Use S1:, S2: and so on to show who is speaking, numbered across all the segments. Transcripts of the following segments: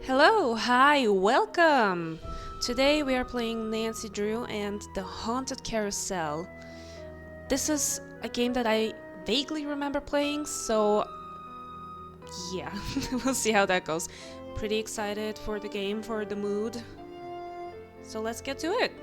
S1: Hello, hi, welcome! Today we are playing Nancy Drew and the Haunted Carousel. This is a game that I vaguely remember playing, so yeah, we'll see how that goes. Pretty excited for the game, for the mood. So let's get to it.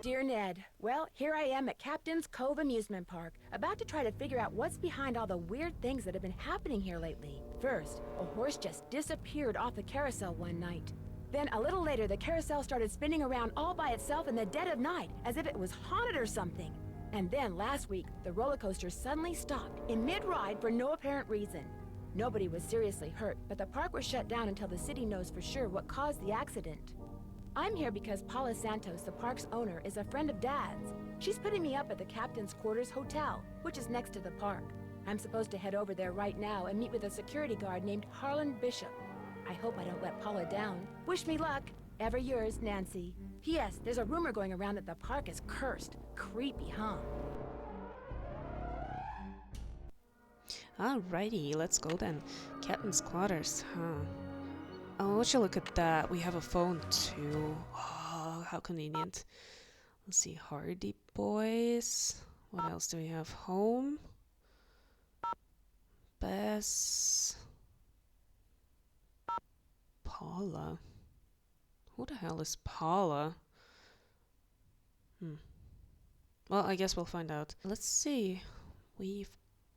S2: Dear Ned, well, here I am at Captain's Cove Amusement Park, about to try to figure out what's behind all the weird things that have been happening here lately. First, a horse just disappeared off the carousel one night. Then, a little later, the carousel started spinning around all by itself in the dead of night, as if it was haunted or something. And then, last week, the roller coaster suddenly stopped in mid-ride for no apparent reason. Nobody was seriously hurt, but the park was shut down until the city knows for sure what caused the accident. I'm here because Paula Santos, the park's owner, is a friend of Dad's. She's putting me up at the Captain's Quarters Hotel, which is next to the park. I'm supposed to head over there right now and meet with a security guard named Harlan Bishop. I hope I don't let Paula down. Wish me luck. Ever yours, Nancy. P.S. There's a rumor going around that the park is cursed. Creepy, huh?
S1: Alrighty, let's go then. Captain's quarters, huh? Oh, would you look at that? We have a phone too. Oh, how convenient. Let's see, Hardy Boys. What else do we have? Home. Bess. Paula. Who the hell is Paula? Well, I guess we'll find out. Let's see. We've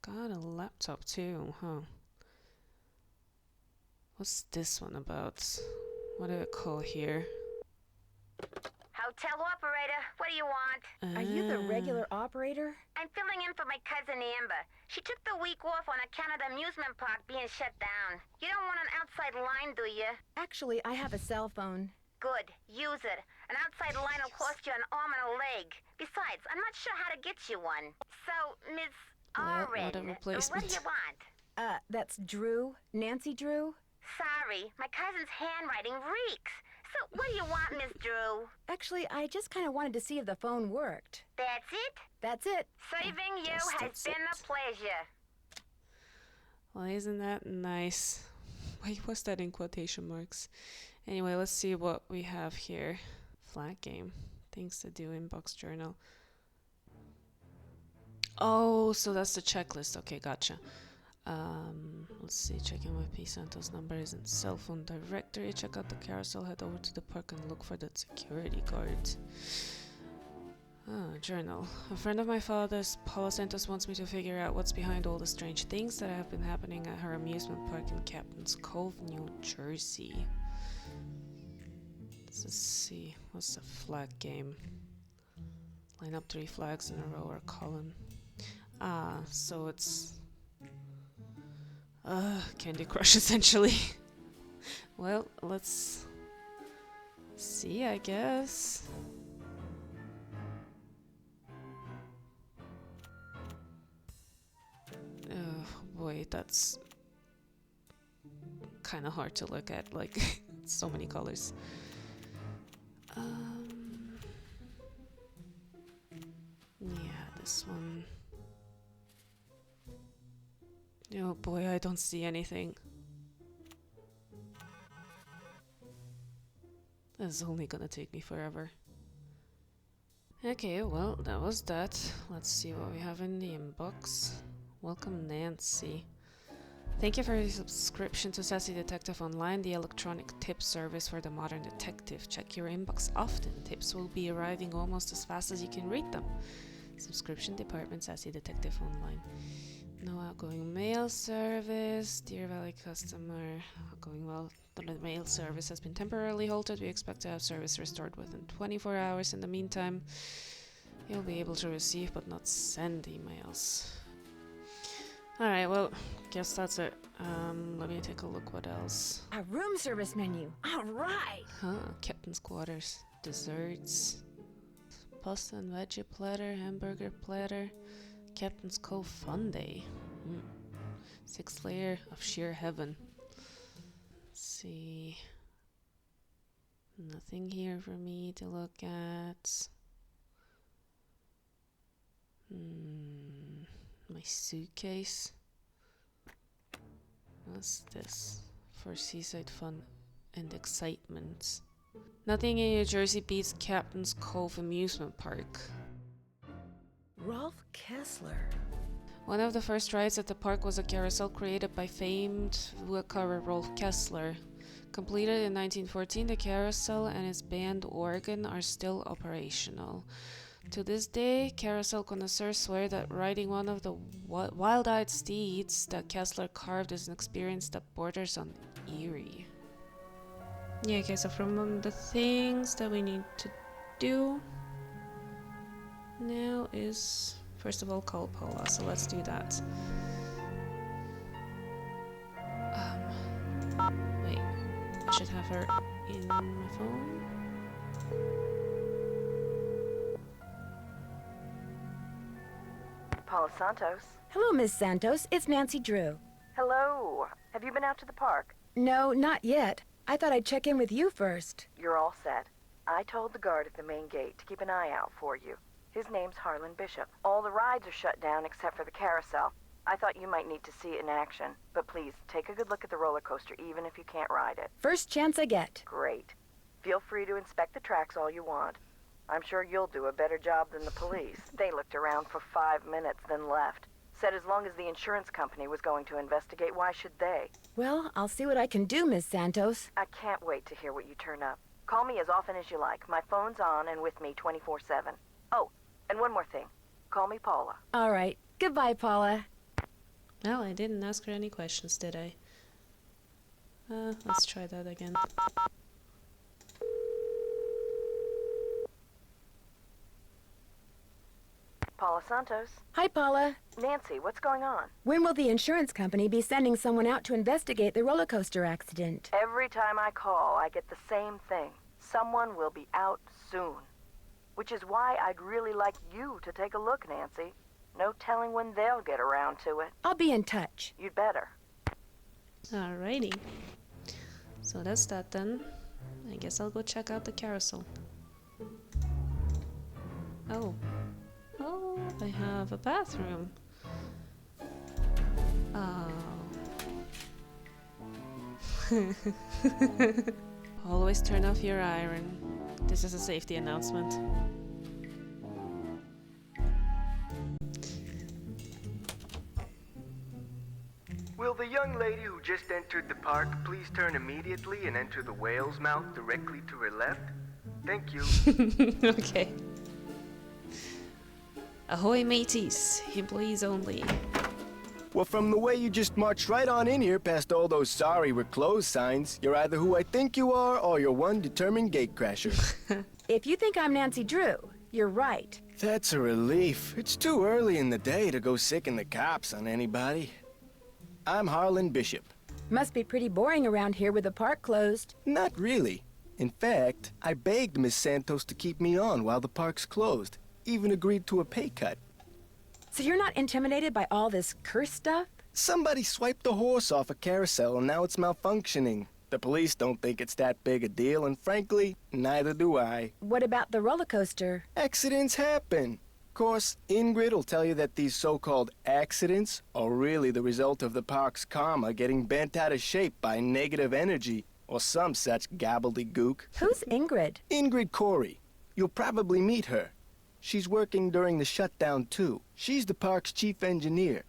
S1: got a laptop too, huh? What's this one about? What do I call here?
S3: Hotel operator, what do you want?
S2: Are you the regular operator?
S3: I'm filling in for my cousin Amber. She took the week off on account of the amusement park being shut down. You don't want an outside line, do you?
S2: Actually, I have a cell phone.
S3: Good, use it. An outside line will cost you an arm and a leg. Besides, I'm not sure how to get you one. So, Miss
S1: Well,
S3: Oren,
S1: what a
S3: what
S1: replacement.
S3: do you want?
S2: That's Drew? Nancy Drew?
S3: Sorry, my cousin's handwriting reeks. So, what do you want, Miss Drew?
S2: Actually, I just kind of wanted to see if the phone worked.
S3: That's it?
S2: That's it.
S3: Serving you
S1: guess
S3: has
S1: that's
S3: been
S1: it.
S3: a pleasure.
S1: Well, isn't that nice? Why was that in quotation marks? Anyway, let's see what we have here. Flag game. Things to do inbox journal. Oh, so that's the checklist. Okay, gotcha. Let's see, checking my P. Santos number is in cell phone directory. Check out the carousel, head over to the park and look for the security guard. Journal. A friend of my father's, Paula Santos, wants me to figure out what's behind all the strange things that have been happening at her amusement park in Captain's Cove, New Jersey. Let's see, what's the flag game? Line up 3 flags in a row or column. So it's Candy Crush essentially. Well, let's see, I guess. Oh boy, that's kind of hard to look at, like so many colors. Yeah, this one. Oh boy, I don't see anything. This is only gonna take me forever. Okay, well, that was that. Let's see what we have in the inbox. Welcome, Nancy. Thank you for your subscription to Sassy Detective Online, the electronic tip service for the modern detective. Check your inbox often. Tips will be arriving almost as fast as you can read them. Subscription department, Sassy Detective Online. No outgoing mail service. Dear Valley customer, outgoing the mail service has been temporarily halted. We expect to have service restored within 24 hours. In the meantime, you'll be able to receive but not send emails. Alright, well, guess that's it. Let me take a look what else.
S2: A room service menu. All right.
S1: Captain's quarters. Desserts. Pasta and veggie platter, hamburger platter. Captain's Cove Fun Day. 6th layer of sheer heaven. Let's see. Nothing here for me to look at. My suitcase. What's this? for seaside fun and excitement. Nothing in New Jersey beats Captain's Cove Amusement Park.
S2: Rolf Kessler.
S1: One of the first rides at the park was a carousel created by famed woodcarver Rolf Kessler. Completed in 1914, the carousel and its band organ are still operational. To this day, carousel connoisseurs swear that riding one of the wild-eyed steeds that Kessler carved is an experience that borders on eerie. Yeah, okay, so from the things that we need to do now is, first of all, call Paula, so let's do that. Wait, I should have her in my phone.
S4: Paula Santos.
S2: Hello, Miss Santos. It's Nancy Drew.
S4: Hello. Have you been out to the park?
S2: No, not yet. I thought I'd check in with you first.
S4: You're all set. I told the guard at the main gate to keep an eye out for you. His name's Harlan Bishop. All the rides are shut down except for the carousel. I thought you might need to see it in action, but please, take a good look at the roller coaster even if you can't ride it.
S2: First chance I get.
S4: Great. Feel free to inspect the tracks all you want. I'm sure you'll do a better job than the police. They looked around for 5 minutes, then left. Said as long as the insurance company was going to investigate, why should they?
S2: Well, I'll see what I can do, Miss Santos.
S4: I can't wait to hear what you turn up. Call me as often as you like. My phone's on and with me 24/7. Oh, and one more thing. Call me Paula.
S2: All right. Goodbye, Paula.
S1: Well, I didn't ask her any questions, did I? Let's try that again.
S4: Paula Santos.
S2: Hi, Paula.
S4: Nancy, what's going on?
S2: When will the insurance company be sending someone out to investigate the roller coaster accident?
S4: Every time I call, I get the same thing. Someone will be out soon. Which is why I'd really like you to take a look, Nancy. No telling when they'll get around to it.
S2: I'll be in touch.
S4: You'd better.
S1: Alrighty. So that's that then. I guess I'll go check out the carousel. Oh, I have a bathroom. Oh. Always turn off your iron. This is a safety announcement.
S5: Will the young lady who just entered the park please turn immediately and enter the whale's mouth directly to her left? Thank you.
S1: Okay. Ahoy mateys, employees only.
S6: Well, from the way you just marched right on in here past all those sorry we're closed signs, you're either who I think you are or you're one determined gatecrasher.
S2: If you think I'm Nancy Drew, you're right.
S6: That's a relief. It's too early in the day to go sicking the cops on anybody. I'm Harlan Bishop.
S2: Must be pretty boring around here with the park closed.
S6: Not really. In fact, I begged Miss Santos to keep me on while the park's closed. Even agreed to a pay cut.
S2: So you're not intimidated by all this curse stuff?
S6: Somebody swiped a horse off a carousel and now it's malfunctioning. The police don't think it's that big a deal, and frankly, neither do I.
S2: What about the roller coaster?
S6: Accidents happen. Of course, Ingrid will tell you that these so-called accidents are really the result of the park's karma getting bent out of shape by negative energy or some such gobbledygook.
S2: Who's Ingrid?
S6: Ingrid Corey. You'll probably meet her. She's working during the shutdown, too. She's the park's chief engineer.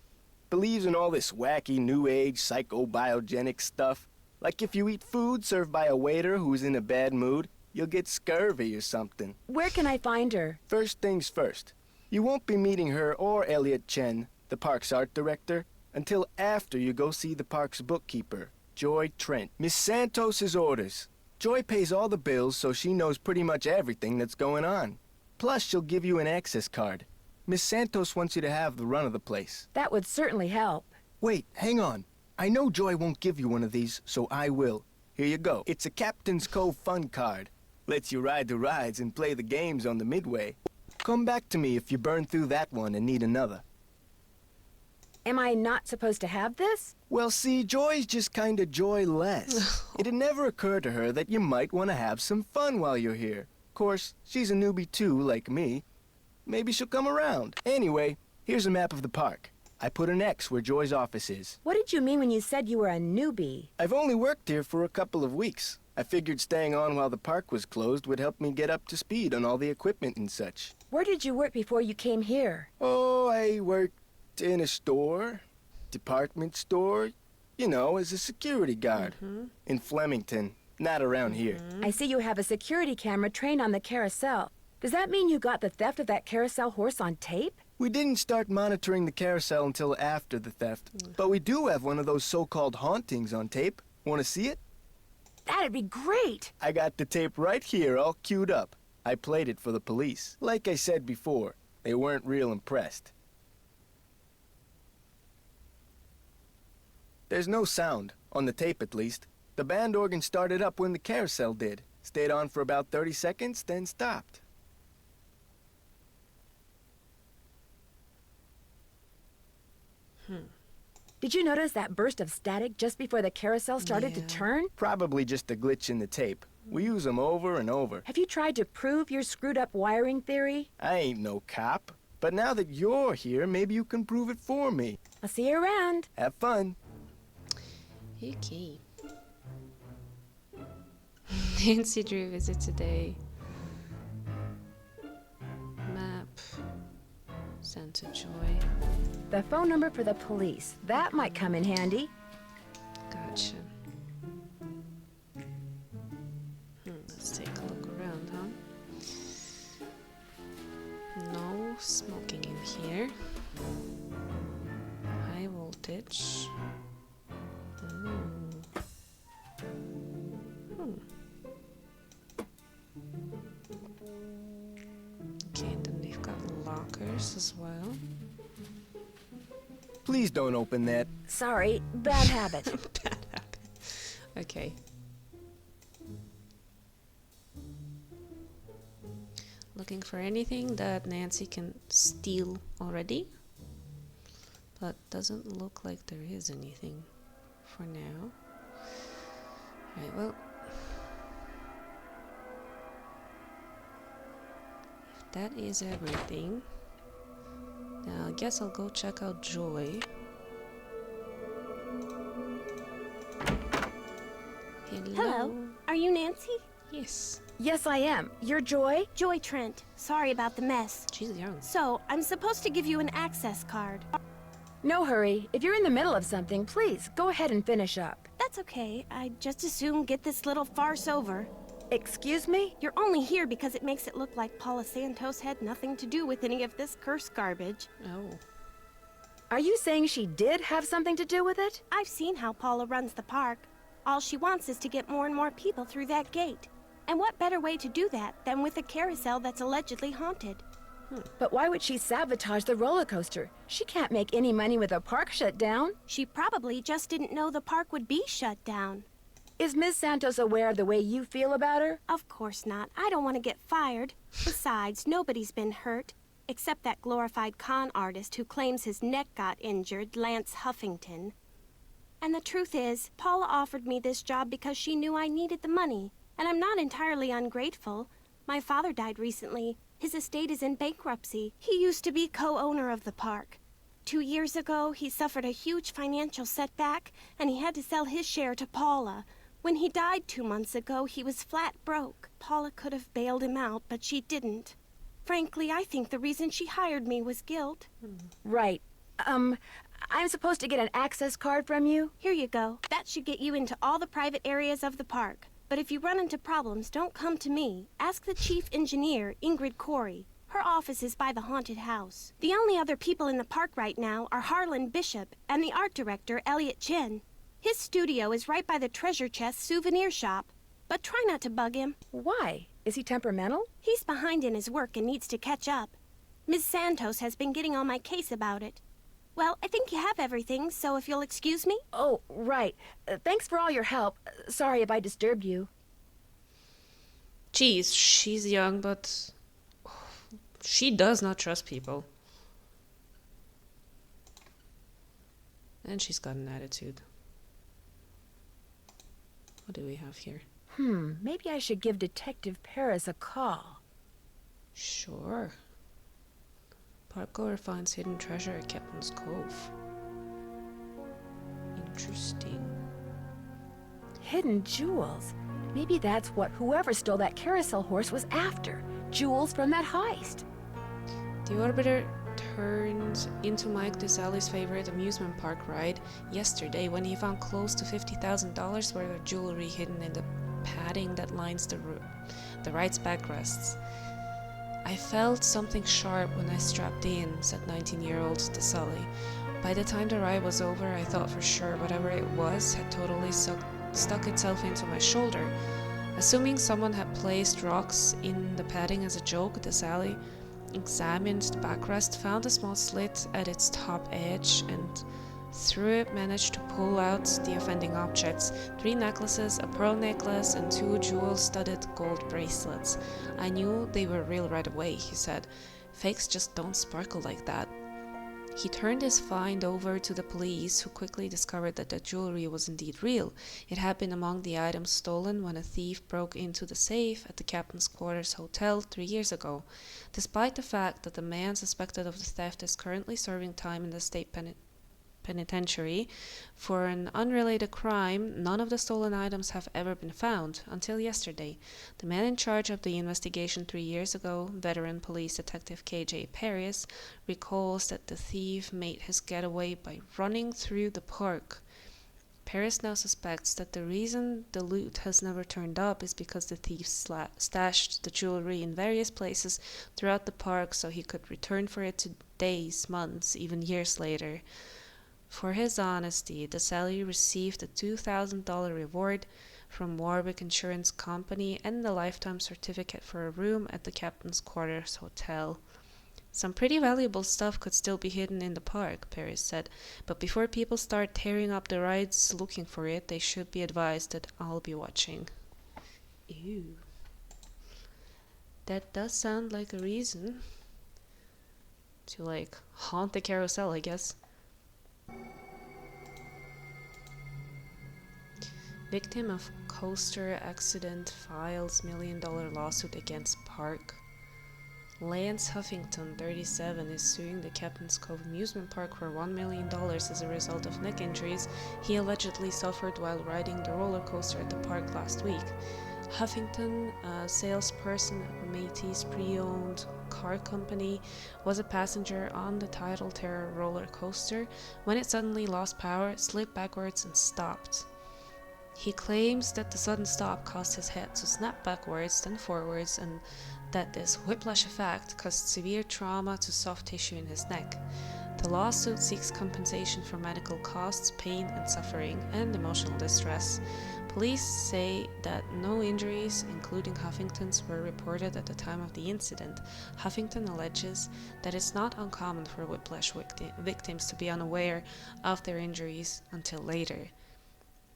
S6: Believes in all this wacky new age psychobiogenic stuff. Like if you eat food served by a waiter who's in a bad mood, you'll get scurvy or something.
S2: Where can I find her?
S6: First things first. You won't be meeting her or Elliot Chen, the park's art director, until after you go see the park's bookkeeper, Joy Trent. Miss Santos's orders. Joy pays all the bills, so she knows pretty much everything that's going on. Plus, she'll give you an access card. Miss Santos wants you to have the run of the place.
S2: That would certainly help.
S6: Wait, hang on. I know Joy won't give you one of these, so I will. Here you go. It's a Captain's Cove fun card. Lets you ride the rides and play the games on the midway. Come back to me if you burn through that one and need another.
S2: Am I not supposed to have this?
S6: Well, see, Joy's just kinda joyless. It'd never occur to her that you might want to have some fun while you're here. Of course, she's a newbie too, like me. Maybe she'll come around. Anyway, here's a map of the park. I put an X where Joy's office is.
S2: What did you mean when you said you were a newbie?
S6: I've only worked here for a couple of weeks. I figured staying on while the park was closed would help me get up to speed on all the equipment and such.
S2: Where did you work before you came here?
S6: Oh, I worked in a store, department store, you know, as a security guard. In Flemington, not around here.
S2: I see you have a security camera trained on the carousel. Does that mean you got the theft of that carousel horse on tape?
S6: We didn't start monitoring the carousel until after the theft, but we do have one of those so-called hauntings on tape. Want to see it?
S2: That'd be great!
S6: I got the tape right here, all queued up. I played it for the police. Like I said before, they weren't real impressed. There's no sound, on the tape at least. The band organ started up when the carousel did. Stayed on for about 30 seconds, then stopped.
S2: Did you notice that burst of static just before the carousel started to turn?
S6: Probably just a glitch in the tape. We use them over and over.
S2: Have you tried to prove your screwed up wiring theory?
S6: I ain't no cop. But now that you're here, maybe you can prove it for me.
S2: I'll see you around.
S6: Have fun.
S1: Okay. Nancy Drew visit today. Map. Santa Joy.
S2: The phone number for the police. That might come in handy.
S1: Gotcha. Let's take a look around, huh? No smoking in here. High voltage. Okay, then we've got lockers as well.
S6: Please don't open that.
S2: Sorry, bad habit.
S1: Bad habit. Okay. Looking for anything that Nancy can steal already. But doesn't look like there is anything for now. Right, well. If that is everything, now I guess I'll go check out Joy.
S7: Hello. Are you Nancy?
S1: Yes.
S2: Yes, I am. You're Joy?
S7: Joy Trent. Sorry about the mess.
S1: She's young.
S7: So, I'm supposed to give you an access card.
S2: No hurry. If you're in the middle of something, please, go ahead and finish up.
S7: That's okay. I'd just as soon get this little farce over.
S2: Excuse me?
S7: You're only here because it makes it look like Paula Santos had nothing to do with any of this cursed garbage.
S1: Oh.
S2: Are you saying she did have something to do with it?
S7: I've seen how Paula runs the park. All she wants is to get more and more people through that gate. And what better way to do that than with a carousel that's allegedly haunted?
S2: But why would she sabotage the roller coaster? She can't make any money with the park shut down.
S7: She probably just didn't know the park would be shut down.
S2: Is Miss Santos aware of the way you feel about her?
S7: Of course not. I don't want to get fired. Besides, nobody's been hurt, except that glorified con artist who claims his neck got injured, Lance Huffington. And the truth is, Paula offered me this job because she knew I needed the money. And I'm not entirely ungrateful. My father died recently. His estate is in bankruptcy. He used to be co-owner of the park. 2 years ago, he suffered a huge financial setback, and he had to sell his share to Paula. When he died 2 months ago, he was flat broke. Paula could have bailed him out, but she didn't. Frankly, I think the reason she hired me was guilt.
S2: Right. I'm supposed to get an access card from you?
S7: Here you go. That should get you into all the private areas of the park. But if you run into problems, don't come to me. Ask the chief engineer, Ingrid Corey. Her office is by the haunted house. The only other people in the park right now are Harlan Bishop and the art director, Elliot Chen. His studio is right by the treasure chest souvenir shop. But try not to bug him.
S2: Why? Is he temperamental?
S7: He's behind in his work and needs to catch up. Ms. Santos has been getting on my case about it. Well, I think you have everything, so if you'll excuse me.
S2: Oh, right. Thanks for all your help. Sorry if I disturbed you.
S1: Geez, she's young, but she does not trust people. And she's got an attitude. What do we have here?
S2: Maybe I should give Detective Paris a call.
S1: Sure. Parkgoer finds hidden treasure at Captain's Cove. Interesting.
S2: Hidden jewels. Maybe that's what whoever stole that carousel horse was after. Jewels from that heist.
S1: The Orbiter turned into Mike DeSally's favorite amusement park ride yesterday when he found close to $50,000 worth of jewelry hidden in the padding that lines the ride's backrests. I felt something sharp when I strapped in, said 19-year-old DeSally. By the time the ride was over, I thought for sure whatever it was had totally stuck itself into my shoulder. Assuming someone had placed rocks in the padding as a joke, DeSally examined the backrest, found a small slit at its top edge, and through it managed to pull out the offending objects: 3 necklaces, a pearl necklace, and 2 jewel-studded gold bracelets. I knew they were real right away, he said. Fakes just don't sparkle like that. He turned his find over to the police, who quickly discovered that the jewelry was indeed real. It had been among the items stolen when a thief broke into the safe at the Captain's Quarters Hotel 3 years ago. Despite the fact that the man suspected of the theft is currently serving time in the state penitentiary for an unrelated crime, none of the stolen items have ever been found, until yesterday. The man in charge of the investigation 3 years ago, veteran police detective K.J. Paris, recalls that the thief made his getaway by running through the park. Paris now suspects that the reason the loot has never turned up is because the thief stashed the jewelry in various places throughout the park so he could return for it days, months, even years later. For his honesty, DeSally received a $2,000 reward from Warwick Insurance Company and a lifetime certificate for a room at the Captain's Quarters Hotel. Some pretty valuable stuff could still be hidden in the park, Paris said, but before people start tearing up the rides looking for it, they should be advised that I'll be watching. Ew. That does sound like a reason to, haunt the carousel, I guess. Victim of coaster accident files $1 million lawsuit against park. Lance Huffington, 37, is suing the Captain's Cove amusement park for $1 million as a result of neck injuries he allegedly suffered while riding the roller coaster at the park last week. Huffington, a salesperson at Métis pre-owned car company, was a passenger on the Tidal Terror roller coaster when it suddenly lost power, slipped backwards, and stopped. He claims that the sudden stop caused his head to snap backwards, then forwards, and that this whiplash effect caused severe trauma to soft tissue in his neck. The lawsuit seeks compensation for medical costs, pain and suffering, and emotional distress. Police say that no injuries, including Huffington's, were reported at the time of the incident. Huffington alleges that it's not uncommon for whiplash victims to be unaware of their injuries until later.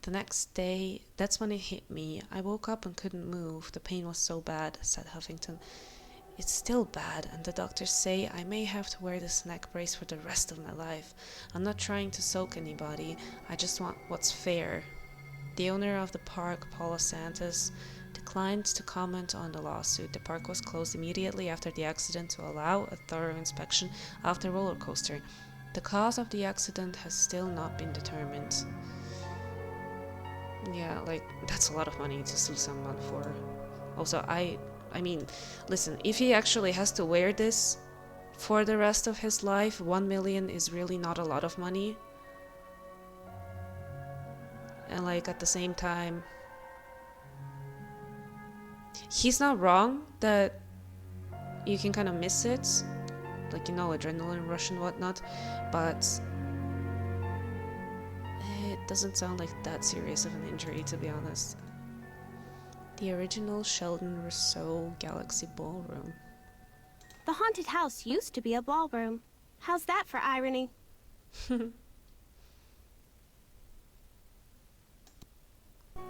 S1: The next day, that's when it hit me. I woke up and couldn't move. The pain was so bad, said Huffington. It's still bad, and the doctors say I may have to wear this neck brace for the rest of my life. I'm not trying to soak anybody. I just want what's fair. The owner of the park, Paula Santos, declined to comment on the lawsuit. The park was closed immediately after the accident to allow a thorough inspection of the roller coaster. The cause of the accident has still not been determined. Yeah, that's a lot of money to sue someone for. Also, I mean, listen, if he actually has to wear this for the rest of his life, 1 million is really not a lot of money. And at the same time, he's not wrong that you can kind of miss it, adrenaline rush and whatnot, but it doesn't sound like that serious of an injury, to be honest. The original Sheldon Rousseau Galaxy Ballroom.
S7: The haunted house used to be a ballroom. How's that for irony?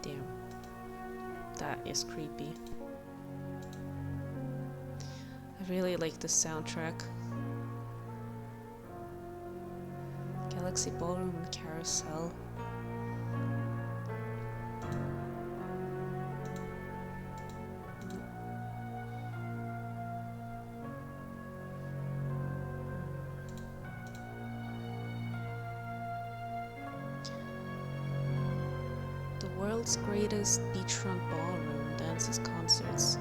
S1: Damn. That is creepy. I really like the soundtrack. Galaxy Ballroom and Carousel. World's greatest beachfront ballroom, dances, concerts.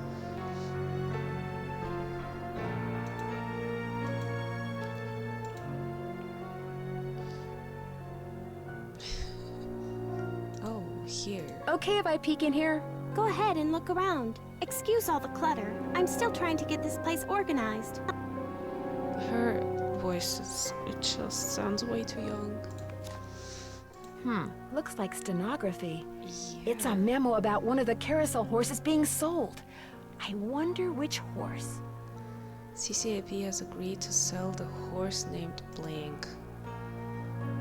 S1: Oh, here.
S2: Okay if I peek in here?
S7: Go ahead and look around. Excuse all the clutter. I'm still trying to get this place organized.
S1: Her voice it just sounds way too young.
S2: Looks like stenography.
S1: Yeah.
S2: It's a memo about one of the carousel horses being sold. I wonder which horse.
S1: CCAP has agreed to sell the horse named Blank.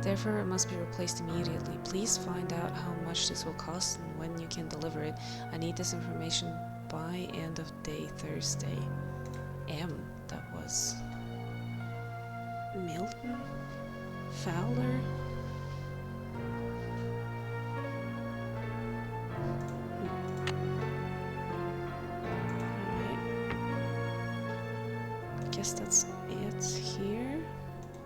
S1: Therefore, it must be replaced immediately. Please find out how much this will cost and when you can deliver it. I need this information by end of day Thursday. That was Milton? Fowler? I guess that's it here.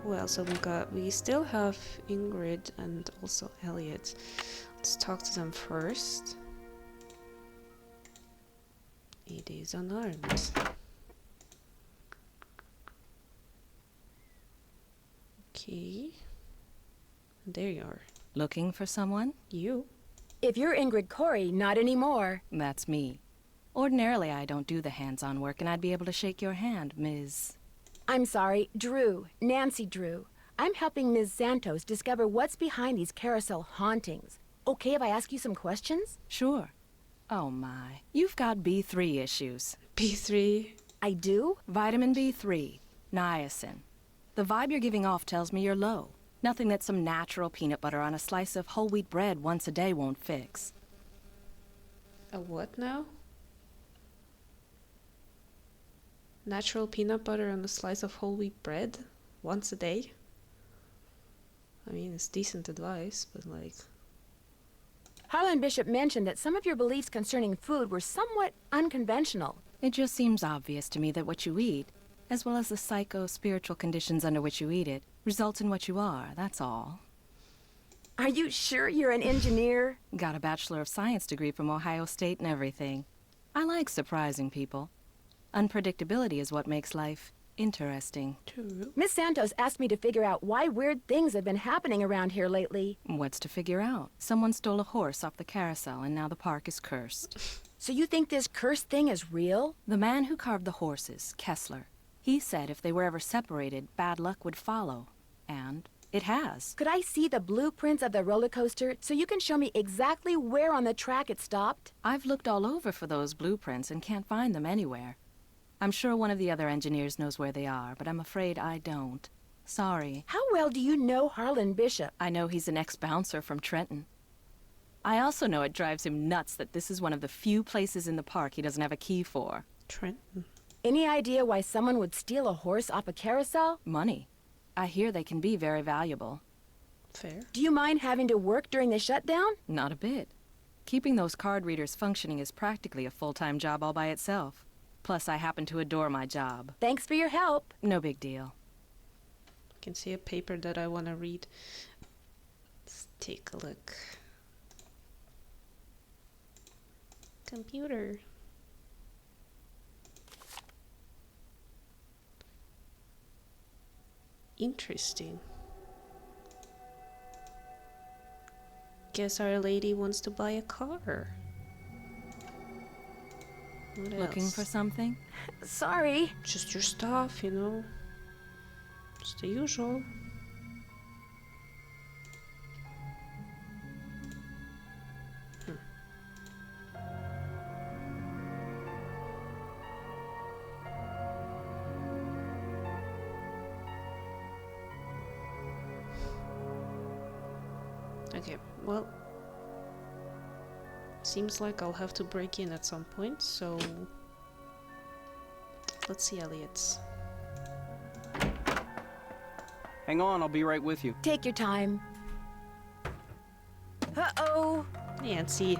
S1: Well, so we still have Ingrid and also Elliot. Let's talk to them first. It is unarmed. Okay. There you are.
S8: Looking for someone?
S1: You?
S2: If you're Ingrid Corey, not anymore.
S8: That's me. Ordinarily, I don't do the hands-on work, and I'd be able to shake your hand, Ms.
S2: I'm sorry, Drew. Nancy Drew. I'm helping Ms. Santos discover what's behind these carousel hauntings. Okay if I ask you some questions?
S8: Sure. Oh my. You've got B3 issues.
S1: B3.
S2: I do?
S8: Vitamin B3. Niacin. The vibe you're giving off tells me you're low. Nothing that some natural peanut butter on a slice of whole wheat bread once a day won't fix.
S1: A what now? Natural peanut butter on a slice of whole wheat bread? Once a day? I mean, it's decent advice, but like...
S2: Harlan Bishop mentioned that some of your beliefs concerning food were somewhat unconventional.
S8: It just seems obvious to me that what you eat, as well as the psycho-spiritual conditions under which you eat it, results in what you are, that's all.
S2: Are you sure you're an engineer?
S8: Got a Bachelor of Science degree from Ohio State and everything. I like surprising people. Unpredictability is what makes life interesting.
S1: True.
S2: Miss Santos asked me to figure out why weird things have been happening around here lately.
S8: What's to figure out? Someone stole a horse off the carousel and now the park is cursed.
S2: So you think this cursed thing is real?
S8: The man who carved the horses, Kessler, he said if they were ever separated, bad luck would follow. And it has.
S2: Could I see the blueprints of the roller coaster so you can show me exactly where on the track it stopped?
S8: I've looked all over for those blueprints and can't find them anywhere. I'm sure one of the other engineers knows where they are, but I'm afraid I don't. Sorry.
S2: How well do you know Harlan Bishop?
S8: I know he's an ex-bouncer from Trenton. I also know it drives him nuts that this is one of the few places in the park he doesn't have a key for.
S1: Trenton.
S2: Any idea why someone would steal a horse off a carousel?
S8: Money. I hear they can be very valuable.
S1: Fair.
S2: Do you mind having to work during the shutdown?
S8: Not a bit. Keeping those card readers functioning is practically a full-time job all by itself. Plus, I happen to adore my job.
S2: Thanks for your help.
S8: No big deal.
S1: I can see a paper that I want to read. Let's take a look. Computer. Interesting. Guess our lady wants to buy a car. What
S8: Looking
S1: else?
S8: for something?
S2: Sorry.
S1: Just your stuff, you know. Just the usual. Okay, well, seems like I'll have to break in at some point, so let's see Elliot's.
S9: Hang on, I'll be right with you.
S2: Take your time. Uh-oh.
S1: Nancy.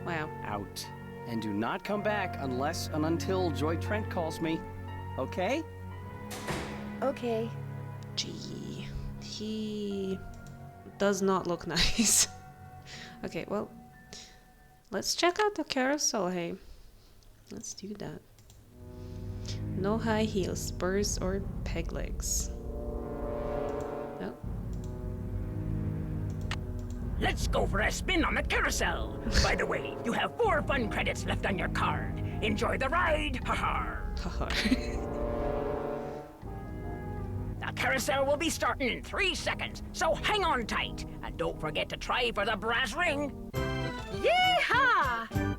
S1: Wow.
S9: Out. And do not come back unless and until Joy Trent calls me. Okay?
S2: Okay.
S1: Gee, he does not look nice. Okay, well, let's check out the carousel, hey. Let's do that. No high heels, spurs, or peg legs. Oh.
S10: Let's go for a spin on the carousel. By the way, you have 4 fun credits left on your card. Enjoy the ride. Ha-ha.
S1: Haha.
S10: The carousel will be starting in 3 seconds, so hang on tight. And don't forget to try for the brass ring.
S2: Yeehaw!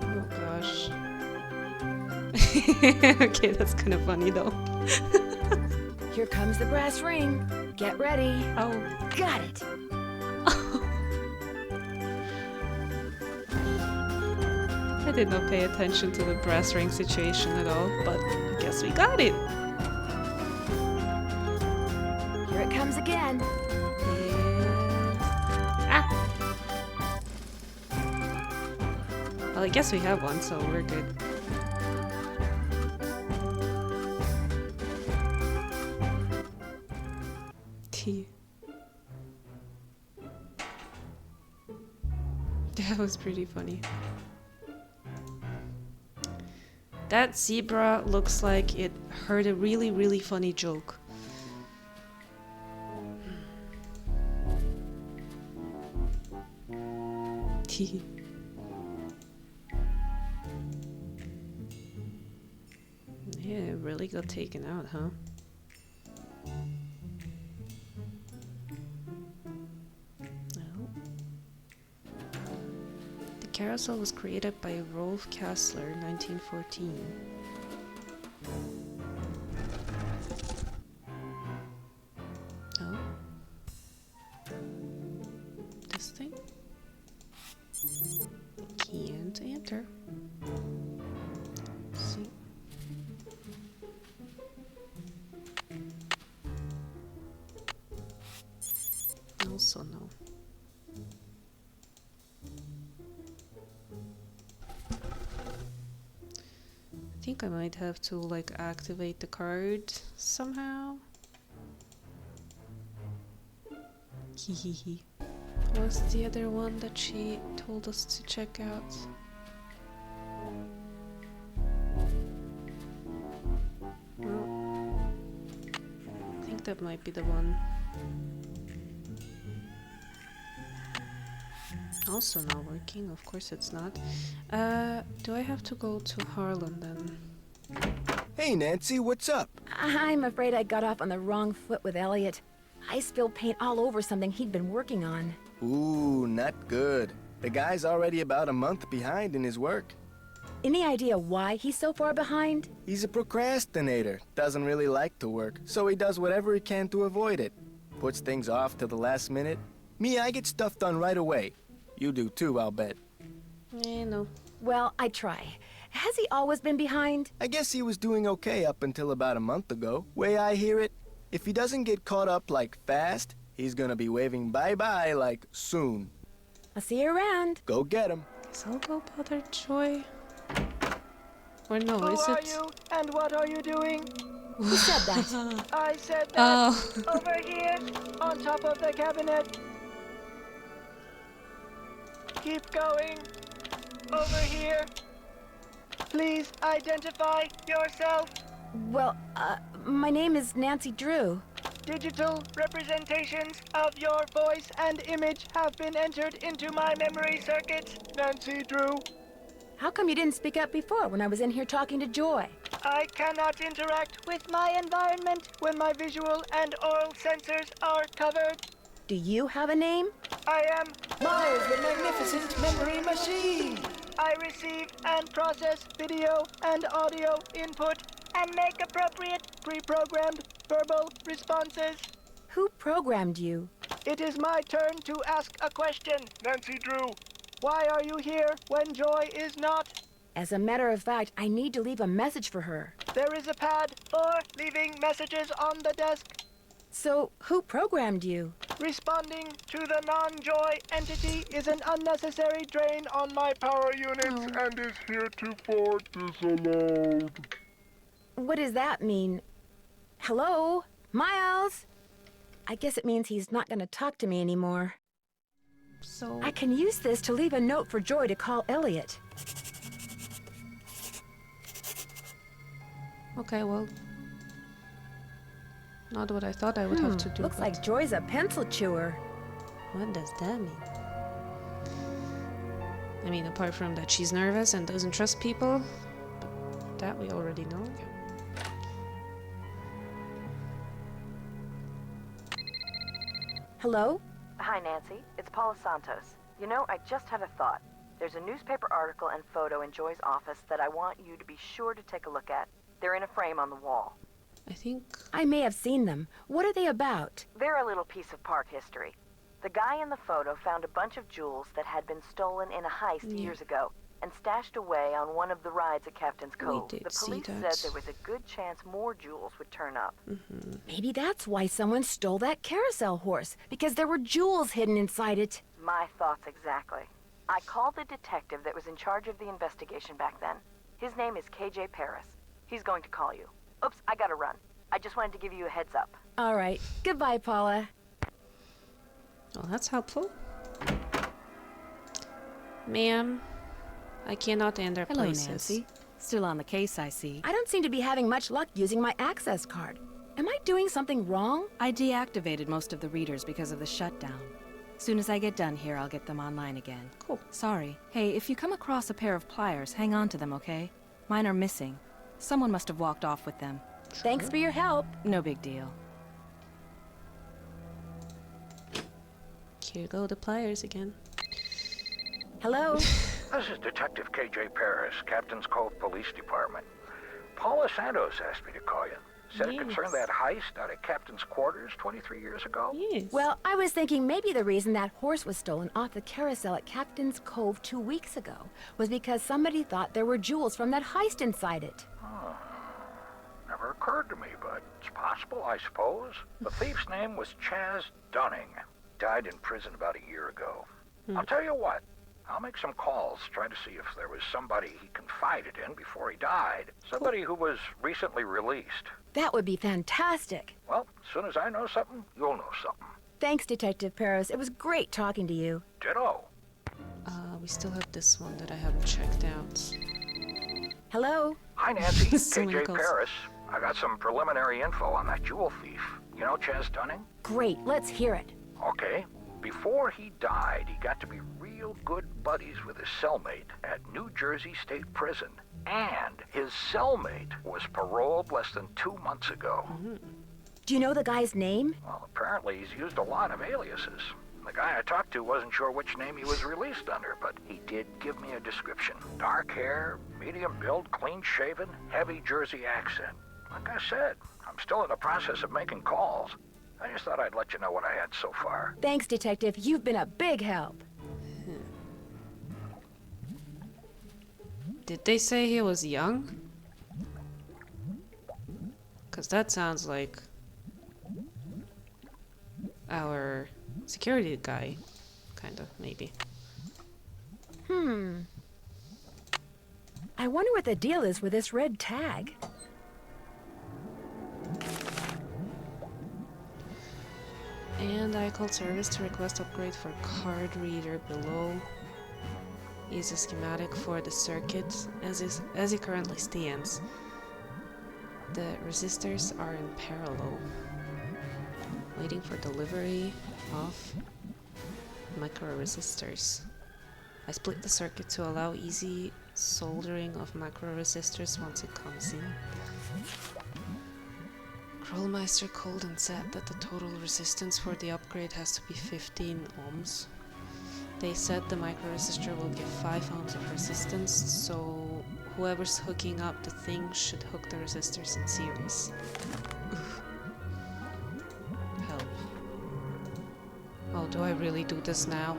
S1: Oh gosh. Okay, that's kind of funny though.
S2: Here comes the brass ring. Get ready.
S1: Oh.
S2: Got it.
S1: I did not pay attention to the brass ring situation at all, but I guess we got it.
S2: Here it comes again.
S1: Ah! Well, I guess we have one, so we're good. That was pretty funny. That zebra looks like it heard a really, really funny joke. Yeah, it really got taken out, huh? Well, the carousel was created by Rolf Kassler, 1914. Oh. This thing? Can't enter. Let's see. Also no. I think I might have to like activate the card somehow. Hehehe. What's the other one that she told us to check out? Well, I think that might be the one. Also not working, of course it's not. Do I have to go to Harlan then?
S6: Hey, Nancy, what's up?
S2: I'm afraid I got off on the wrong foot with Elliot. I spilled paint all over something he'd been working on.
S6: Ooh, not good. The guy's already about a month behind in his work.
S2: Any idea why he's so far behind?
S6: He's a procrastinator, doesn't really like to work, so he does whatever he can to avoid it. Puts things off till the last minute. Me, I get stuff done right away. You do too, I'll bet.
S1: No.
S2: Well, I try. Has he always been behind?
S6: I guess he was doing okay up until about a month ago. Way I hear it, if he doesn't get caught up like fast, he's gonna be waving bye-bye like soon.
S2: I'll see you around.
S6: Go get him.
S1: Guess I'll go bother Joy. Or no,
S5: Who
S1: is
S5: are
S1: it?
S5: you and what are you doing?
S2: Who said that?
S5: I said that.
S1: Oh.
S5: Over here, on top of the cabinet. Keep going. Over here. Please identify yourself.
S2: Well, my name is Nancy Drew.
S5: Digital representations of your voice and image have been entered into my memory circuits, Nancy Drew.
S2: How come you didn't speak up before when I was in here talking to Joy?
S5: I cannot interact with my environment when my visual and oral sensors are covered.
S2: Do you have a name?
S5: I am
S11: Miles, the magnificent memory machine.
S5: I receive and process video and audio input and make appropriate pre-programmed verbal responses.
S2: Who programmed you?
S5: It is my turn to ask a question, Nancy Drew. Why are you here when Joy is not?
S2: As a matter of fact, I need to leave a message for her.
S5: There is a pad for leaving messages on the desk.
S2: So, who programmed you?
S5: Responding to the non-Joy entity is an unnecessary drain on my power units and is heretofore disallowed.
S2: What does that mean? Hello? Miles? I guess it means he's not gonna talk to me anymore.
S1: So
S2: I can use this to leave a note for Joy to call Elliot.
S1: okay, well, not what I thought I would have to do.
S2: Looks
S1: but
S2: like Joy's a pencil chewer.
S1: what does that mean? I mean, apart from that she's nervous and doesn't trust people, but that we already know.
S2: Hello?
S4: Hi, Nancy. It's Paula Santos. You know, I just had a thought. There's a newspaper article and photo in Joy's office that I want you to be sure to take a look at. They're in a frame on the wall.
S1: I think
S2: I may have seen them. What are they about?
S4: They're a little piece of park history. The guy in the photo found a bunch of jewels that had been stolen in a heist years ago and stashed away on one of the rides at Captain's Cove.
S1: did
S4: The
S1: see
S4: police
S1: that.
S4: said there was a good chance more jewels would turn up.
S2: Maybe that's why someone stole that carousel horse, because there were jewels hidden inside it.
S4: My thoughts exactly. I called the detective that was in charge of the investigation back then. His name is KJ Paris. He's going to call you. Oops, I gotta run. I just wanted to give you a heads up.
S2: All right. Goodbye, Paula.
S1: well, that's helpful. Ma'am, I cannot enter
S8: Hello,
S1: places.
S8: Nancy. Still on the case, I see.
S2: I don't seem to be having much luck using my access card. Am I doing something wrong?
S8: I deactivated most of the readers because of the shutdown. Soon as I get done here, I'll get them online again.
S1: Cool.
S8: Sorry. Hey, if you come across a pair of pliers, hang on to them, okay? Mine are missing. Someone must have walked off with them.
S2: Thanks for your help.
S8: No big deal.
S1: Here go the pliers again.
S2: Hello?
S12: This is Detective KJ Paris, Captain's Cove Police Department. Paula Santos asked me to call you. Said it concerned that heist out at Captain's quarters 23 years ago.
S1: Yes.
S2: Well, I was thinking maybe the reason that horse was stolen off the carousel at Captain's Cove 2 weeks ago was because somebody thought there were jewels from that heist inside it.
S12: Never occurred to me, but it's possible, I suppose. The thief's name was Chaz Dunning. Died in prison about a year ago. I'll tell you what. I'll make some calls, try to see if there was somebody he confided in before he died. Somebody who was recently released.
S2: That would be fantastic.
S12: Well, as soon as I know something, you'll know something.
S2: Thanks, Detective Paris. It was great talking to you.
S12: Ditto.
S1: We still have this one that I haven't checked out.
S2: Hello?
S12: Hi, Nancy.
S1: So many
S12: KJ
S1: calls.
S12: Paris. I got some preliminary info on that jewel thief. You know Chaz Dunning?
S2: Great. Let's hear it.
S12: Okay. Before he died, he got to be real good buddies with his cellmate at New Jersey State Prison. And his cellmate was paroled less than 2 months ago.
S2: Do you know the guy's name?
S12: Well, apparently he's used a lot of aliases. The guy I talked to wasn't sure which name he was released under, but he did give me a description. Dark hair, medium build, clean-shaven, heavy Jersey accent. Like I said, I'm still in the process of making calls. I just thought I'd let you know what I had so far.
S2: Thanks, Detective. You've been a big help.
S1: Did they say he was young? Because that sounds like our security guy. Kind of, maybe.
S2: I wonder what the deal is with this red tag.
S1: And I called service to request upgrade for card reader below. Use a schematic for the circuit as it currently stands. The resistors are in parallel. Waiting for delivery of micro resistors. I split the circuit to allow easy soldering of micro resistors once it comes in. Krollmeister called and said that the total resistance for the upgrade has to be 15 ohms. They said the micro resistor will give 5 ohms of resistance, so whoever's hooking up the thing should hook the resistors in series. Oof. Help. Oh, do I really do this now?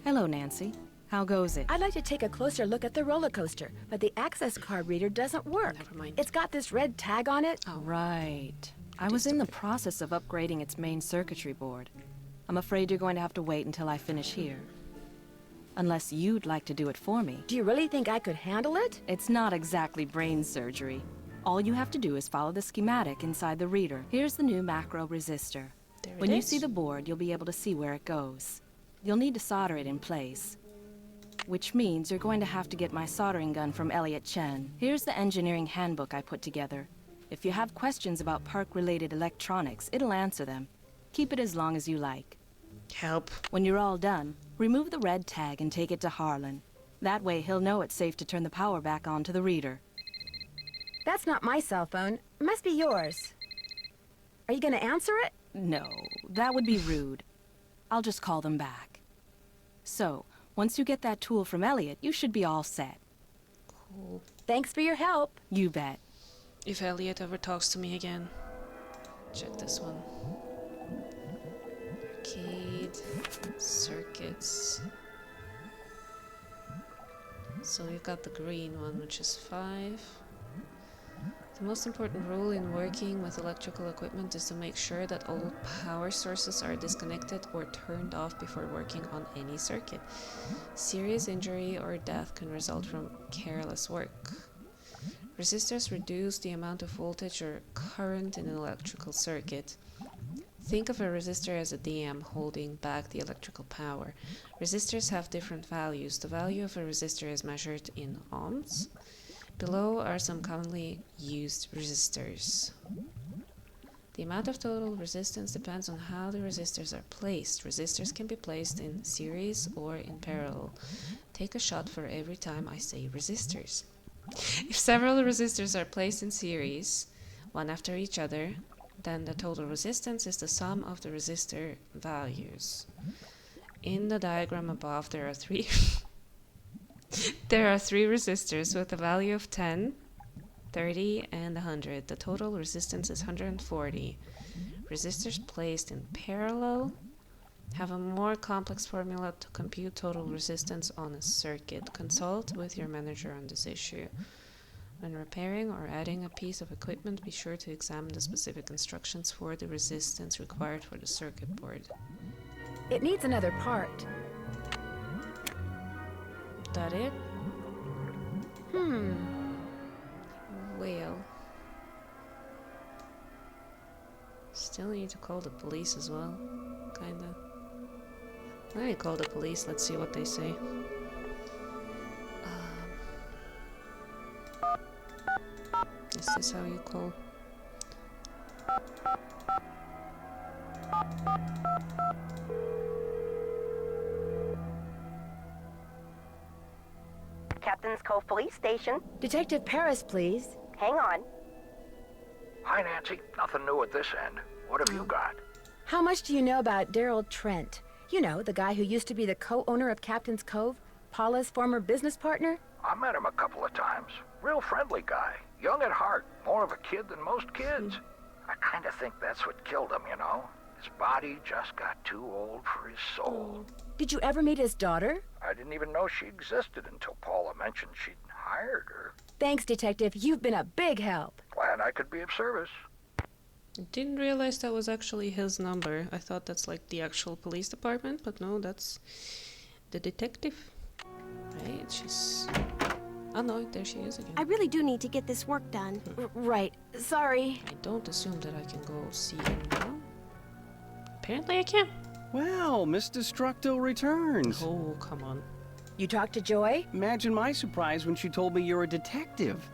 S8: Hello, Nancy. How goes it?
S2: I'd like to take a closer look at the roller coaster, but the access card reader doesn't work.
S1: Never mind.
S2: It's got this red tag on it.
S1: Oh,
S8: Right. I was in the process of upgrading its main circuitry board. I'm afraid you're going to have to wait until I finish here. Unless you'd like to do it for me.
S2: Do you really think I could handle it?
S8: It's not exactly brain surgery. All you have to do is follow the schematic inside the reader. Here's the new macro resistor. When you see the board, you'll be able to see where it goes. You'll need to solder it in place, which means you're going to have to get my soldering gun from Elliot Chen. Here's the engineering handbook I put together. If you have questions about park-related electronics, it'll answer them. Keep it as long as you like.
S1: Help.
S8: When you're all done, remove the red tag and take it to Harlan. That way he'll know it's safe to turn the power back on to the reader.
S2: That's not my cell phone. It must be yours. Are you gonna answer it?
S8: No, that would be rude. I'll just call them back. So, once you get that tool from Elliot, you should be all set.
S1: Cool.
S2: Thanks for your help.
S8: You bet.
S1: If Elliot ever talks to me again. Check this one. Arcade. Circuits. So we've got the green one, which is 5. The most important rule in working with electrical equipment is to make sure that all power sources are disconnected or turned off before working on any circuit. Serious injury or death can result from careless work. Resistors reduce the amount of voltage or current in an electrical circuit. Think of a resistor as a dam holding back the electrical power. Resistors have different values. The value of a resistor is measured in ohms. Below are some commonly used resistors. The amount of total resistance depends on how the resistors are placed. Resistors can be placed in series or in parallel. Take a shot for every time I say resistors. If several resistors are placed in series, one after each other, then the total resistance is the sum of the resistor values. In the diagram above, there are three resistors with a value of 10, 30, and 100. The total resistance is 140. Resistors placed in parallel have a more complex formula to compute total resistance on a circuit. Consult with your manager on this issue. When repairing or adding a piece of equipment, be sure to examine the specific instructions for the resistance required for the circuit board.
S2: It needs another part.
S1: That it? Well. Still need to call the police as well. Kinda. Let me call the police, let's see what they say. Is this how you call?
S13: Captain's Cove Police Station.
S2: Detective Paris, please.
S13: Hang on.
S12: Hi, Nancy. Nothing new at this end. What have you got?
S2: How much do you know about Daryl Trent? You know, the guy who used to be the co-owner of Captain's Cove, Paula's former business partner?
S12: I met him a couple of times. Real friendly guy. Young at heart. More of a kid than most kids. I kind of think that's what killed him, you know? His body just got too old for his soul.
S2: Did you ever meet his daughter?
S12: I didn't even know she existed until Paula mentioned she'd hired her.
S2: Thanks, Detective. You've been a big help.
S12: Glad I could be of service.
S1: I didn't realize that was actually his number. I thought that's like the actual police department, but no, that's the detective. Right, she's... Oh no, there she is again.
S7: I really do need to get this work done.
S2: Right. Sorry.
S1: I don't assume that I can go see him now. Apparently I can.
S9: Well, Miss Destructo returns.
S1: Oh, come on.
S2: You talked to Joy?
S9: Imagine my surprise when she told me you're a detective.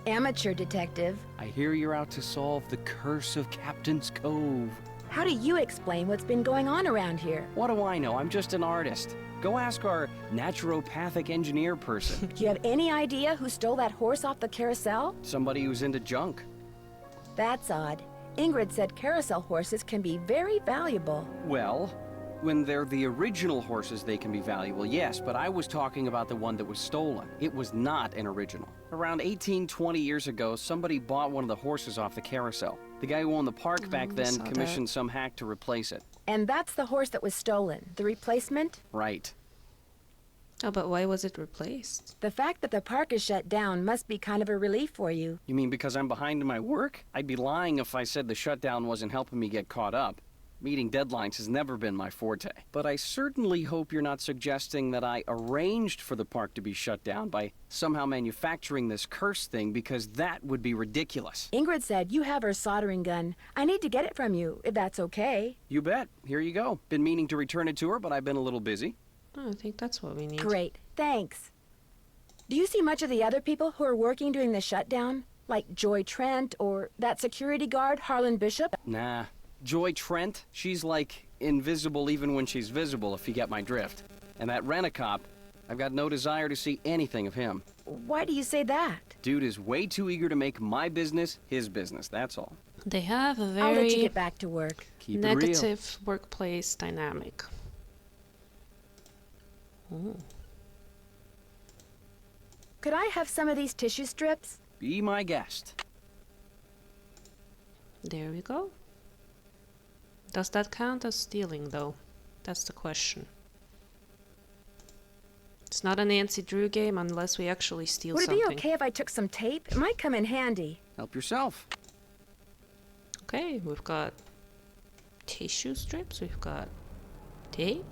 S2: Amateur detective.
S9: I hear you're out to solve the curse of Captain's Cove.
S2: How do you explain what's been going on around here?
S9: What do I know? I'm just an artist. Go ask our naturopathic engineer person.
S2: Do you have any idea who stole that horse off the carousel?
S9: Somebody who's into junk.
S2: That's odd. Ingrid said carousel horses can be very valuable.
S9: Well, when they're the original horses, they can be valuable, yes, but I was talking about the one that was stolen. It was not an original. Around 20 years ago, somebody bought one of the horses off the carousel. The guy who owned the park back then commissioned some hack to replace it.
S2: And that's the horse that was stolen. The replacement?
S9: Right.
S1: Oh, but why was it replaced?
S2: The fact that the park is shut down must be kind of a relief for you.
S9: You mean because I'm behind in my work? I'd be lying if I said the shutdown wasn't helping me get caught up. Meeting deadlines has never been my forte. But I certainly hope you're not suggesting that I arranged for the park to be shut down by somehow manufacturing this curse thing, because that would be ridiculous.
S2: Ingrid said you have her soldering gun. I need to get it from you, if that's okay.
S9: You bet. Here you go. Been meaning to return it to her, but I've been a little busy.
S1: Oh, I think that's what we need.
S2: Great, thanks. Do you see much of the other people who are working during the shutdown? Like Joy Trent or that security guard, Harlan Bishop?
S9: Nah. Joy Trent, she's like invisible even when she's visible, if you get my drift. And that rent-a-cop, I've got no desire to see anything of him.
S2: Why do you say that?
S9: Dude is way too eager to make my business his business, that's all.
S1: They have a
S2: I'll let you
S1: very
S2: get back to work.
S9: Keep it real.
S1: negative workplace dynamic. Ooh.
S2: Could I have some of these tissue strips?
S9: Be my guest.
S1: There we go. Does that count as stealing, though? That's the question. It's not a Nancy Drew game unless we actually steal something.
S2: Would it be okay if I took some tape? It might come in handy.
S9: Help yourself.
S1: Okay, we've got tissue strips, we've got tape.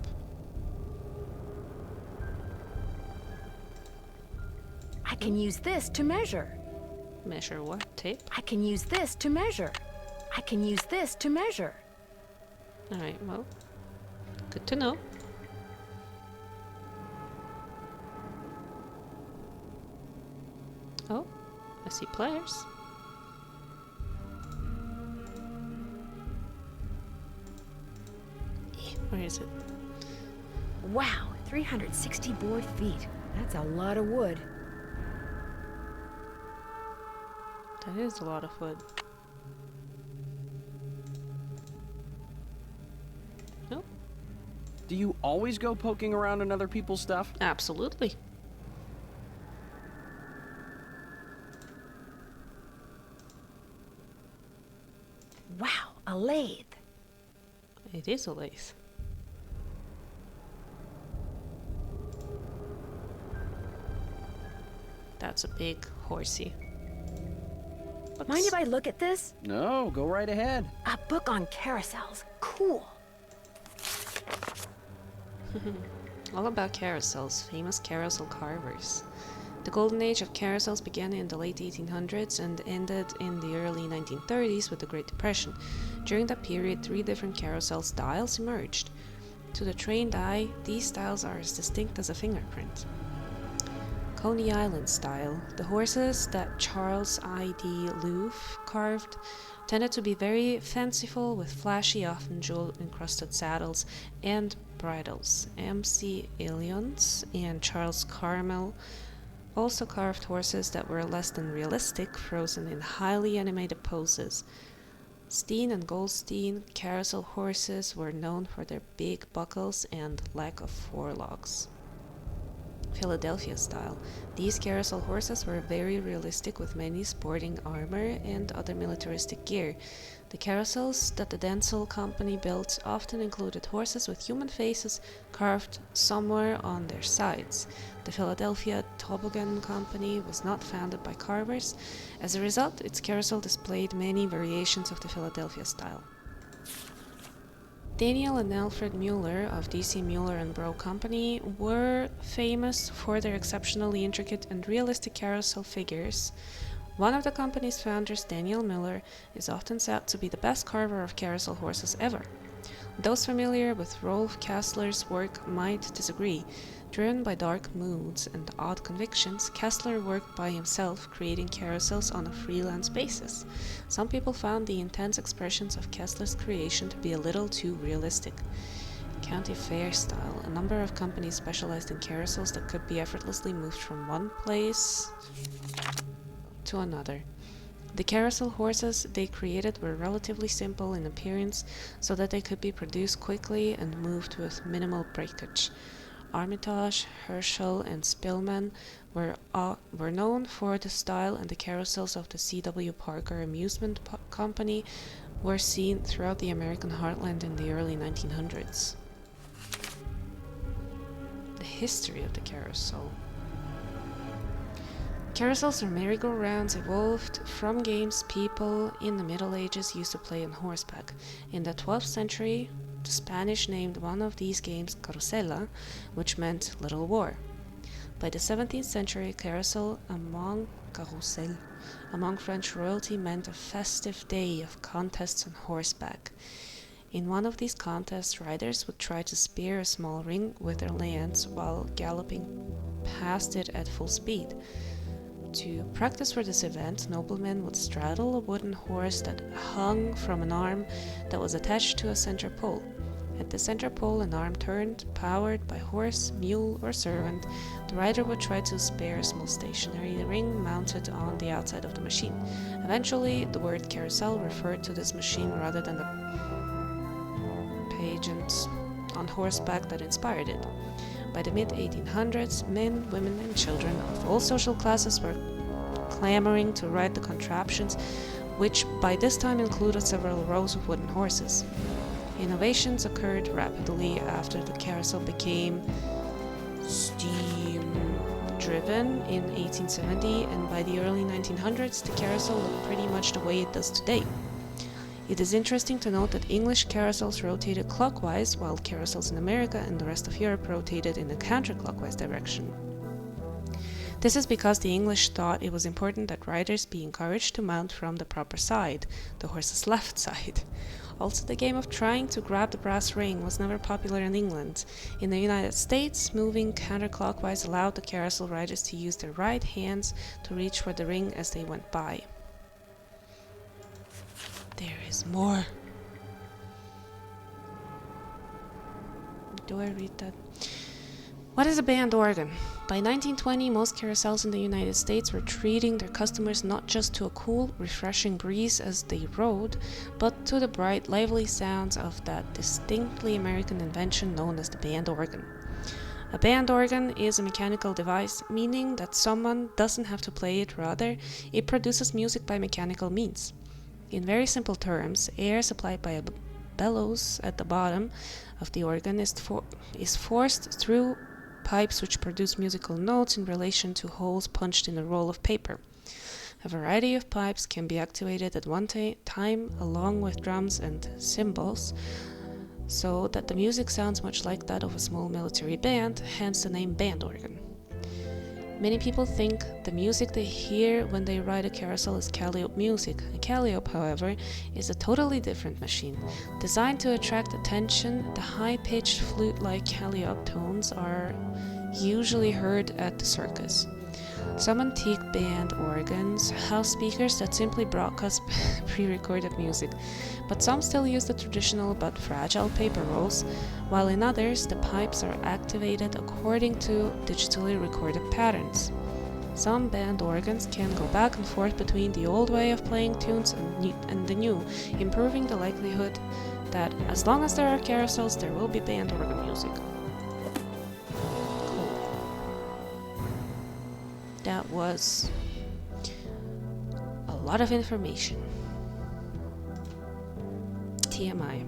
S2: I can use this to measure.
S1: Measure what? Tape?
S2: I can use this to measure. I can use this to measure.
S1: Alright, well, good to know. Oh, I see players. Where is it?
S2: Wow, 360 board feet. That's a lot of wood.
S1: That is a lot of wood. Nope.
S9: Do you always go poking around in other people's stuff?
S1: Absolutely.
S2: Wow, a lathe.
S1: It is a lathe. That's a big horsey.
S2: Mind if I look at this?
S9: No, go right ahead.
S2: A book on carousels. Cool.
S1: All about carousels, famous carousel carvers. The golden age of carousels began in the late 1800s and ended in the early 1930s with the Great Depression. During that period, 3 different carousel styles emerged. To the trained eye, these styles are as distinct as a fingerprint. Coney Island style. The horses that Charles I.D. Louf carved tended to be very fanciful with flashy, often jewel-encrusted saddles and bridles. M.C. Alions and Charles Carmel also carved horses that were less than realistic, frozen in highly animated poses. Steen and Goldstein carousel horses were known for their big buckles and lack of forelegs. Philadelphia style. These carousel horses were very realistic with many sporting armor and other militaristic gear. The carousels that the Denzel Company built often included horses with human faces carved somewhere on their sides. The Philadelphia Toboggan Company was not founded by carvers. As a result, its carousel displayed many variations of the Philadelphia style. Daniel and Alfred Mueller of D.C. Mueller & Bro Company were famous for their exceptionally intricate and realistic carousel figures. One of the company's founders, Daniel Miller, is often said to be the best carver of carousel horses ever. Those familiar with Rolf Kessler's work might disagree. Driven by dark moods and odd convictions, Kessler worked by himself, creating carousels on a freelance basis. Some people found the intense expressions of Kessler's creation to be a little too realistic. County fair style. A number of companies specialized in carousels that could be effortlessly moved from one place to another. The carousel horses they created were relatively simple in appearance, so that they could be produced quickly and moved with minimal breakage. Armitage, Herschel, and Spillman were known for the style, and the carousels of the C.W. Parker Amusement Company were seen throughout the American heartland in the early 1900s. The history of the carousel. Carousels or merry-go-rounds evolved from games people in the Middle Ages used to play on horseback. In the 12th century, the Spanish named one of these games carusela, which meant little war. By the 17th century, carousel among French royalty meant a festive day of contests on horseback. In one of these contests, riders would try to spear a small ring with their lance while galloping past it at full speed. To practice for this event, noblemen would straddle a wooden horse that hung from an arm that was attached to a center pole. At the center pole, an arm turned, powered by horse, mule, or servant. The rider would try to spear a small stationary ring mounted on the outside of the machine. Eventually, the word carousel referred to this machine rather than the pageant on horseback that inspired it. By the mid-1800s, men, women, and children of all social classes were clamoring to ride the contraptions, which by this time included several rows of wooden horses. Innovations occurred rapidly after the carousel became steam-driven in 1870, and by the early 1900s, the carousel looked pretty much the way it does today. It is interesting to note that English carousels rotated clockwise, while carousels in America and the rest of Europe rotated in a counterclockwise direction. This is because the English thought it was important that riders be encouraged to mount from the proper side, the horse's left side. Also, the game of trying to grab the brass ring was never popular in England. In the United States, moving counterclockwise allowed the carousel riders to use their right hands to reach for the ring as they went by. There is more. Do I read that? What is a band organ? By 1920, most carousels in the United States were treating their customers not just to a cool, refreshing breeze as they rode, but to the bright, lively sounds of that distinctly American invention known as the band organ. A band organ is a mechanical device, meaning that someone doesn't have to play it, rather, it produces music by mechanical means. In very simple terms, air supplied by a bellows at the bottom of the organ is forced through pipes which produce musical notes in relation to holes punched in a roll of paper. A variety of pipes can be activated at one time along with drums and cymbals, so that the music sounds much like that of a small military band, hence the name band organ. Many people think the music they hear when they ride a carousel is calliope music. A calliope, however, is a totally different machine. Designed to attract attention, the high-pitched flute-like calliope tones are usually heard at the circus. Some antique band organs have speakers that simply broadcast pre-recorded music, but some still use the traditional but fragile paper rolls, while in others the pipes are activated according to digitally recorded patterns. Some band organs can go back and forth between the old way of playing tunes and the new, improving the likelihood that as long as there are carousels, there will be band organ music. That was a lot of information. TMI.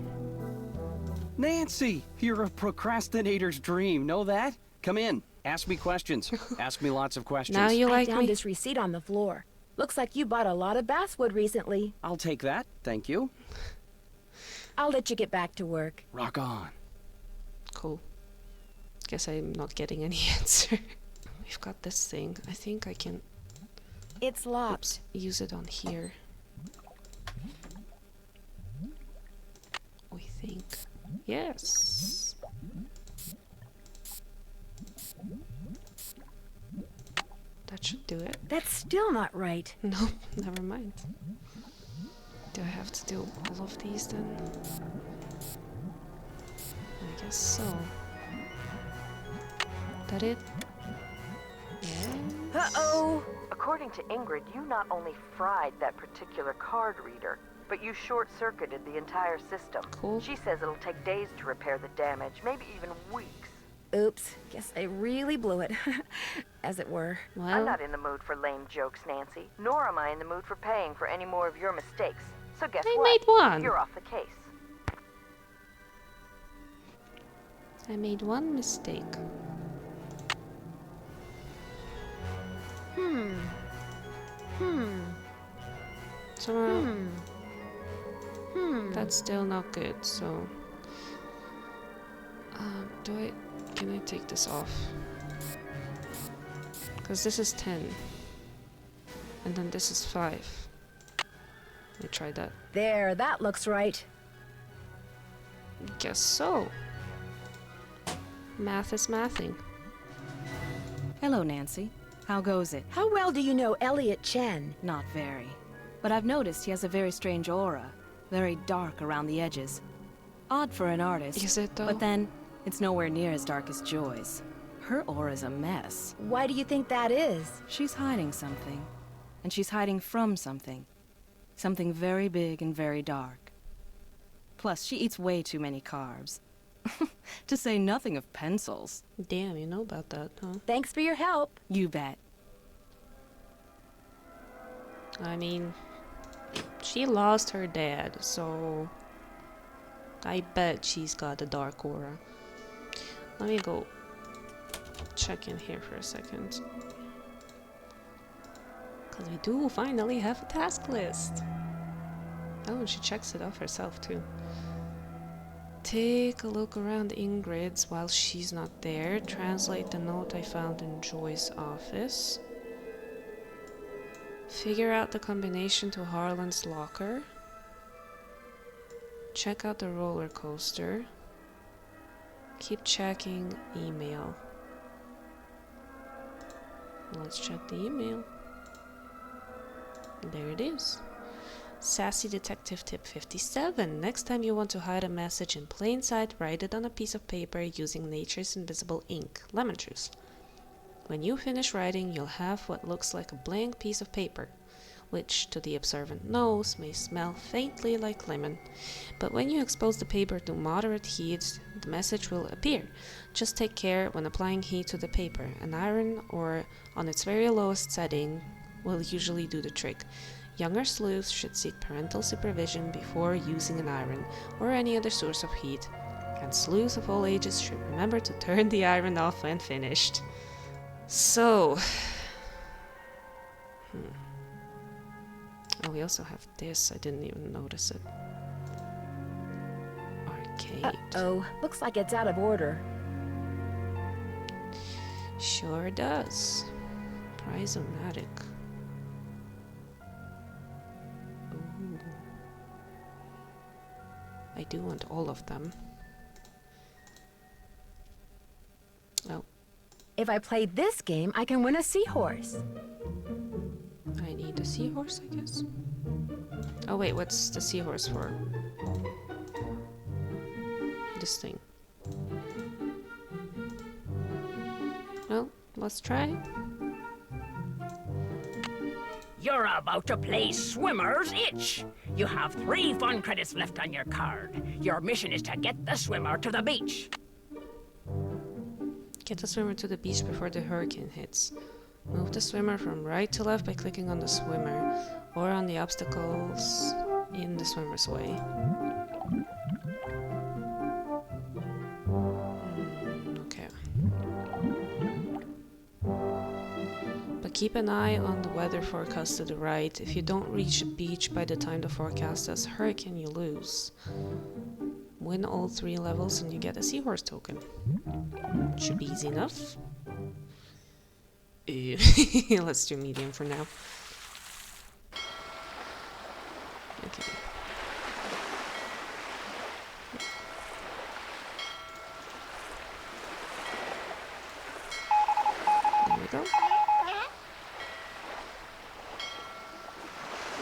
S9: Nancy, you're a procrastinator's dream. Know that? Come in. Ask me questions. Ask me lots of questions.
S1: Now you like
S2: I found
S1: me?
S2: this receipt on the floor. Looks like you bought a lot of basswood recently.
S9: I'll take that. Thank you.
S2: I'll let you get back to work.
S9: Rock on.
S1: Cool. Guess I'm not getting any answer. We've got this thing. I think I can
S2: It's locked.
S1: use it on here. We think. Yes. That should do it.
S2: That's still not right.
S1: No, never mind. Do I have to do all of these then? I guess so. That it? Yeah.
S2: Uh-oh!
S4: According to Ingrid, you not only fried that particular card reader, but you short-circuited the entire system.
S1: Cool.
S4: She says it'll take days to repair the damage, maybe even weeks.
S2: Oops. Guess I really blew it. As it were.
S1: Well,
S4: I'm not in the mood for lame jokes, Nancy. Nor am I in the mood for paying for any more of your mistakes. So guess
S1: I
S4: what?
S1: made one.
S4: You're off the case.
S1: I made one mistake. somehow. That's still not good, so... Can I take this off? Because this is 10. And then this is 5. Let me try that.
S2: There, that looks right.
S1: Guess so. Math is mathing.
S8: Hello, Nancy. How goes it?
S2: How well do you know Elliot Chen?
S8: Not very. But I've noticed he has a very strange aura. Very dark around the edges. Odd for an artist.
S1: Is it though?
S8: But then, it's nowhere near as dark as Joy's. Her aura's a mess.
S2: Why do you think that is?
S8: She's hiding something. And she's hiding from something. Something very big and very dark. Plus, she eats way too many carbs. To say nothing of pencils.
S1: Damn, you know about that, huh?
S2: Thanks for your help.
S8: You bet.
S1: I mean, she lost her dad, so I bet she's got a dark aura. Let me go check in here for a second. Because we do finally have a task list. Oh, and she checks it off herself too. Take a look around Ingrid's while she's not there. Translate the note I found in Joy's office. Figure out the combination to Harlan's locker. Check out the roller coaster. Keep checking email. Let's check the email. There it is. Sassy Detective Tip 57. Next time you want to hide a message in plain sight, write it on a piece of paper using nature's invisible ink, lemon juice. When you finish writing, you'll have what looks like a blank piece of paper, which to the observant nose may smell faintly like lemon. But when you expose the paper to moderate heat, the message will appear. Just take care when applying heat to the paper. An iron, or on its very lowest setting, will usually do the trick. Younger sleuths should seek parental supervision before using an iron or any other source of heat, and sleuths of all ages should remember to turn the iron off when finished. So... Oh, we also have this. I didn't even notice it. Arcade.
S2: Uh-oh. Looks like it's out of order.
S1: Sure does. Prizomatic. Ooh. I do want all of them. Oh.
S2: If I play this game, I can win a seahorse.
S1: I need a seahorse, I guess. Oh wait, what's the seahorse for? This thing. Well, let's try.
S10: You're about to play Swimmer's Itch. You have 3 fun credits left on your card. Your mission is to get the swimmer to the beach.
S1: Get the swimmer to the beach before the hurricane hits. Move the swimmer from right to left by clicking on the swimmer or on the obstacles in the swimmer's way. Okay. But keep an eye on the weather forecast to the right. If you don't reach the beach by the time the forecast says hurricane, you lose. Win all 3 levels and you get a seahorse token. Should be easy enough. Let's do medium for now. Okay. There we go.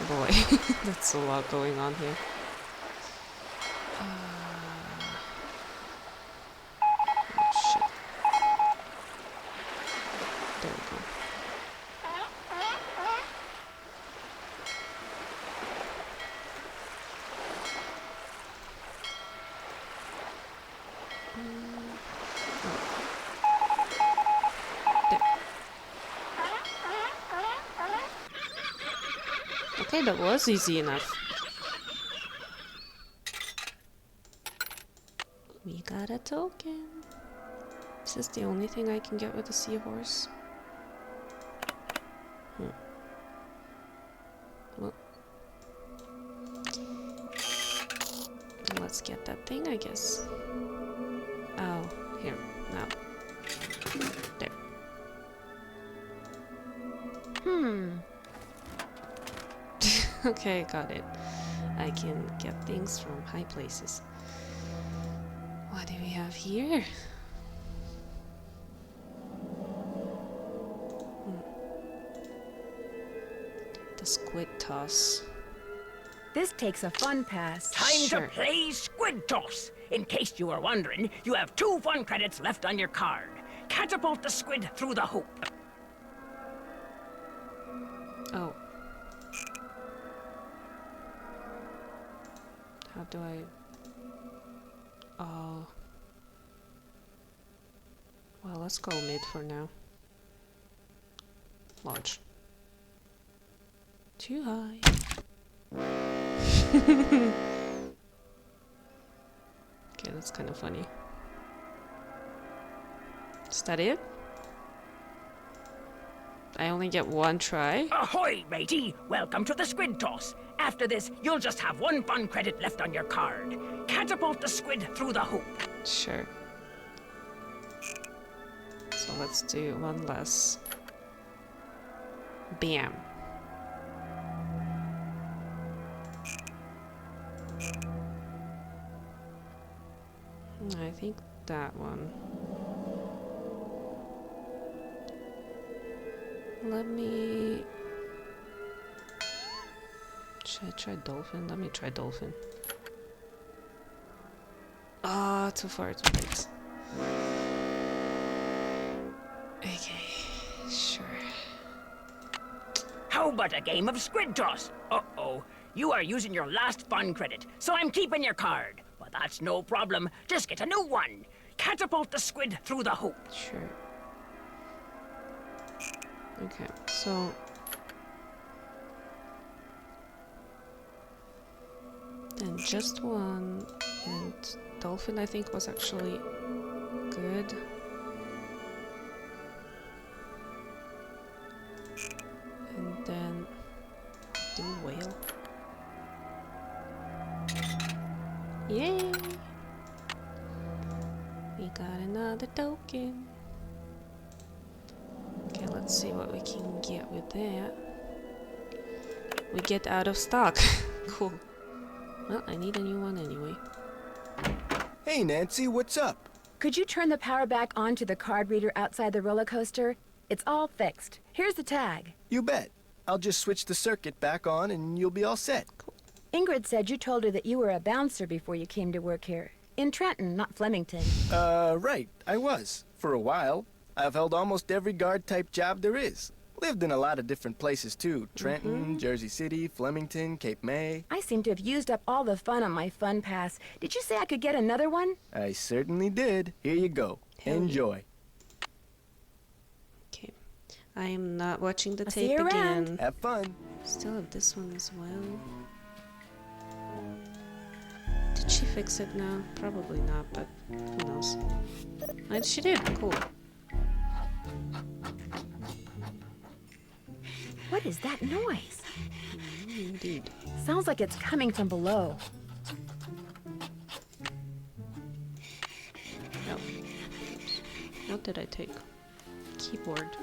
S1: Boy, that's a lot going on here. Okay, that was easy enough. We got a token. Is this the only thing I can get with a seahorse? Well, get that thing, I guess. Oh, here, now. There. Okay, got it. I can get things from high places. What do we have here? The squid toss.
S2: This takes a fun pass.
S10: Time
S1: Sure.
S10: to play Squid Toss. In case you were wondering, you have 2 fun credits left on your card. Catapult the squid through the hoop.
S1: Oh. How do I... Oh. Well, let's go mid for now. Launch. Too high. Okay, that's kind of funny. Is that it? I only get 1 try?
S10: Ahoy, matey! Welcome to the Squid Toss. After this, you'll just have 1 fun credit left on your card. Catapult the squid through the hoop.
S1: Sure. So let's do 1 less. Bam. I think that one. Let me... Should I try dolphin? Let me try dolphin. Ah, too far to wait. Okay, sure.
S10: How about a game of Squid Toss? Uh-oh. You are using your last fun credit, so I'm keeping your card. But that's no problem. Just get a new one. Catapult the squid through the hoop.
S1: Sure. Okay, so... Then just 1, and dolphin I think was actually good. And then do whale. Yay! We got another token. Okay, let's see what we can get with that. We get out of stock. Cool. Well, I need a new one anyway.
S6: Hey, Nancy, what's up?
S2: Could you turn the power back on to the card reader outside the roller coaster? It's all fixed. Here's the tag.
S6: You bet. I'll just switch the circuit back on and you'll be all set.
S1: Cool.
S2: Ingrid said you told her that you were a bouncer before you came to work here. In Trenton, not Flemington.
S6: Right. I was. For a while. I've held almost every guard-type job there is. Lived in a lot of different places, too. Trenton, Jersey City, Flemington, Cape May.
S2: I seem to have used up all the fun on my fun pass. Did you say I could get another one?
S6: I certainly did. Here you go.
S1: Hell
S6: Enjoy.
S1: Okay. I am not watching the
S2: I'll see
S1: tape
S2: you around.
S1: again.
S6: Have fun.
S1: Still have this one as well. Did she fix it now? Probably not, but who knows. And she did. Cool.
S2: What is that noise?
S1: Indeed.
S2: Sounds like it's coming from below.
S1: No. What did I take? Keyboard.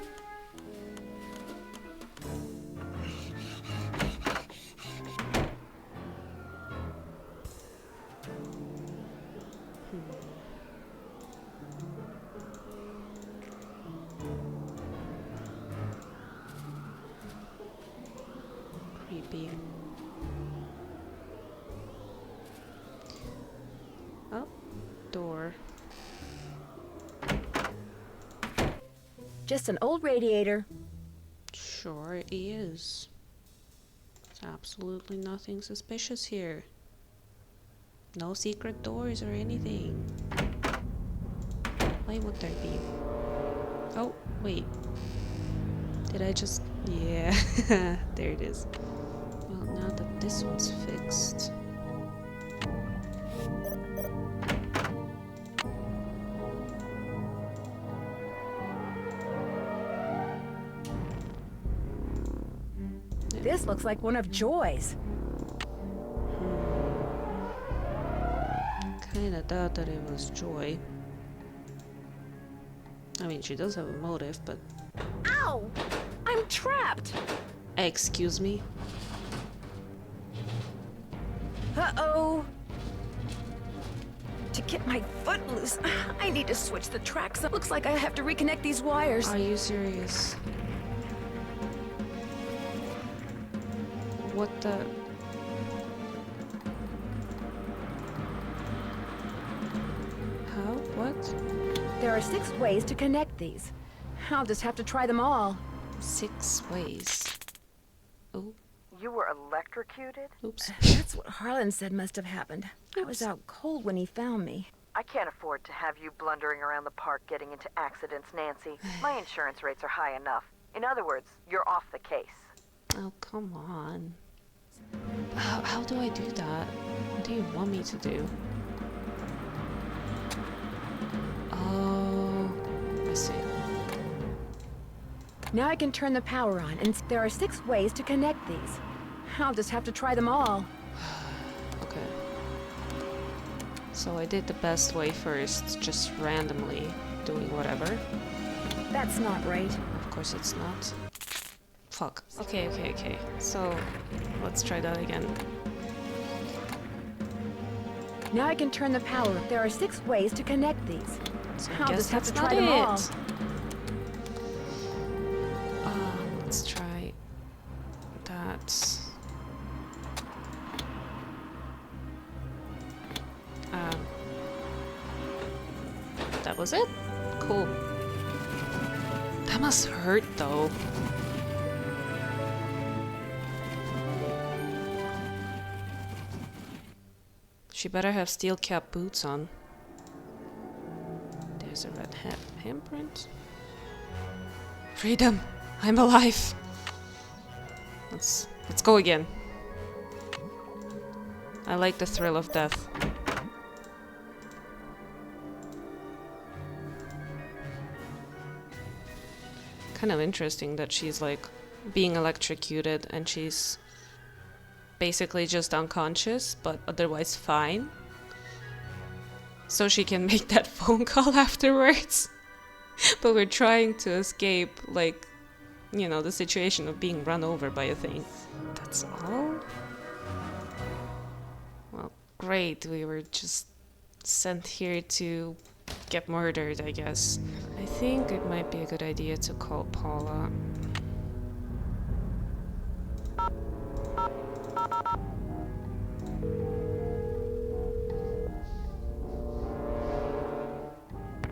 S1: Creepy. Oh, door.
S2: Just an old radiator.
S1: Sure it is. There's absolutely nothing suspicious here. No secret doors or anything. Why would there be? Oh, wait. Did I just... Yeah, there it is. Well, now that this one's fixed...
S2: This looks like one of Joy's.
S1: Kinda doubt that it was Joy. I mean, she does have a motive, but...
S2: Ow! I'm trapped!
S1: Excuse me?
S2: Uh-oh! To get my foot loose, I need to switch the tracks. It looks like I have to reconnect these wires.
S1: Are you serious? What the... How? What?
S2: There are 6 ways to connect these. I'll just have to try them all.
S1: 6 ways. Oh.
S4: You were electrocuted?
S1: Oops.
S2: That's what Harlan said must have happened. I was out cold when he found me.
S4: I can't afford to have you blundering around the park getting into accidents, Nancy. My insurance rates are high enough. In other words, you're off the case.
S1: Oh, come on. How do I do that? What do you want me to do? Oh, I see.
S2: Now I can turn the power on, and there are 6 ways to connect these. I'll just have to try them all.
S1: Okay. So I did the best way first, just randomly doing whatever.
S2: That's not right.
S1: Of course it's not. Fuck. Okay. So, let's try that again.
S2: Now I can turn the power. There are 6 ways to connect these.
S1: So I
S2: I'll
S1: guess
S2: just have
S1: that's
S2: to try
S1: not
S2: them all.
S1: it. Let's try that. That was it? Cool. That must hurt though. She better have steel cap boots on. There's a red handprint. Freedom! I'm alive! Let's go again. I like the thrill of death. Kind of interesting that she's like being electrocuted and she's basically just unconscious but otherwise fine. So she can make that phone call afterwards. But we're trying to escape, like, you know, the situation of being run over by a thing. That's all? Well, great. We were just sent here to get murdered, I guess. I think it might be a good idea to call Paula.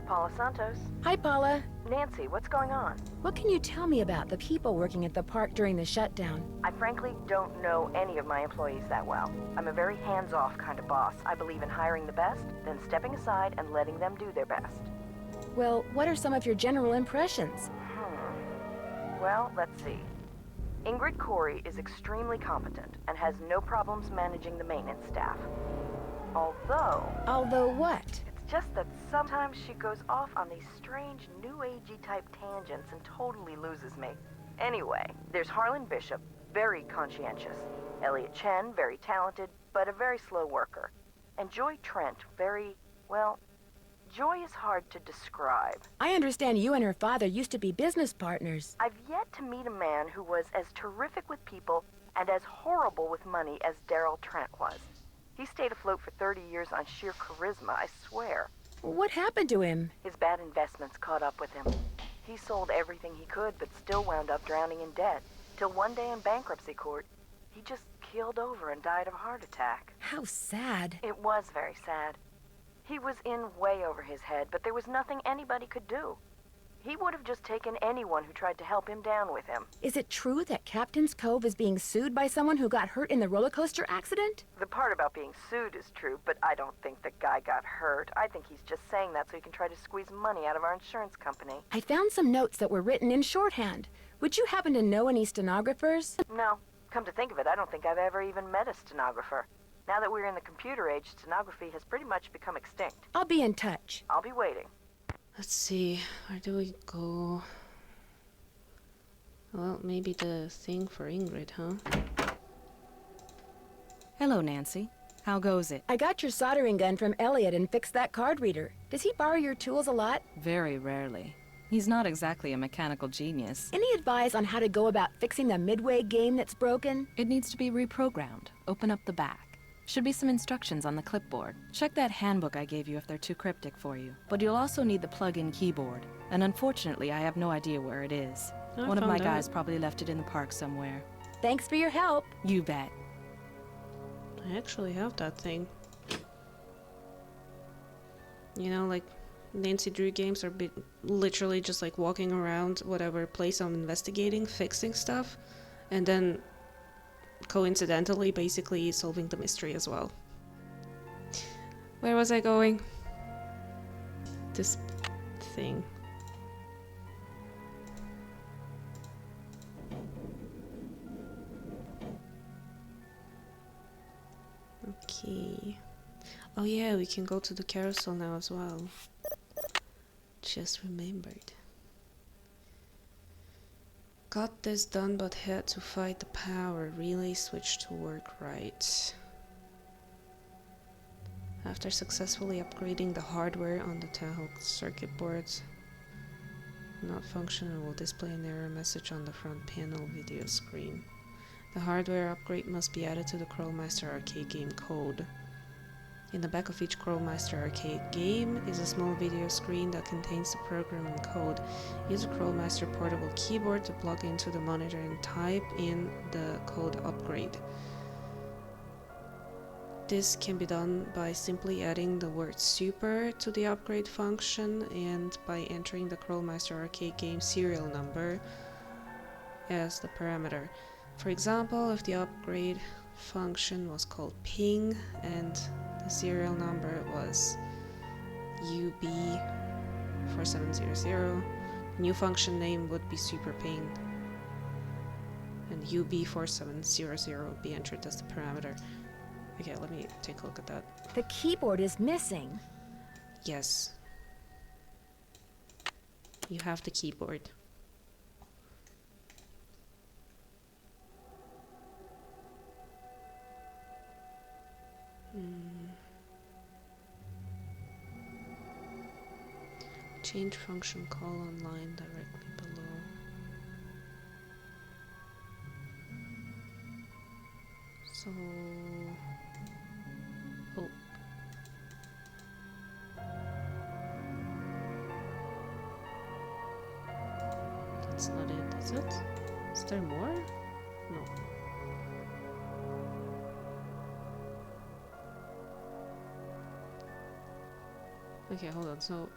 S4: Paula Santos.
S2: Hi, Paula.
S4: Nancy, what's going on?
S2: What can you tell me about the people working at the park during the shutdown?
S4: I frankly don't know any of my employees that well. I'm a very hands-off kind of boss. I believe in hiring the best, then stepping aside and letting them do their best.
S2: Well, what are some of your general impressions?
S4: Well, let's see. Ingrid Corey is extremely competent and has no problems managing the maintenance staff.
S2: Although what?
S4: It's just that sometimes she goes off on these strange new agey type tangents and totally loses me. Anyway, there's Harlan Bishop, very conscientious. Elliot Chen, very talented, but a very slow worker. And Joy Trent, Joy is hard to describe.
S2: I understand you and her father used to be business partners.
S4: I've yet to meet a man who was as terrific with people and as horrible with money as Daryl Trent was. He stayed afloat for 30 years on sheer charisma, I swear.
S2: What happened to him?
S4: His bad investments caught up with him. He sold everything he could, but still wound up drowning in debt. Till one day in bankruptcy court, he just keeled over and died of a heart attack.
S2: How sad.
S4: It was very sad. He was in way over his head, but there was nothing anybody could do. He would have just taken anyone who tried to help him down with him.
S2: Is it true that Captain's Cove is being sued by someone who got hurt in the roller coaster accident?
S4: The part about being sued is true, but I don't think the guy got hurt. I think he's just saying that so he can try to squeeze money out of our insurance company.
S2: I found some notes that were written in shorthand. Would you happen to know any stenographers?
S4: No. Come to think of it, I don't think I've ever even met a stenographer. Now that we're in the computer age, stenography has pretty much become extinct.
S2: I'll be in touch.
S4: I'll be waiting.
S1: Let's see, where do we go? Well, maybe the thing for Ingrid, huh?
S8: Hello, Nancy. How goes it?
S2: I got your soldering gun from Elliot and fixed that card reader. Does he borrow your tools a lot?
S8: Very rarely. He's not exactly a mechanical genius.
S2: Any advice on how to go about fixing the Midway game that's broken?
S8: It needs to be reprogrammed. Open up the back. Should be some instructions on the clipboard. Check that handbook I gave you if they're too cryptic for you. But you'll also need the plug-in keyboard. And unfortunately, I have no idea where it is. One of my guys probably left it in the park somewhere.
S2: Thanks for your help.
S8: You bet.
S1: I actually have that thing. You know, like Nancy Drew games are literally just like walking around whatever place I'm investigating, fixing stuff, and then coincidentally basically solving the mystery as well. Where was I going? This thing. Okay. Oh yeah, we can go to the carousel now as well. Just remembered. Got this done but had to fight the power relay switch to work right. After successfully upgrading the hardware on the Tahoe circuit boards, not functional, will display an error message on the front panel video screen. The hardware upgrade must be added to the Crowmaster arcade game code. In the back of each Crowmaster arcade game is a small video screen that contains the program and code. Use a Crowmaster portable keyboard to plug into the monitor and type in the code upgrade. This can be done by simply adding the word super to the upgrade function and by entering the Crowmaster arcade game serial number as the parameter. For example, if the upgrade function was called ping and the serial number was UB4700, the new function name would be super ping and UB4700 would be entered as the parameter. Okay, let me take a look at that.
S2: The keyboard is missing.
S1: Yes. You have the keyboard. Change function call online directly below. So... oh. That's not it, is it? Is there more? No. Okay, hold on, so...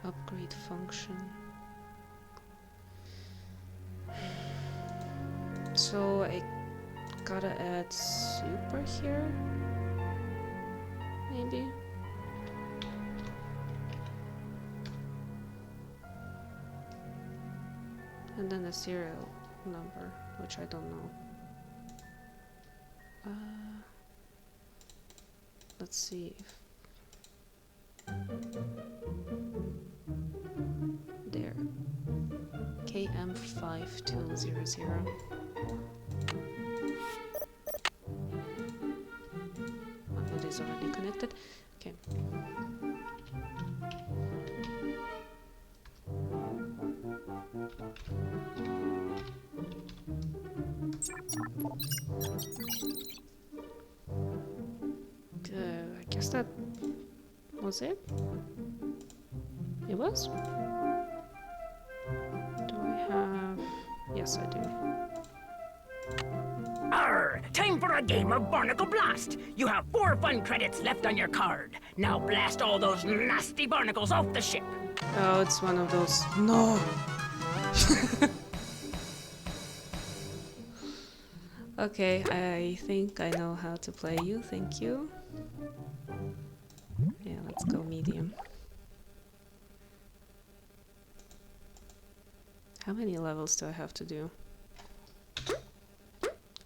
S1: upgrade function. So I gotta add super here? Maybe? And then a serial number, which I don't know. Let's see if... there. KM5200. It is already connected. Okay. I guess that was it. It was? Do I have... yes, I do.
S10: Arr! Time for a game of Barnacle Blast! You have 4 fun credits left on your card. Now blast all those nasty barnacles off the ship.
S1: Oh, it's one of those... no! Okay, I think I know how to play you, thank you. Yeah, let's go medium. How many levels do I have to do?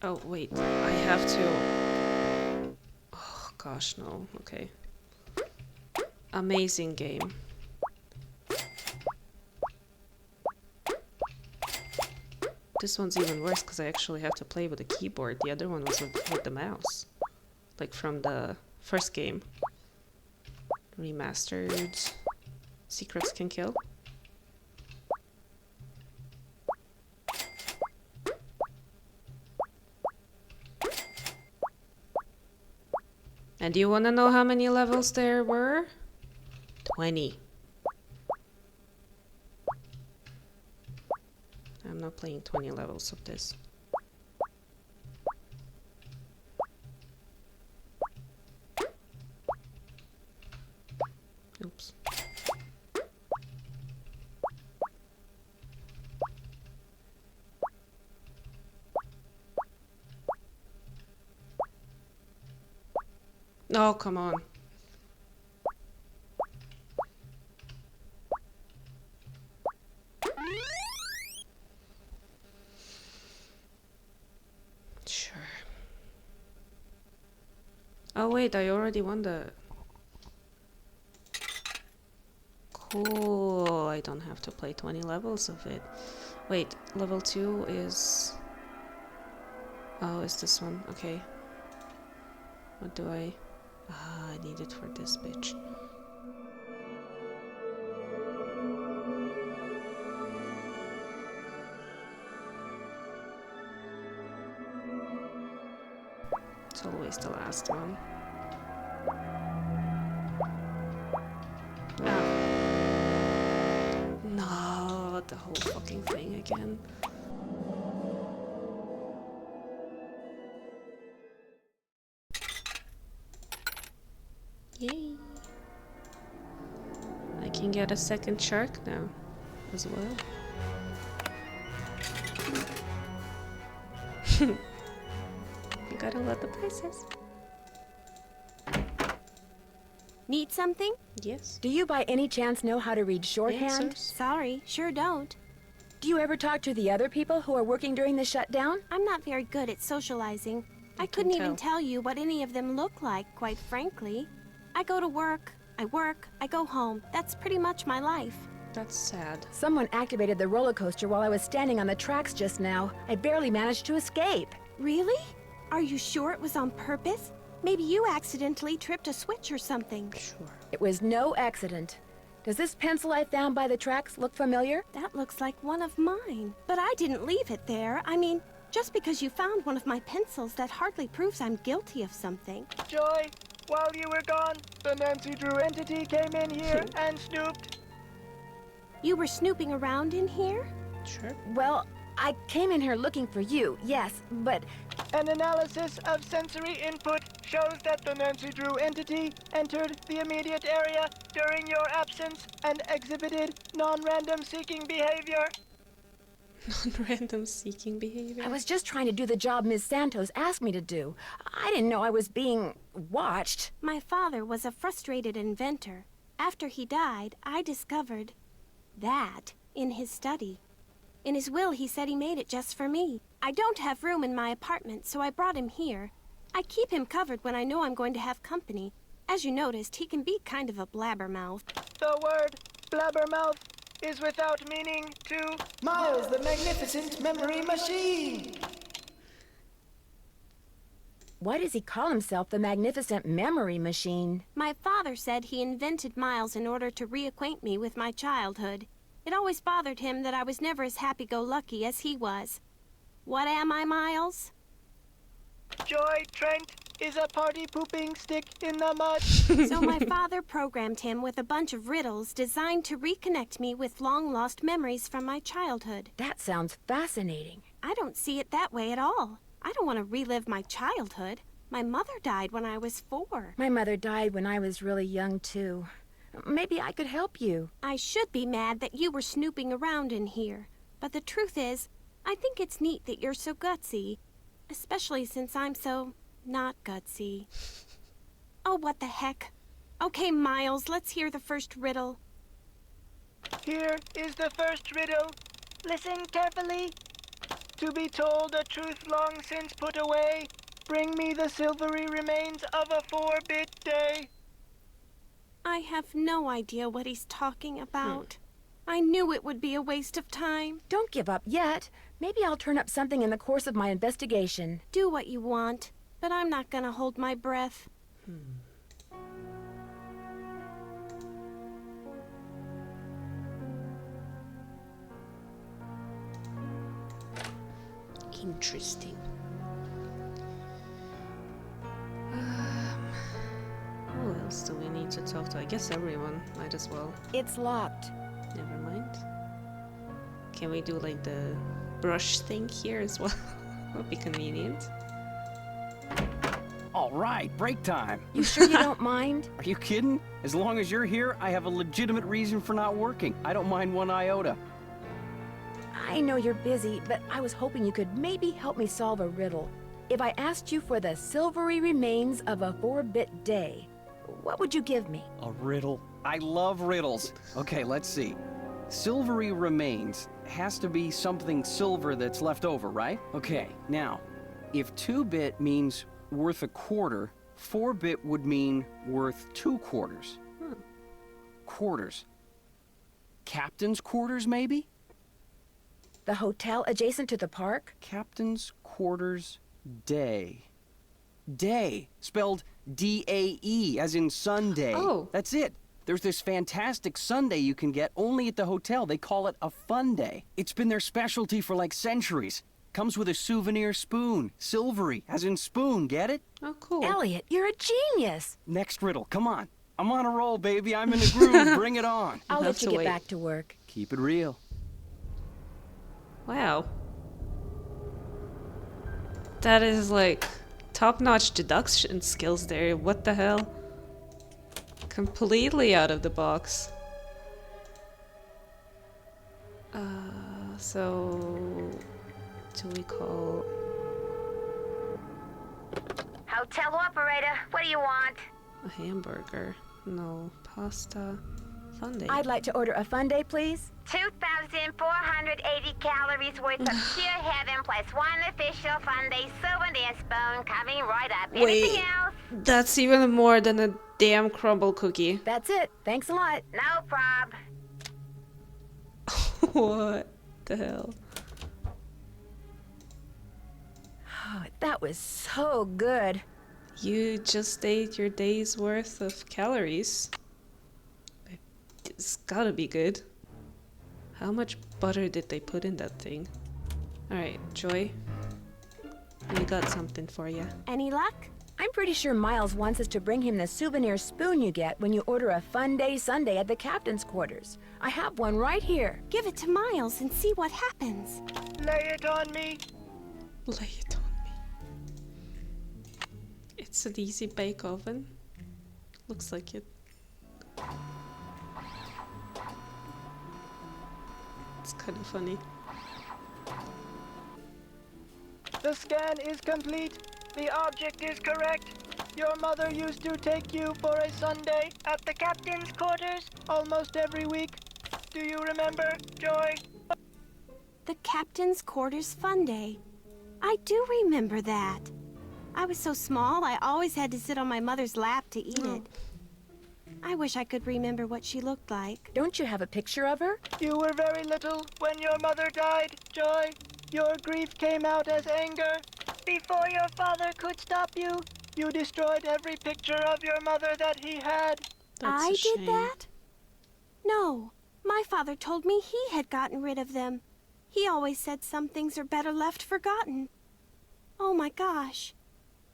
S1: Oh, wait, I have to... oh, gosh, no, okay. Amazing game. This one's even worse because I actually have to play with the keyboard. The other one was with the mouse. Like from the first game. Remastered. Secrets can kill. And do you want to know how many levels there were? 20. I'm not playing 20 levels of this. Oops. Oh, come on. Sure. Oh wait, I already won the... Cool, I don't have to play 20 levels of it. Wait, level 2 is... Oh, is this one? Okay. What do I... Ah, I need it for this bitch. It's always the last one. No, the whole fucking thing again. Yay! I can get a second shark now, as well. You gotta love the prices.
S7: Need something?
S1: Yes.
S2: Do you by any chance know how to read shorthand?
S1: Answers.
S7: Sorry, sure don't.
S2: Do you ever talk to the other people who are working during the shutdown?
S7: I'm not very good at socializing. I
S1: can
S7: couldn't even
S1: tell.
S7: tell you what any of them look like, quite frankly. I go to work, I go home. That's pretty much my life.
S1: That's sad.
S2: Someone activated the roller coaster while I was standing on the tracks just now. I barely managed to escape.
S7: Really? Are you sure it was on purpose? Maybe you accidentally tripped a switch or something.
S1: Sure.
S2: It was no accident. Does this pencil I found by the tracks look familiar?
S7: That looks like one of mine. But I didn't leave it there. I mean, just because you found one of my pencils, that hardly proves I'm guilty of something.
S11: Joy, while you were gone, the Nancy Drew entity came in here and snooped.
S7: You were snooping around in here?
S1: Sure.
S2: Well, I came in here looking for you, yes, but...
S11: An analysis of sensory input shows that the Nancy Drew entity entered the immediate area during your absence and exhibited non-random seeking behavior.
S1: Non-random seeking behavior?
S2: I was just trying to do the job Ms. Santos asked me to do. I didn't know I was being watched.
S7: My father was a frustrated inventor. After he died, I discovered that in his study. In his will, he said he made it just for me. I don't have room in my apartment, so I brought him here. I keep him covered when I know I'm going to have company. As you noticed, he can be kind of a blabbermouth.
S11: The word blabbermouth is without meaning to Miles, the magnificent memory machine.
S2: Why does he call himself the magnificent memory machine?
S7: My father said he invented Miles in order to reacquaint me with my childhood. It always bothered him that I was never as happy-go-lucky as he was. What am I, Miles?
S11: Joy Trent is a party-pooping stick in the mud.
S7: So my father programmed him with a bunch of riddles designed to reconnect me with long-lost memories from my childhood.
S2: That sounds fascinating.
S7: I don't see it that way at all. I don't want to relive my childhood. My mother died when I was 4.
S2: My mother died when I was really young, too. Maybe I could help you.
S7: I should be mad that you were snooping around in here. But the truth is, I think it's neat that you're so gutsy. Especially since I'm so not gutsy. Oh, what the heck. Okay, Miles, let's hear the first riddle.
S11: Here is the first riddle. Listen carefully. To be told a truth long since put away, bring me the silvery remains of a 4-bit day.
S7: I have no idea what he's talking about. I knew it would be a waste of time.
S2: Don't give up yet. Maybe I'll turn up something in the course of my investigation.
S7: Do what you want, but I'm not gonna hold my breath.
S1: Interesting. Who else do we need to talk to? I guess everyone. Might as well.
S2: It's locked.
S1: Never mind. Can we do like the brush thing here as well? Would be convenient.
S9: All right, break time.
S2: You sure you don't mind?
S9: Are you kidding? As long as you're here, I have a legitimate reason for not working. I don't mind one iota.
S2: I know you're busy, but I was hoping you could maybe help me solve a riddle. If I asked you for the silvery remains of a 4-bit day, what would you give me?
S9: A riddle? I love riddles. Okay, let's see. Silvery remains has to be something silver that's left over, right? Okay, now, if 2-bit means worth a quarter, 4-bit would mean worth 2 quarters. Quarters. Captain's quarters, maybe?
S2: The hotel adjacent to the park?
S9: Captain's quarters day. Day, spelled D-A-E, as in Sunday.
S1: Oh.
S9: That's it. There's this fantastic sundae you can get only at the hotel. They call it a fun day. It's been their specialty for like centuries. Comes with a souvenir spoon. Silvery, as in spoon, get it?
S1: Oh, cool.
S2: Elliot, you're a genius.
S9: Next riddle, come on. I'm on a roll, baby. I'm in the groove. Bring it on.
S2: I'll
S1: have
S2: let you
S1: to
S2: get
S1: wait.
S2: back to work.
S9: Keep it real.
S1: Wow. That is like top-notch deduction skills there. What the hell? Completely out of the box. So do we call
S3: Hotel operator, what do you want?
S1: a hamburger? No, pasta. Sundae.
S2: I'd like to order a fun day, please.
S3: 2,480 calories worth of sheer heaven plus one official fun day souvenir spoon coming right up. Anything else?
S1: That's even more than a damn crumble cookie.
S2: That's it. Thanks a lot.
S3: No prob.
S1: What the hell?
S2: Oh, that was so good.
S1: You just ate your day's worth of calories. It's gotta be good. How much butter did they put in that thing? Alright, Joy. We got something for you.
S7: Any luck?
S2: I'm pretty sure Miles wants us to bring him the souvenir spoon you get when you order a fun day sundae at the captain's quarters. I have one right here.
S7: Give it to Miles and see what happens.
S11: Lay it on me.
S1: Lay it on me. It's an easy bake oven. Looks like it. It's kind of funny.
S11: The scan is complete. The object is correct. Your mother used to take you for a sundae at the captain's quarters almost every week. Do you remember, Joy?
S7: The captain's quarters fun day. I do remember that. I was so small, I always had to sit on my mother's lap to eat it. I wish I could remember what she looked like.
S2: Don't you have a picture of her?
S11: You were very little when your mother died, Joy. Your grief came out as anger. Before your father could stop you, you destroyed every picture of your mother that he had.
S1: That's
S7: I
S1: a shame.
S7: did that? No, my father told me he had gotten rid of them. He always said some things are better left forgotten. Oh my gosh.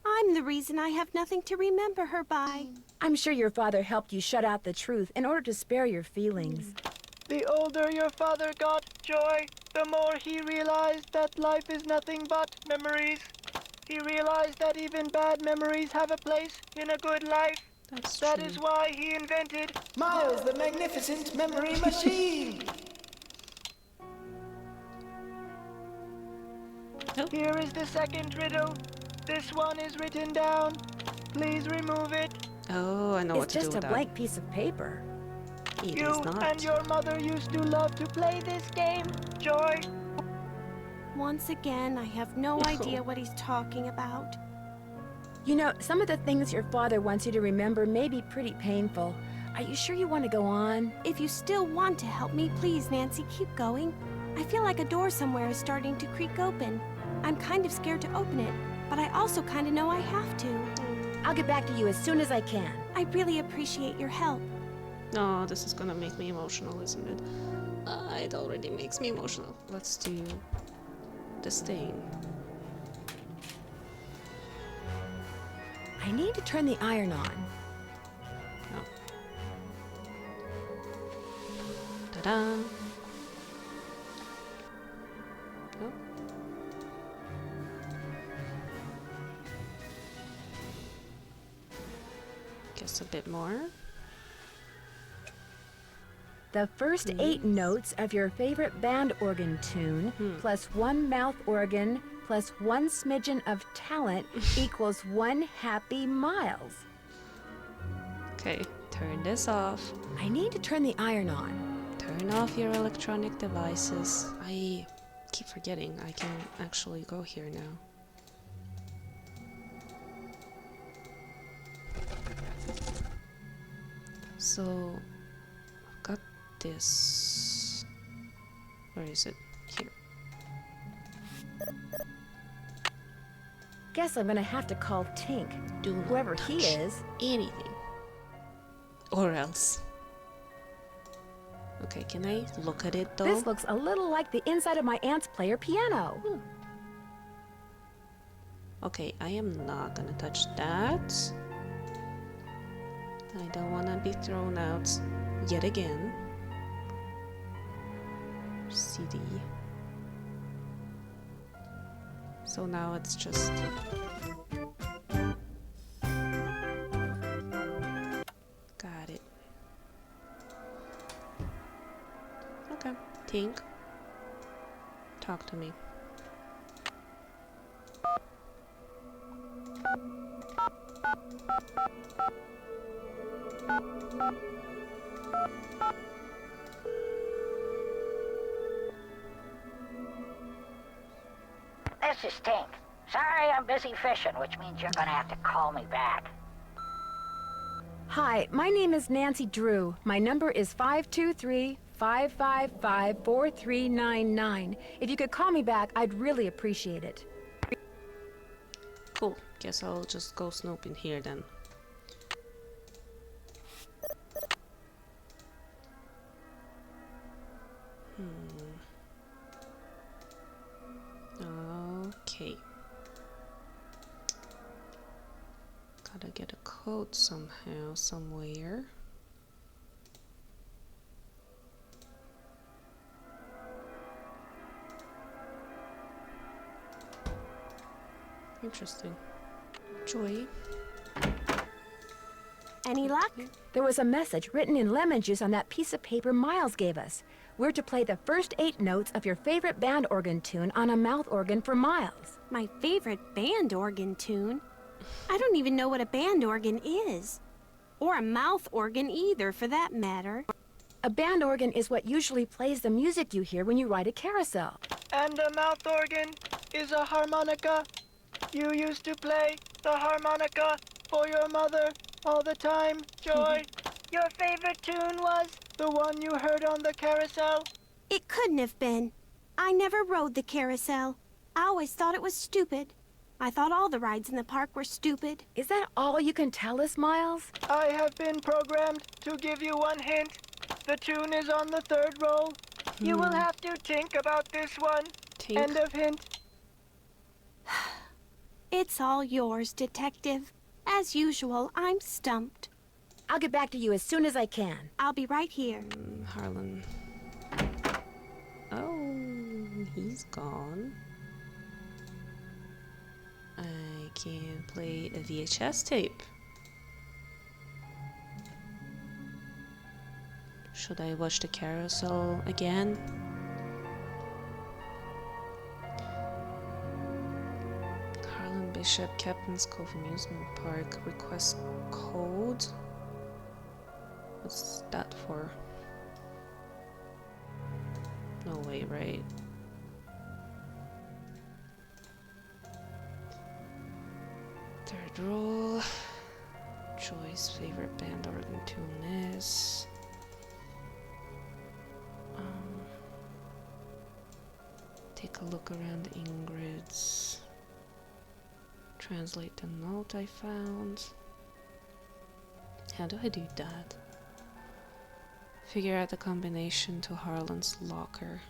S7: I'm the reason I have nothing to remember her by.
S2: I'm sure your father helped you shut out the truth in order to spare your feelings.
S11: The older your father got, Joy, the more he realized that life is nothing but memories. He realized that even bad memories have a place in a good life. That is why he invented Miles the Magnificent Memory Machine. Here is the second riddle. This one is written down. Please remove it.
S1: Oh, I know what
S2: It's
S1: to do
S2: just
S1: with
S2: a
S1: that.
S2: blank piece of paper.
S1: It
S11: You
S1: is not.
S11: and your mother used to love to play this game, Joy.
S7: Once again, I have no idea what he's talking about.
S2: You know, some of the things your father wants you to remember may be pretty painful. Are you sure you want to go on?
S7: If you still want to help me, please, Nancy, keep going. I feel like a door somewhere is starting to creak open. I'm kind of scared to open it, but I also kind of know I have to.
S2: I'll get back to you as soon as I can.
S7: I really appreciate your help.
S1: No, this is gonna make me emotional, isn't it? It already makes me emotional. Let's do this thing.
S2: I need to turn the iron on.
S1: Oh. Ta-da! Oh. Guess a bit more.
S2: The first 8 notes of your favorite band organ tune, plus 1 mouth organ, plus 1 smidgen of talent equals 1 happy Miles.
S1: Okay, turn this off.
S2: I need to turn the iron on.
S1: Turn off your electronic devices. I keep forgetting I can actually go here now. So, I've got this. Where is it? Here.
S2: Guess I'm gonna have to call Tink.
S1: Do not
S2: whoever he
S1: touch
S2: is.
S1: anything. Or else. Okay, can I look at it though?
S2: This looks a little like the inside of my aunt's player piano.
S1: Okay, I am not gonna touch that. I don't wanna be thrown out yet again. CD. So now it's just... Got it. Okay, Tink. Talk to me.
S13: This is Tink. Sorry, I'm busy fishing, which means you're gonna have to call me back.
S2: Hi, my name is Nancy Drew. My number is 523-555-4399. If you could call me back, I'd really appreciate it.
S1: Cool. Guess I'll just go snooping here then. Okay. Gotta get a code somehow, somewhere. Interesting. Joy.
S7: Any luck?
S2: There was a message written in lemon juice on that piece of paper Miles gave us. We're to play the first 8 notes of your favorite band organ tune on a mouth organ for Miles.
S7: My favorite band organ tune? I don't even know what a band organ is. Or a mouth organ either, for that matter.
S2: A band organ is what usually plays the music you hear when you ride a carousel.
S11: And a mouth organ is a harmonica. You used to play the harmonica for your mother all the time, Joy. Your favorite tune was the one you heard on the carousel?
S7: It couldn't have been. I never rode the carousel. I always thought it was stupid. I thought all the rides in the park were stupid.
S2: Is that all you can tell us, Miles?
S11: I have been programmed to give you one hint. The tune is on the 3rd roll. You will have to think about this one.
S1: Tink.
S11: End of hint.
S7: It's all yours, Detective. As usual, I'm stumped.
S2: I'll get back to you as soon as I can.
S7: I'll be right here.
S1: Harlan. Oh, he's gone. I can play a VHS tape. Should I watch the carousel again? Harlan Bishop, Captain's Cove Amusement Park. Request code. What's that for? No way, right? Third roll. Joy's favorite band organ tune is. Take a look around Ingrid's. Translate the note I found. How do I do that? Figure out the combination to Harlan's locker.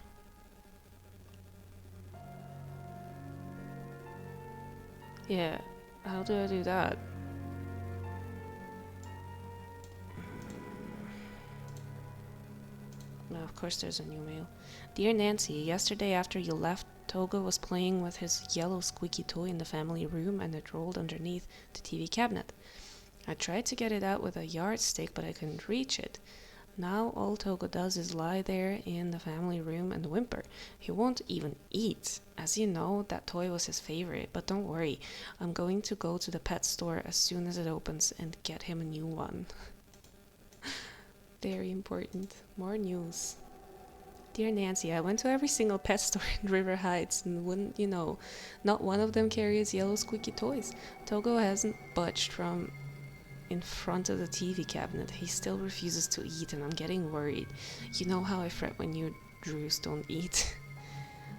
S1: Yeah, how do I do that? Well, of course there's a new mail. Dear Nancy, yesterday after you left, Togo was playing with his yellow squeaky toy in the family room and it rolled underneath the TV cabinet. I tried to get it out with a yardstick, but I couldn't reach it. Now all Togo does is lie there in the family room and whimper. He won't even eat. As you know, that toy was his favorite, but don't worry. I'm going to go to the pet store as soon as it opens and get him a new one. Very important. More news. Dear Nancy, I went to every single pet store in River Heights and wouldn't you know, not one of them carries yellow squeaky toys. Togo hasn't budged from in front of the TV cabinet. He still refuses to eat and I'm getting worried. You know how I fret when you Drews don't eat.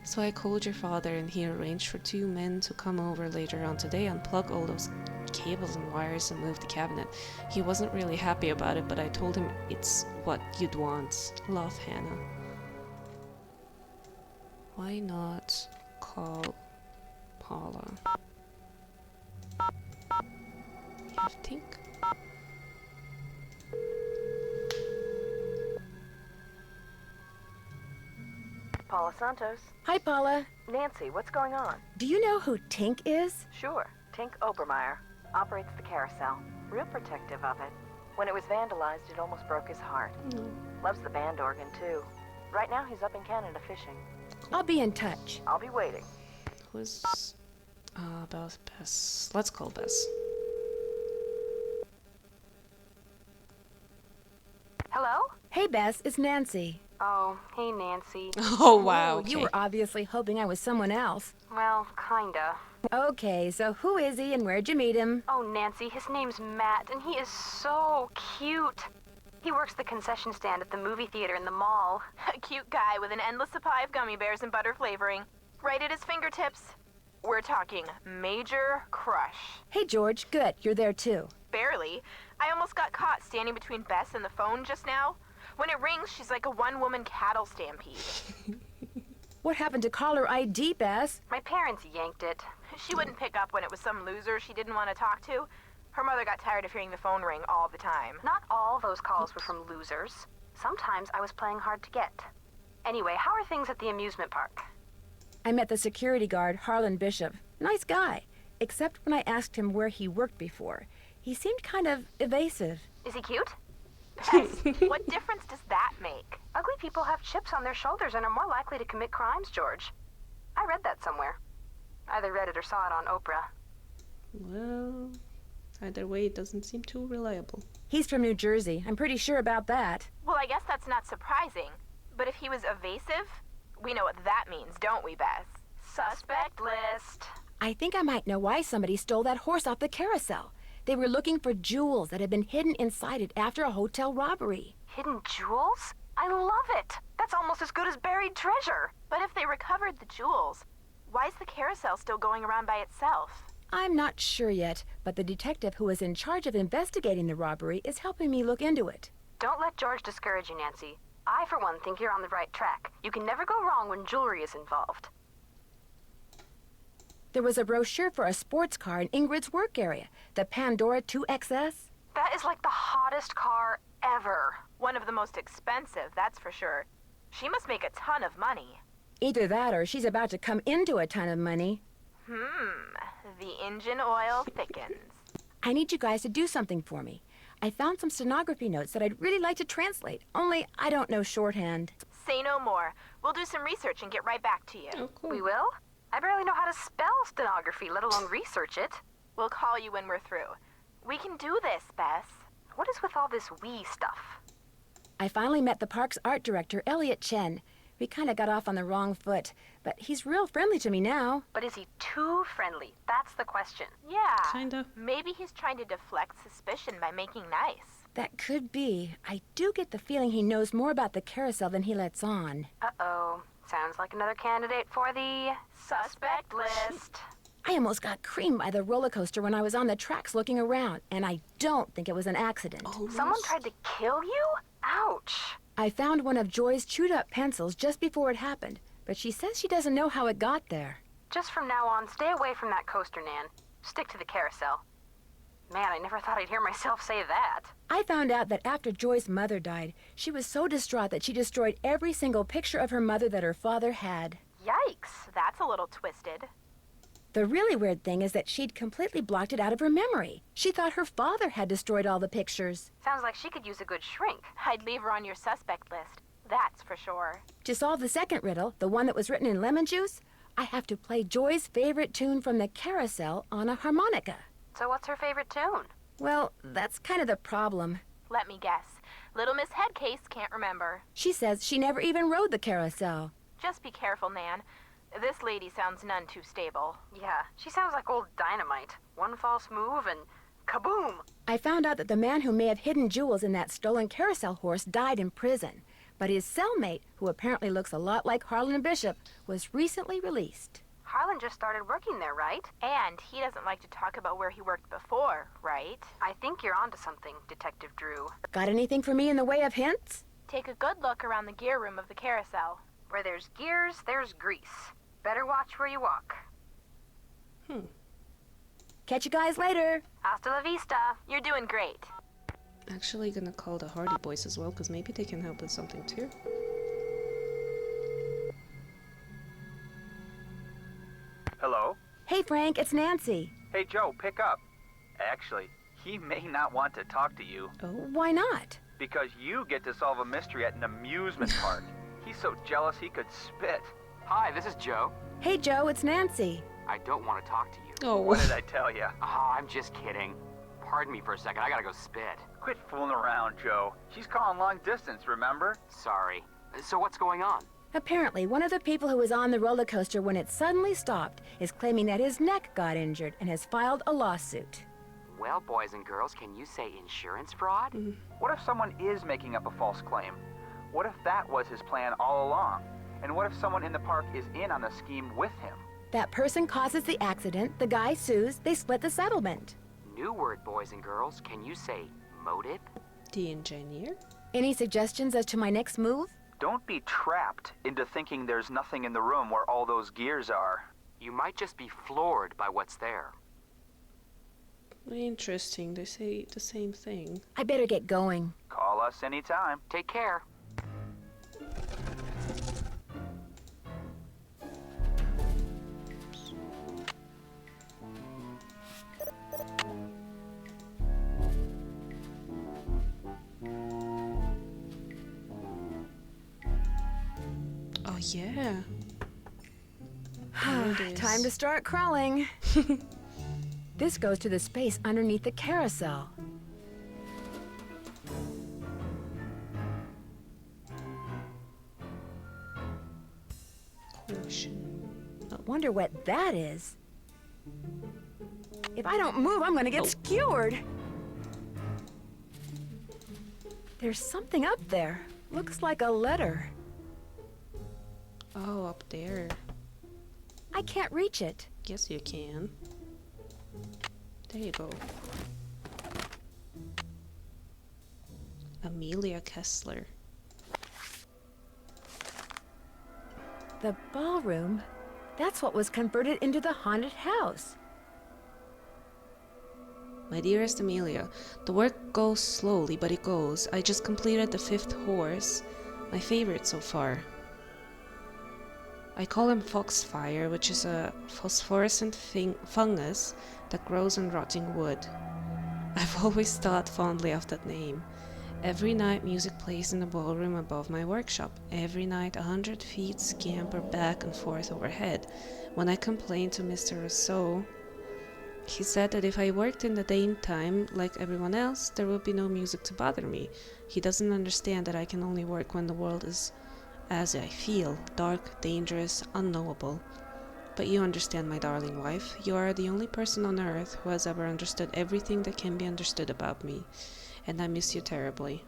S1: So I called your father and he arranged for 2 men to come over later on today, unplug all those cables and wires and move the cabinet. He wasn't really happy about it, but I told him it's what you'd want. Love, Hannah. Why not call Paula? You think?
S4: Paula Santos.
S2: Hi, Paula.
S4: Nancy, what's going on?
S2: Do you know who Tink is?
S4: Sure. Tink Obermeyer. Operates the carousel. Real protective of it. When it was vandalized, it almost broke his heart. Loves the band organ, too. Right now, he's up in Canada fishing.
S2: I'll be in touch.
S4: I'll be waiting.
S1: Who's... Bess. Let's call Bess.
S3: Hello?
S2: Hey, Bess, it's Nancy.
S3: Oh, hey, Nancy.
S1: Oh, wow. Okay.
S2: You were obviously hoping I was someone else.
S3: Well, kinda.
S2: Okay, so who is he and where'd you meet him?
S3: Oh, Nancy, his name's Matt, and he is so cute. He works the concession stand at the movie theater in the mall.
S14: A cute guy with an endless supply of gummy bears and butter flavoring. Right at his fingertips. We're talking major crush.
S2: Hey, George, good, you're there too.
S14: Barely. I almost got caught standing between Bess and the phone just now. When it rings, she's like a one-woman cattle stampede.
S2: What happened to caller ID, Bess?
S3: My parents yanked it.
S14: She wouldn't pick up when it was some loser she didn't want to talk to. Her mother got tired of hearing the phone ring all the time.
S3: Not all those calls were from losers. Sometimes I was playing hard to get. Anyway, how are things at the amusement park?
S2: I met the security guard, Harlan Bishop. Nice guy. Except when I asked him where he worked before. He seemed kind of evasive.
S3: Is he cute?
S14: Bess, what difference does that make?
S3: Ugly people have chips on their shoulders and are more likely to commit crimes, George. I read that somewhere. Either read it or saw it on Oprah.
S1: Well, either way, it doesn't seem too reliable.
S2: He's from New Jersey. I'm pretty sure about that.
S14: Well, I guess that's not surprising. But if he was evasive, we know what that means, don't we, Bess? Suspect list.
S2: I think I might know why somebody stole that horse off the carousel. They were looking for jewels that had been hidden inside it after a hotel robbery.
S3: Hidden jewels? I love it. That's almost as good as buried treasure.
S14: But if they recovered the jewels, why is the carousel still going around by itself?
S2: I'm not sure yet, but the detective who is in charge of investigating the robbery is helping me look into it.
S3: Don't let George discourage you, Nancy. I, for one, think you're on the right track. You can never go wrong when jewelry is involved.
S2: There was a brochure for a sports car in Ingrid's work area, the Pandora 2XS.
S3: That is like the hottest car ever.
S14: One of the most expensive, that's for sure. She must make a ton of money.
S2: Either that or she's about to come into a ton of money.
S14: The engine oil thickens.
S2: I need you guys to do something for me. I found some stenography notes that I'd really like to translate, only I don't know shorthand.
S14: Say no more. We'll do some research and get right back to you.
S1: Oh, cool.
S3: We will? I barely know how to spell stenography, let alone research it.
S14: We'll call you when we're through. We can do this, Bess.
S3: What is with all this we stuff?
S2: I finally met the park's art director, Elliot Chen. We kind of got off on the wrong foot, but he's real friendly to me now.
S15: But is he too friendly? That's the question.
S14: Yeah.
S1: Kinda.
S14: Maybe he's trying to deflect suspicion by making nice.
S2: That could be. I do get the feeling he knows more about the carousel than he lets on.
S15: Uh-oh. Sounds like another candidate for the suspect list.
S2: I almost got creamed by the roller coaster when I was on the tracks looking around, and I don't think it was an accident.
S15: Someone tried to kill you? Ouch.
S2: I found one of Joy's chewed-up pencils just before it happened, but she says she doesn't know how it got there.
S15: Just from now on, stay away from that coaster, Nan. Stick to the carousel. Man, I never thought I'd hear myself say that.
S2: I found out that after Joy's mother died, she was so distraught that she destroyed every single picture of her mother that her father had.
S14: Yikes, that's a little twisted.
S2: The really weird thing is that she'd completely blocked it out of her memory. She thought her father had destroyed all the pictures.
S15: Sounds like she could use a good shrink.
S14: I'd leave her on your suspect list. That's for sure.
S2: To solve the second riddle, the one that was written in lemon juice, I have to play Joy's favorite tune from the carousel on a harmonica.
S15: So what's her favorite tune?
S2: Well, that's kind of the problem.
S14: Let me guess. Little Miss Headcase can't remember.
S2: She says she never even rode the carousel.
S14: Just be careful, Nan. This lady sounds none too stable.
S15: Yeah, she sounds like old dynamite. One false move and kaboom!
S2: I found out that the man who may have hidden jewels in that stolen carousel horse died in prison, but his cellmate, who apparently looks a lot like Harlan Bishop, was recently released.
S15: Harlan just started working there, right?
S14: And he doesn't like to talk about where he worked before, right?
S15: I think you're onto something, Detective Drew.
S2: Got anything for me in the way of hints?
S14: Take a good look around the gear room of the carousel.
S15: Where there's gears, there's grease. Better watch where you walk.
S2: Catch you guys later.
S15: Hasta la vista.
S14: You're doing great.
S1: Actually gonna call the Hardy Boys as well, because maybe they can help with something too.
S16: Hello?
S2: Hey, Frank, it's Nancy.
S16: Hey, Joe, pick up. Actually, he may not want to talk to you.
S2: Oh, why not?
S16: Because you get to solve a mystery at an amusement park. He's so jealous he could spit.
S17: Hi, this is Joe.
S2: Hey, Joe, it's Nancy.
S17: I don't want to talk to you.
S1: Oh.
S16: What did I tell you?
S17: I'm just kidding. Pardon me for a second, I gotta go spit.
S16: Quit fooling around, Joe. She's calling long distance, remember?
S17: Sorry. So what's going on?
S2: Apparently, one of the people who was on the roller coaster when it suddenly stopped is claiming that his neck got injured and has filed a lawsuit.
S17: Well, boys and girls, can you say insurance fraud?
S16: What if someone is making up a false claim? What if that was his plan all along? And what if someone in the park is in on the scheme with him?
S2: That person causes the accident, the guy sues, they split the settlement.
S17: New word, boys and girls. Can you say motive?
S1: The engineer?
S2: Any suggestions as to my next move?
S16: Don't be trapped into thinking there's nothing in the room where all those gears are.
S17: You might just be floored by what's there.
S1: Interesting, they say the same thing.
S2: I better get going.
S16: Call us anytime.
S17: Take care.
S1: Oh yeah.
S2: Time to start crawling. This goes to the space underneath the carousel. Wonder what that is. If I don't move, I'm gonna get skewered. There's something up there. Looks like a letter.
S1: Oh, up there.
S2: I can't reach it.
S1: Yes, you can. There you go. Amelia Kessler.
S2: The ballroom? That's what was converted into the haunted house.
S1: My dearest Amelia, the work goes slowly, but it goes. I just completed the 5th horse, my favorite so far. I call him foxfire, which is a phosphorescent fungus that grows on rotting wood. I've always thought fondly of that name. Every night music plays in the ballroom above my workshop. Every night 100 feet scamper back and forth overhead. When I complained to Mr. Rousseau, he said that if I worked in the daytime like everyone else, there would be no music to bother me. He doesn't understand that I can only work when the world is as I feel, dark, dangerous, unknowable. But you understand, my darling wife. You are the only person on earth who has ever understood everything that can be understood about me, and I miss you terribly.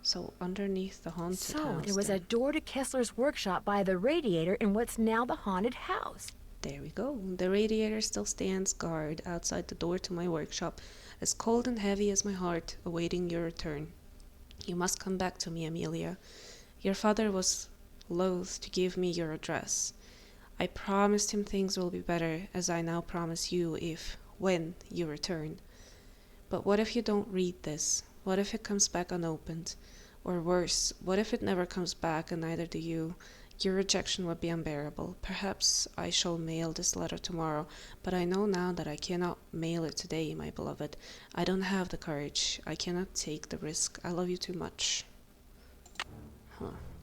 S1: So, underneath the haunted house.
S2: So, there was
S1: then.
S2: a door to Kessler's workshop by the radiator in what's now the haunted house.
S1: There we go. The radiator still stands guard outside the door to my workshop, as cold and heavy as my heart, awaiting your return. You must come back to me, Amelia. Your father was loath to give me your address. I promised him things will be better, as I now promise you when you return. But what if you don't read this? What if it comes back unopened? Or worse, what if it never comes back and neither do you? Your rejection would be unbearable. Perhaps I shall mail this letter tomorrow, but I know now that I cannot mail it today, my beloved. I don't have the courage. I cannot take the risk. I love you too much.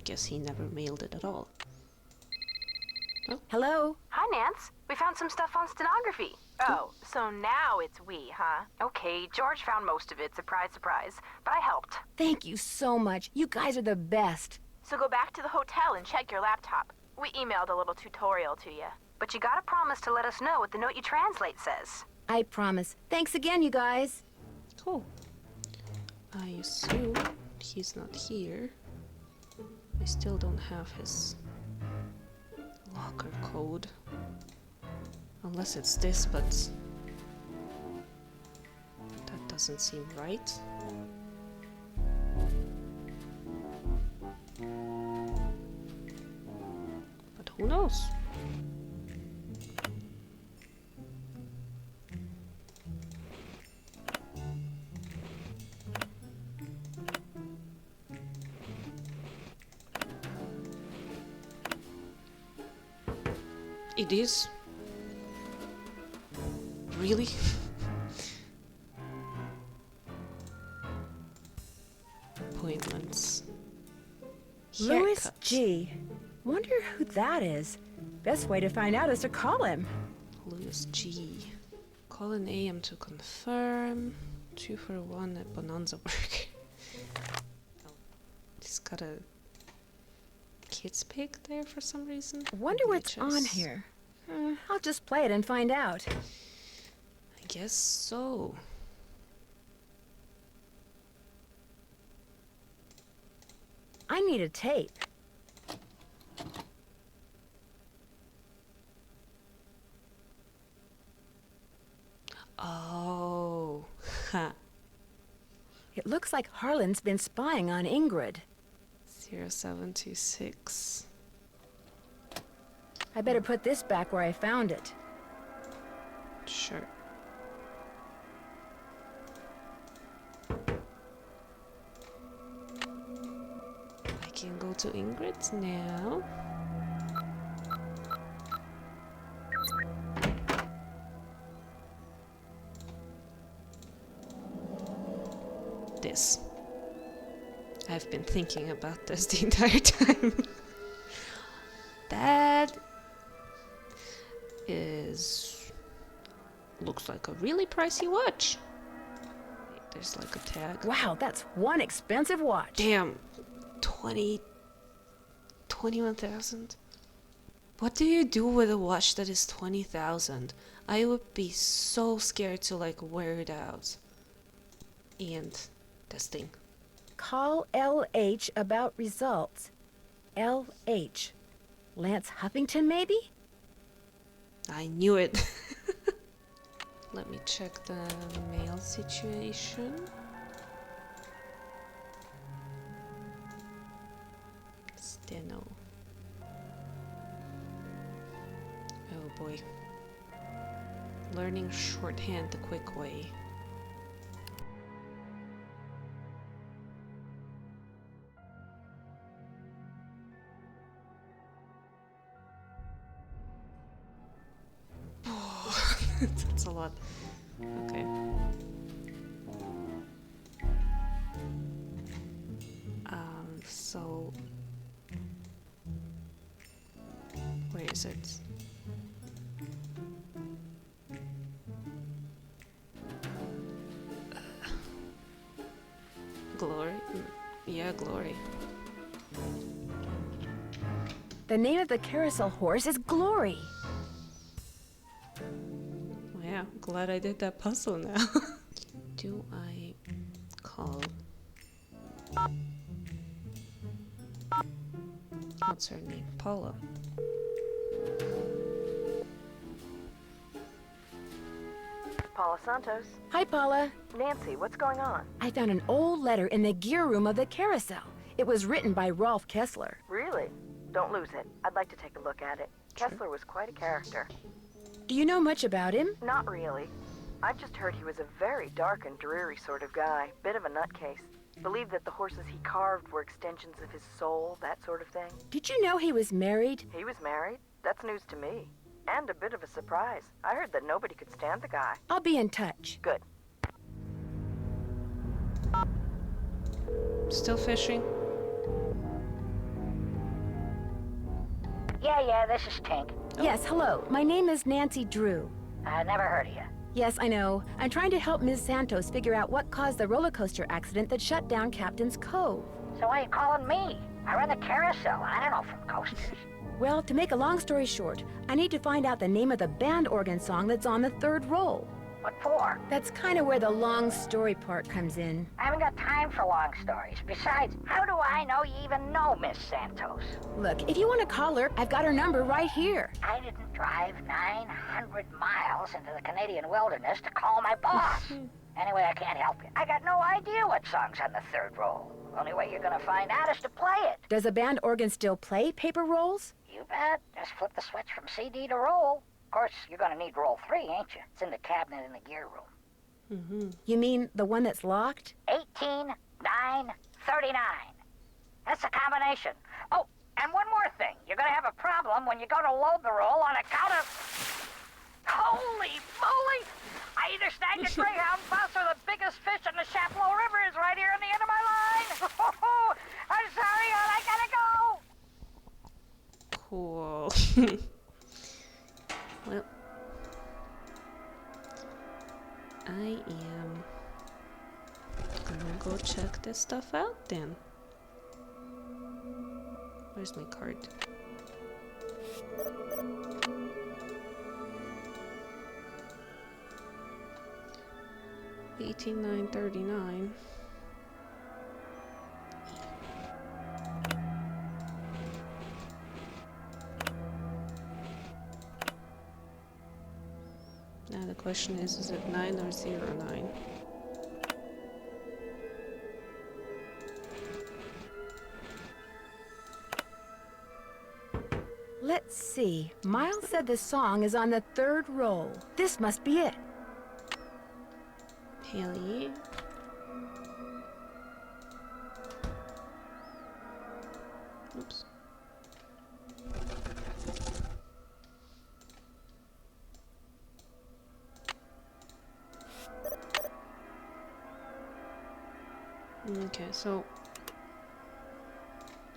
S1: Guess he never mailed it at all. Oh.
S2: Hello?
S15: Hi, Nance. We found some stuff on stenography.
S14: Oh, so now it's we, huh?
S15: Okay, George found most of it, surprise, surprise. But I helped.
S2: Thank you so much. You guys are the best.
S14: So go back to the hotel and check your laptop. We emailed a little tutorial to you.
S15: But you gotta promise to let us know what the note you translate says.
S2: I promise. Thanks again, you guys.
S1: Cool. I assume he's not here. I still don't have his locker code. Unless it's this, but that doesn't seem right. But who knows? It is. Really? Appointments.
S2: Louis
S1: Haircuts.
S2: G. Wonder who that is. Best way to find out is to call him.
S1: Louis G. Call an AM to confirm. 2 for 1 at Bonanza Work. He's got a kid's pic there for some reason.
S2: Wonder what's on here. I'll just play it and find out.
S1: I guess so.
S2: I need a tape.
S1: Oh. Ha.
S2: It looks like Harlan's been spying on Ingrid.
S1: 0726.
S2: I better put this back where I found it.
S1: Sure. I can go to Ingrid's now. This. I've been thinking about this the entire time. That looks like a really pricey watch. There's like a tag.
S2: Wow, that's one expensive watch.
S1: Damn. 21,000. What do you do with a watch that is 20,000? I would be so scared to like wear it out. And this thing.
S2: Call LH about results. LH. Lance Huffington, maybe?
S1: I knew it. Let me check the mail situation. Steno. Oh boy. Learning shorthand the quick way. That's a lot. Okay. So where is it? Glory? Yeah, glory.
S2: The name of the carousel horse is Glory.
S1: Yeah, glad I did that puzzle now. Do I call? What's her name? Paula.
S4: Paula Santos.
S2: Hi, Paula.
S4: Nancy, what's going on?
S2: I found an old letter in the gear room of the carousel. It was written by Rolf Kessler.
S4: Really? Don't lose it. I'd like to take a look at it. Kessler was quite a character.
S2: Do you know much about him?
S4: Not really. I've just heard he was a very dark and dreary sort of guy. Bit of a nutcase. Believed that the horses he carved were extensions of his soul, that sort of thing.
S2: Did you know he was married?
S4: He was married? That's news to me. And a bit of a surprise. I heard that nobody could stand the guy.
S2: I'll be in touch.
S4: Good.
S1: Still fishing?
S13: Yeah, this is Tink.
S2: Yes, hello. My name is Nancy Drew.
S13: Never heard of you.
S2: Yes, I know. I'm trying to help Ms. Santos figure out what caused the roller coaster accident that shut down Captain's Cove.
S13: So why are you calling me? I run the carousel. I don't know from coasters.
S2: Well, to make a long story short, I need to find out the name of the band organ song that's on the third roll.
S13: What for?
S2: That's kind of where the long story part comes in.
S13: I haven't got time for long stories. Besides, how do I know you even know Miss Santos?
S2: Look, if you want to call her, I've got her number right here.
S13: I didn't drive 900 miles into the Canadian wilderness to call my boss. Anyway, I can't help you. I got no idea what song's on the third roll. Only way you're gonna find out is to play it.
S2: Does a band organ still play paper rolls?
S13: You bet. Just flip the switch from CD to roll. Of course, you're gonna need roll 3, ain't you? It's in the cabinet in the gear room.
S2: You mean the one that's locked?
S13: 18, 9, 39. That's the combination. Oh, and one more thing. You're gonna have a problem when you go to load the roll on account of... Holy moly! I either snagged a greyhound bus or the biggest fish in the Chapleau River is right here on the end of my line. I'm sorry, hon, I gotta go.
S1: Cool. Well, I am gonna go check this stuff out then. Where's my card? $18,939. Now the question is it 9 or 09?
S2: Let's see. Miles said the song is on the third roll. This must be it.
S1: Haley. Oops. Okay, so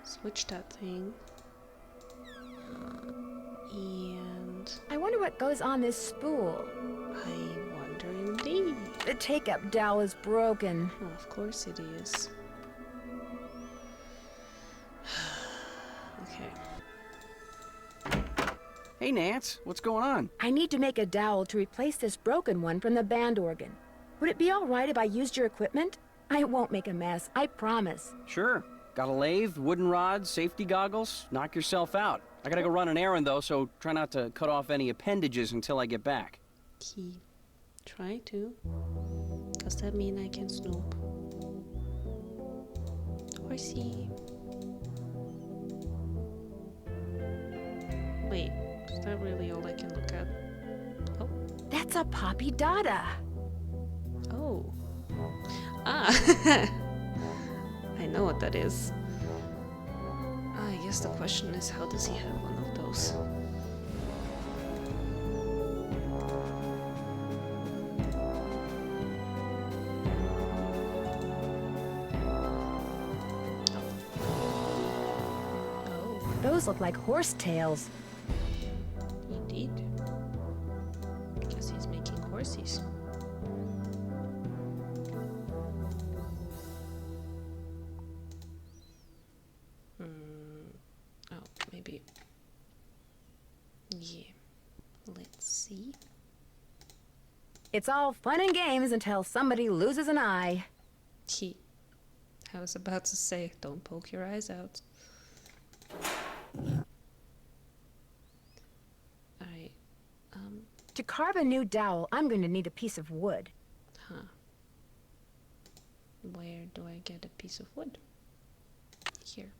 S1: switch that thing. And
S2: I wonder what goes on this spool.
S1: I wonder indeed.
S2: The take-up dowel is broken.
S1: Oh, of course it is. Okay.
S9: Hey, Nance, what's going on?
S2: I need to make a dowel to replace this broken one from the band organ. Would it be all right if I used your equipment? I won't make a mess, I promise.
S9: Sure. Got a lathe, wooden rods, safety goggles. Knock yourself out. I gotta go run an errand, though, so try not to cut off any appendages until I get back.
S1: Key. Try to. Does that mean I can snoop? Horsey. Wait, is that really all I can look at? Oh.
S2: That's a Poppy Dada.
S1: Oh. Ah. I know what that is. I guess the question is, how does he have one of those?
S2: Those look like horse tails.
S1: Indeed. Guess he's making horses. Oh, maybe
S2: It's all fun and games until somebody loses an eye.
S1: I was about to say, don't poke your eyes out. Alright,
S2: To carve a new dowel, I'm going to need a piece of wood.
S1: Huh. Where do I get a piece of wood? Here.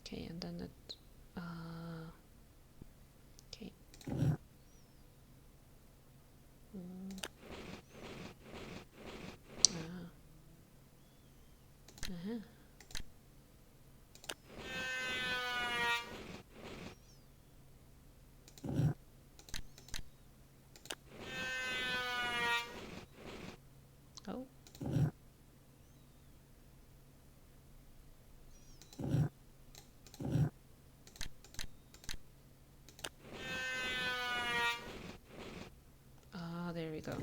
S1: Okay, and then it, okay. Oh. Ah, there we go.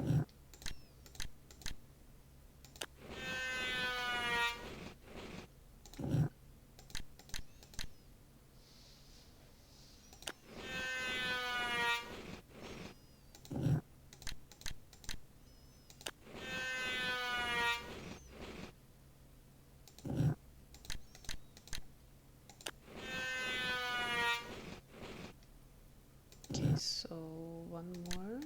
S1: Okay, so one more.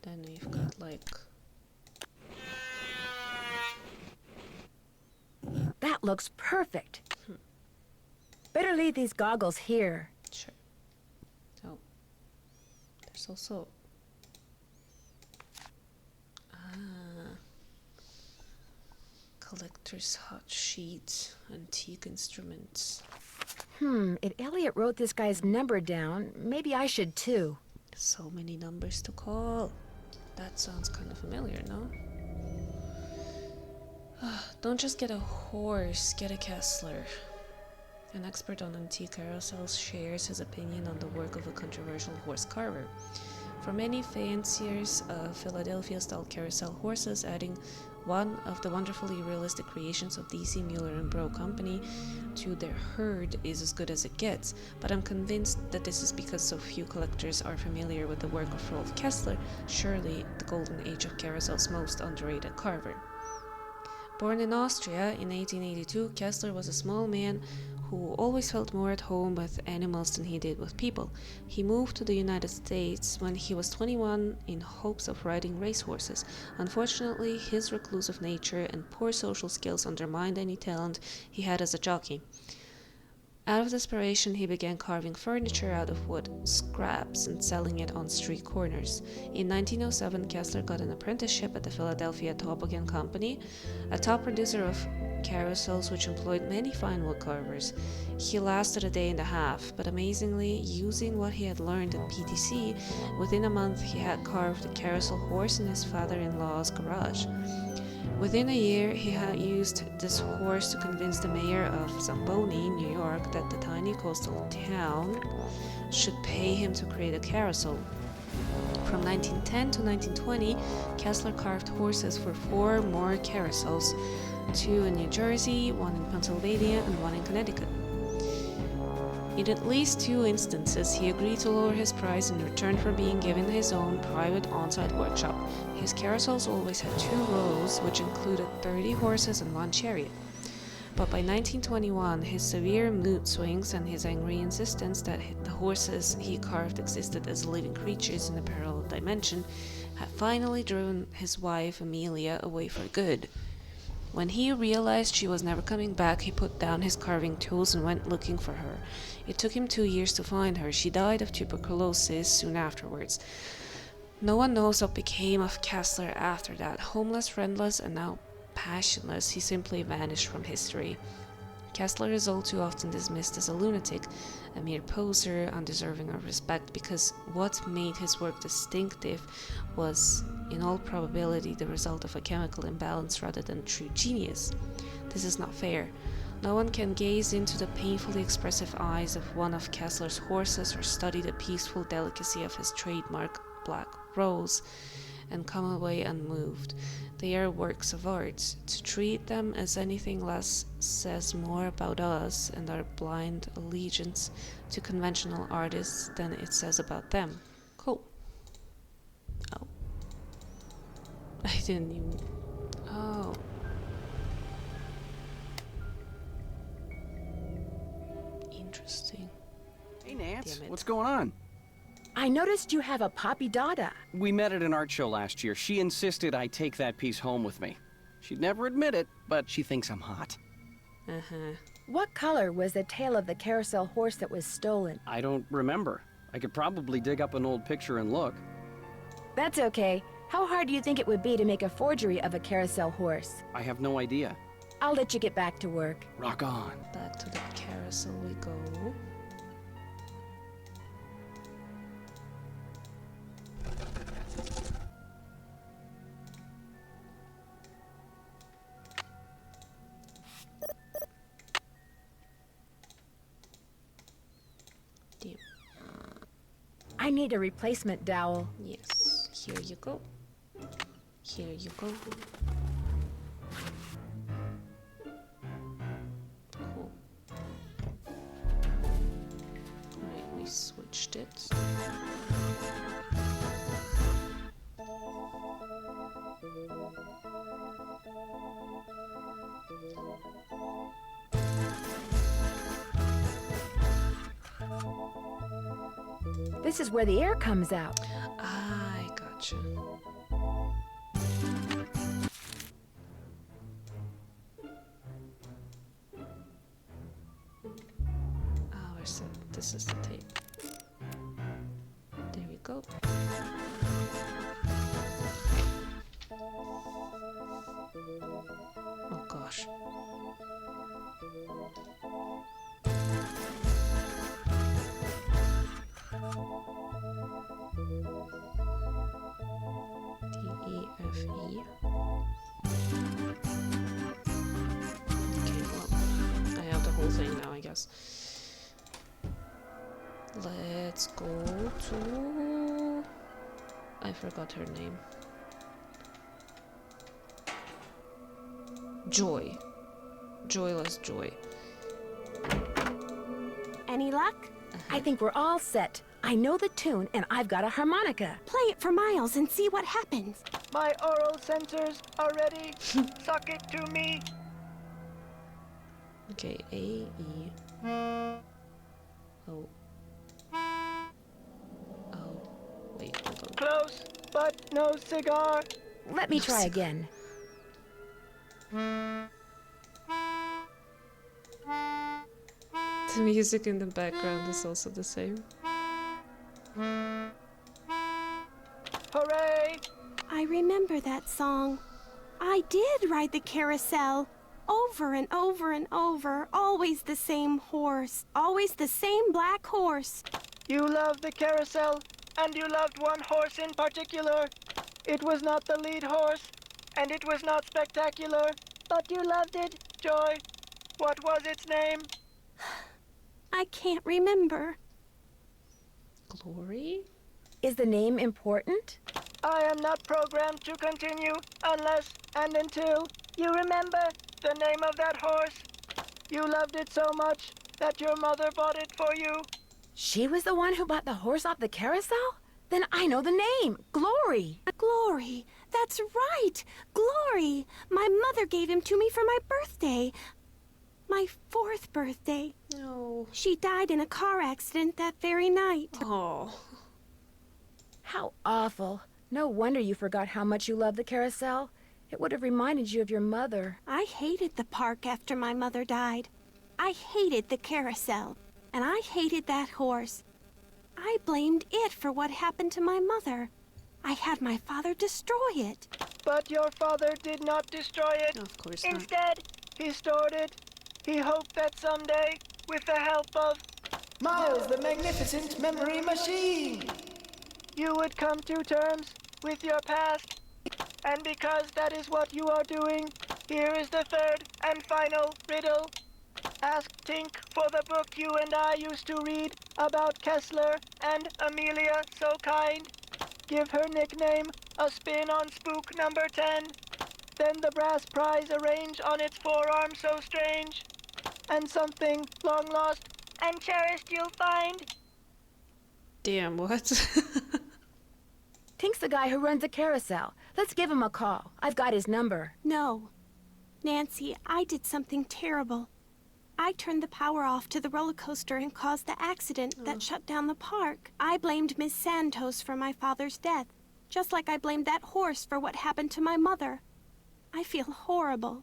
S1: And then we've got like...
S2: That looks perfect. Better leave these goggles here.
S1: Sure. Oh. There's also... collector's hot sheet, antique instruments.
S2: If Elliot wrote this guy's number down, maybe I should too.
S1: So many numbers to call. That sounds kind of familiar, no? Don't just get a horse, get a Kessler. An expert on antique carousels shares his opinion on the work of a controversial horse carver. For many fanciers of Philadelphia-style carousel horses, adding one of the wonderfully realistic creations of D.C. Mueller and Bro Company to their herd is as good as it gets, but I'm convinced that this is because so few collectors are familiar with the work of Rolf Kessler, surely the golden age of carousel's most underrated carver. Born in Austria in 1882, Kessler was a small man who always felt more at home with animals than he did with people. He moved to the United States when he was 21 in hopes of riding racehorses. Unfortunately, his reclusive nature and poor social skills undermined any talent he had as a jockey. Out of desperation, he began carving furniture out of wood scraps and selling it on street corners. In 1907, Kessler got an apprenticeship at the Philadelphia Toboggan Company, a top producer of carousels which employed many fine wood carvers. He lasted a day and a half, but amazingly, using what he had learned at PTC, within a month he had carved a carousel horse in his father-in-law's garage. Within a year, he had used this horse to convince the mayor of Zamboni, New York, that the tiny coastal town should pay him to create a carousel. From 1910 to 1920, Kessler carved horses for 4 more carousels, 2 in New Jersey, 1 in Pennsylvania, and 1 in Connecticut. In at least 2 instances, he agreed to lower his price in return for being given his own private on-site workshop. His carousels always had 2 rows, which included 30 horses and 1 chariot. But by 1921, his severe mood swings and his angry insistence that the horses he carved existed as living creatures in a parallel dimension had finally driven his wife, Amelia, away for good. When he realized she was never coming back, he put down his carving tools and went looking for her. It took him 2 years to find her. She died of tuberculosis soon afterwards. No one knows what became of Kessler after that. Homeless, friendless, and now passionless, he simply vanished from history. Kessler is all too often dismissed as a lunatic, a mere poser, undeserving of respect, because what made his work distinctive was, in all probability, the result of a chemical imbalance rather than true genius. This is not fair. No one can gaze into the painfully expressive eyes of one of Kessler's horses or study the peaceful delicacy of his trademark black rose and come away unmoved. They are works of art. To treat them as anything less says more about us and our blind allegiance to conventional artists than it says about them. Cool. Oh. I didn't even... Oh. Interesting.
S9: Hey, Nance. What's going on?
S2: I noticed you have a Poppy Dada.
S9: We met at an art show last year. She insisted I take that piece home with me. She'd never admit it, but she thinks I'm hot.
S1: Uh-huh.
S2: What color was the tail of the carousel horse that was stolen?
S9: I don't remember. I could probably dig up an old picture and look.
S2: That's okay. How hard do you think it would be to make a forgery of a carousel horse?
S9: I have no idea.
S2: I'll let you get back to work.
S9: Rock on.
S1: Back to the carousel we go.
S2: I need a replacement dowel.
S1: Yes, here you go. Here you go. Cool. Alright, we switched it.
S2: This is where the air comes out.
S1: I gotcha. Oh, this is the tape. There we go. Oh gosh. D-E-F-E. Okay, well, I have the whole thing now, I guess. Let's go to... I forgot her name. Joy. Joyless Joy.
S2: Any luck? I think we're all set. I know the tune, and I've got a harmonica.
S7: Play it for Miles and see what happens.
S11: My oral sensors are ready. Suck it to me.
S1: Okay, A-E. Oh. Oh. Wait, hold on.
S11: Close, but no cigar.
S2: Let me try again.
S1: The music in the background is also the same.
S11: Hooray!
S7: I remember that song. I did ride the carousel. Over and over and over. Always the same horse. Always the same black horse.
S11: You loved the carousel, and you loved one horse in particular. It was not the lead horse, and it was not spectacular, but you loved it, Joy. What was its name?
S7: I can't remember.
S1: Glory?
S2: Is the name important?
S11: I am not programmed to continue unless and until you remember the name of that horse. You loved it so much that your mother bought it for you.
S2: She was the one who bought the horse off the carousel? Then I know the name. Glory.
S7: Glory. That's right. Glory. My mother gave him to me for my birthday. My 4th birthday.
S1: No.
S7: She died in a car accident that very night.
S1: Oh.
S2: How awful. No wonder you forgot how much you loved the carousel. It would have reminded you of your mother.
S7: I hated the park after my mother died. I hated the carousel. And I hated that horse. I blamed it for what happened to my mother. I had my father destroy it.
S11: But your father did not destroy it.
S1: Of course not.
S11: Instead, he stored it. He hoped that someday, with the help of
S18: Miles, the magnificent memory machine,
S11: you would come to terms with your past. And because that is what you are doing, here is the third and final riddle. Ask Tink for the book you and I used to read about Kessler and Amelia So Kind. Give her nickname a spin on spook number 10. Then the brass prize arrange on its forearm so strange. And something long lost and cherished you'll find.
S1: Damn, what?
S2: Tink's the guy who runs the carousel. Let's give him a call. I've got his number.
S7: No. Nancy, I did something terrible. I turned the power off to the roller coaster and caused the accident that shut down the park. I blamed Miss Santos for my father's death, just like I blamed that horse for what happened to my mother. I feel horrible.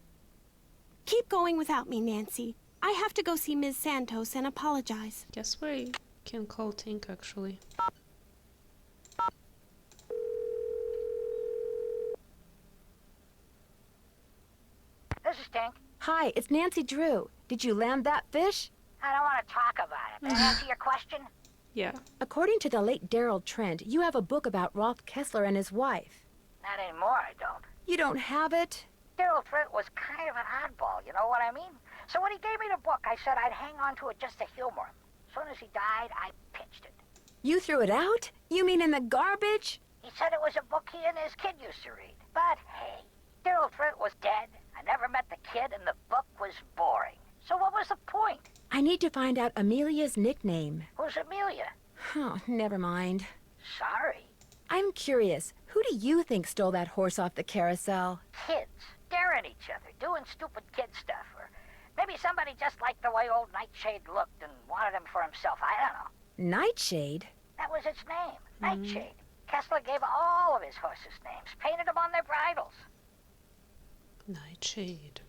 S7: Keep going without me, Nancy. I have to go see Ms. Santos and apologize.
S1: Guess we can call Tink, actually.
S13: This is Tink.
S2: Hi, it's Nancy Drew. Did you land that fish?
S13: I don't want to talk about it. May I answer your question?
S1: Yeah.
S2: According to the late Daryl Trent, you have a book about Rolf Kessler and his wife.
S13: Not anymore, I don't.
S2: You don't have it?
S13: Daryl Trent was kind of an oddball, you know what I mean? So when he gave me the book, I said I'd hang on to it just to humor him. As soon as he died, I pitched it.
S2: You threw it out? You mean in the garbage?
S13: He said it was a book he and his kid used to read. But hey, Daryl Trent was dead. I never met the kid, and the book was boring. So what was the point?
S2: I need to find out Amelia's nickname.
S13: Who's Amelia?
S2: Oh, never mind.
S13: Sorry.
S2: I'm curious. Who do you think stole that horse off the carousel?
S13: Kids. Staring at each other, doing stupid kid stuff. Or maybe somebody just liked the way old Nightshade looked and wanted him for himself. I don't know.
S2: Nightshade?
S13: That was its name. Nightshade. Kessler gave all of his horses names, painted them on their bridles.
S1: Nightshade.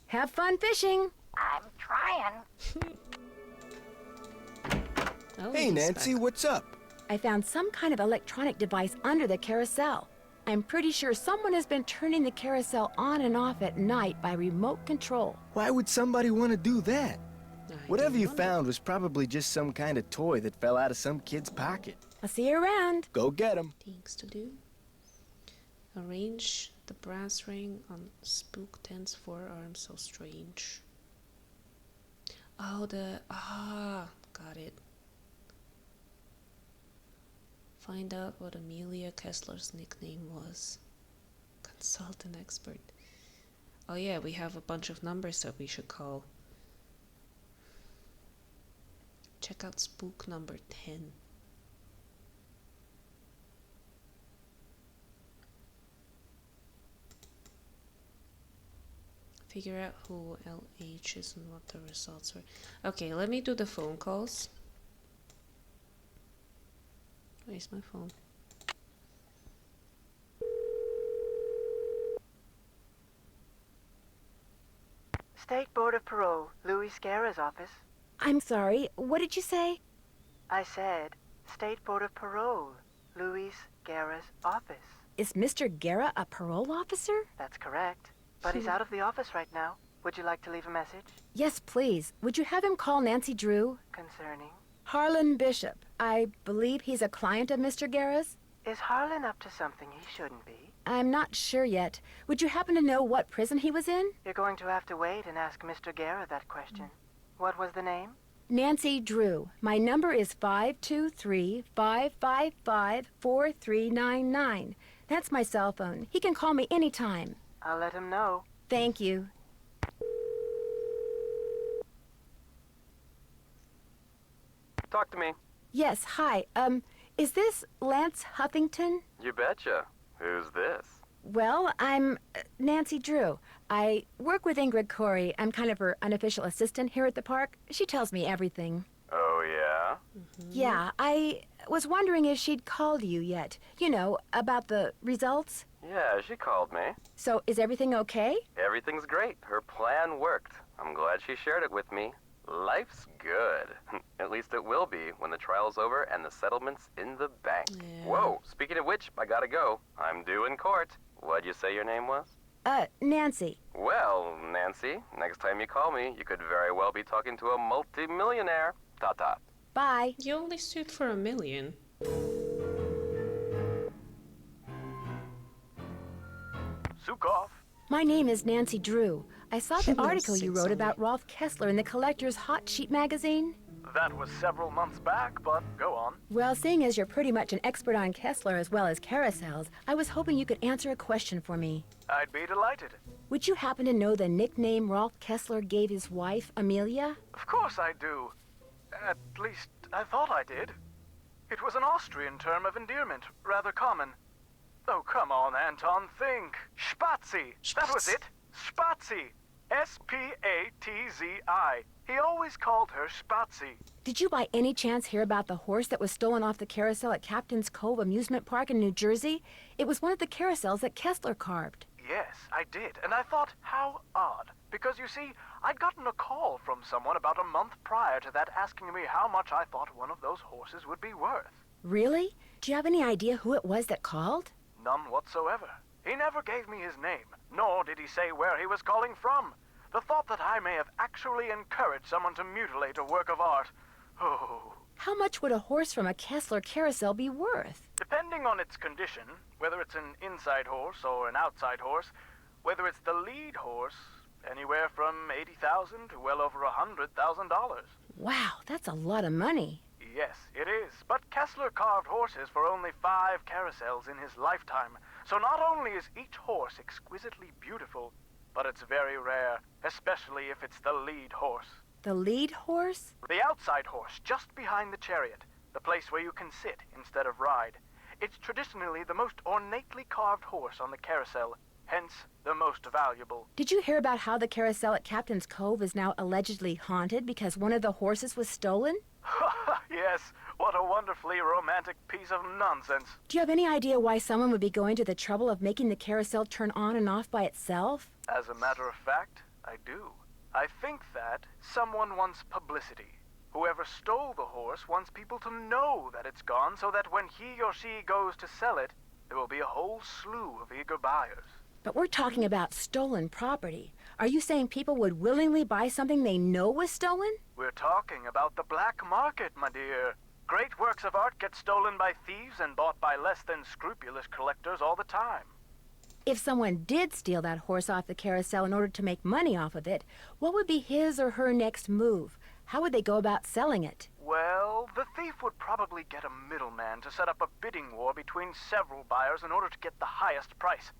S2: Have fun fishing.
S13: I'm trying.
S1: Oh,
S6: Hey, Nancy, what's up?
S2: I found some kind of electronic device under the carousel. I'm pretty sure someone has been turning the carousel on and off at night by remote control.
S6: Why would somebody want to do that? Whatever you found was probably just some kind of toy that fell out of some kid's pocket.
S2: I'll see you around.
S6: Go get him.
S1: Things to do. Arrange the brass ring on Spook 10's forearm so strange. Oh, got it. Find out what Amelia Kessler's nickname was. Consult an expert. Oh yeah, we have a bunch of numbers that we should call. Check out Spook number 10. Figure out who LH is and what the results are. Okay, let me do the phone calls. Where's my phone?
S4: State Board of Parole, Louis Scarra's office.
S2: I'm sorry, what did you say?
S4: I said, State Board of Parole, Louis Scarra's office.
S2: Is Mr. Guerra a parole officer?
S4: That's correct. But he's out of the office right now. Would you like to leave a message?
S2: Yes, please. Would you have him call Nancy Drew?
S4: Concerning?
S2: Harlan Bishop. I believe he's a client of Mr. Guerra's.
S4: Is Harlan up to something he shouldn't be?
S2: I'm not sure yet. Would you happen to know what prison he was in?
S4: You're going to have to wait and ask Mr. Guerra that question. What was the name?
S2: Nancy Drew. My number is 523-555-4399. That's my cell phone. He can call me anytime.
S4: I'll let him know.
S2: Thank you.
S19: Talk to me.
S2: Yes, hi. Is this Lance Huffington?
S19: You betcha. Who's this?
S2: Well, I'm Nancy Drew. I work with Ingrid Corey. I'm kind of her unofficial assistant here at the park. She tells me everything.
S19: Oh, yeah?
S2: Yeah, I was wondering if she'd called you yet. You know, about the results.
S19: Yeah, she called me.
S2: So, is everything okay?
S19: Everything's great. Her plan worked. I'm glad she shared it with me. Life's good. At least it will be when the trial's over and the settlement's in the bank.
S1: Yeah.
S19: Whoa, speaking of which, I gotta go. I'm due in court. What'd you say your name was?
S2: Nancy.
S19: Well, Nancy, next time you call me, you could very well be talking to a multi-millionaire. Ta-ta.
S2: Bye.
S1: You only sued for $1 million.
S19: Sukov.
S2: My name is Nancy Drew. I saw the
S1: No,
S2: article you wrote
S1: six
S2: about Rolf Kessler in the Collector's Hot Sheet magazine.
S11: That was several months back, but go on.
S2: Well, seeing as you're pretty much an expert on Kessler as well as carousels, I was hoping you could answer a question for me.
S11: I'd be delighted.
S2: Would you happen to know the nickname Rolf Kessler gave his wife, Amelia?
S11: Of course I do. At least, I thought I did. It was an Austrian term of endearment, rather common. Oh, come on, Anton, think. Spazi. That was it. Spazi. S-P-A-T-Z-I. He always called her Spazi.
S2: Did you by any chance hear about the horse that was stolen off the carousel at Captain's Cove Amusement Park in New Jersey? It was one of the carousels that Kessler carved.
S11: Yes, I did, and I thought, how odd. Because, you see, I'd gotten a call from someone about a month prior to that asking me how much I thought one of those horses would be worth.
S2: Really? Do you have any idea who it was that called?
S11: None whatsoever. He never gave me his name, nor did he say where he was calling from. The thought that I may have actually encouraged someone to mutilate a work of art. Oh.
S2: How much would a horse from a Kessler carousel be worth?
S11: Depending on its condition, whether it's an inside horse or an outside horse, whether it's the lead horse, anywhere from $80,000 to well over $100,000.
S2: Wow, that's a lot of money.
S11: Yes, it is. But Kessler carved horses for only 5 carousels in his lifetime. So not only is each horse exquisitely beautiful, but it's very rare, especially if it's the lead horse.
S2: The lead horse?
S11: The outside horse, just behind the chariot, the place where you can sit instead of ride. It's traditionally the most ornately carved horse on the carousel, hence the most valuable.
S2: Did you hear about how the carousel at Captain's Cove is now allegedly haunted because one of the horses was stolen?
S11: Yes, what a wonderfully romantic piece of nonsense.
S2: Do you have any idea why someone would be going to the trouble of making the carousel turn on and off by itself?
S11: As a matter of fact, I do. I think that someone wants publicity. Whoever stole the horse wants people to know that it's gone so that when he or she goes to sell it, there will be a whole slew of eager buyers.
S2: But we're talking about stolen property. Are you saying people would willingly buy something they know was stolen?
S11: We're talking about the black market, my dear. Great works of art get stolen by thieves and bought by less than scrupulous collectors all the time.
S2: If someone did steal that horse off the carousel in order to make money off of it, what would be his or her next move? How would they go about selling it?
S11: Well, the thief would probably get a middleman to set up a bidding war between several buyers in order to get the highest price.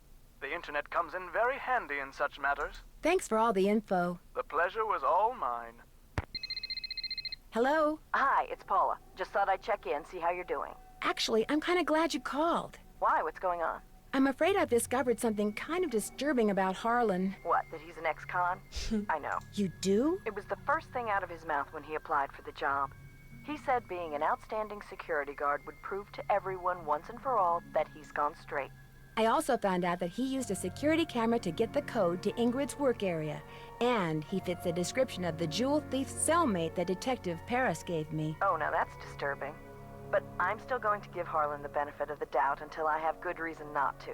S11: The internet comes in very handy in such matters.
S2: Thanks for all the info.
S11: The pleasure was all mine.
S2: Hello?
S4: Hi, it's Paula. Just thought I'd check in, see how you're doing.
S2: Actually, I'm kind of glad you called.
S4: Why? What's going on?
S2: I'm afraid I've discovered something kind of disturbing about Harlan.
S4: What, that he's an ex-con? I know.
S2: You do?
S4: It was the first thing out of his mouth when he applied for the job. He said being an outstanding security guard would prove to everyone once and for all that he's gone straight.
S2: I also found out that he used a security camera to get the code to Ingrid's work area. And he fits the description of the jewel thief's cellmate that Detective Paris gave me.
S4: Oh, now that's disturbing. But I'm still going to give Harlan the benefit of the doubt until I have good reason not to.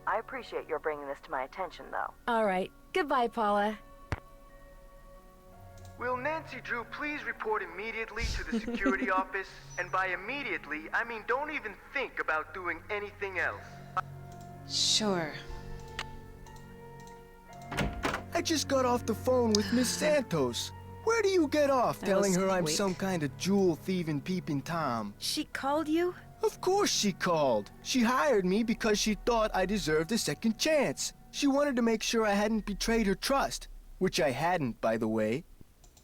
S4: I appreciate your bringing this to my attention, though.
S2: All right. Goodbye, Paula.
S5: Will Nancy Drew please report immediately to the security office? And by immediately, I mean don't even think about doing anything else.
S1: Sure.
S6: I just got off the phone with Miss Santos. Where do you get off telling her I'm
S1: quick.
S6: some kind of jewel-thieving peeping Tom?
S2: She called you?
S6: Of course she called. She hired me because she thought I deserved a second chance. She wanted to make sure I hadn't betrayed her trust, which I hadn't, by the way.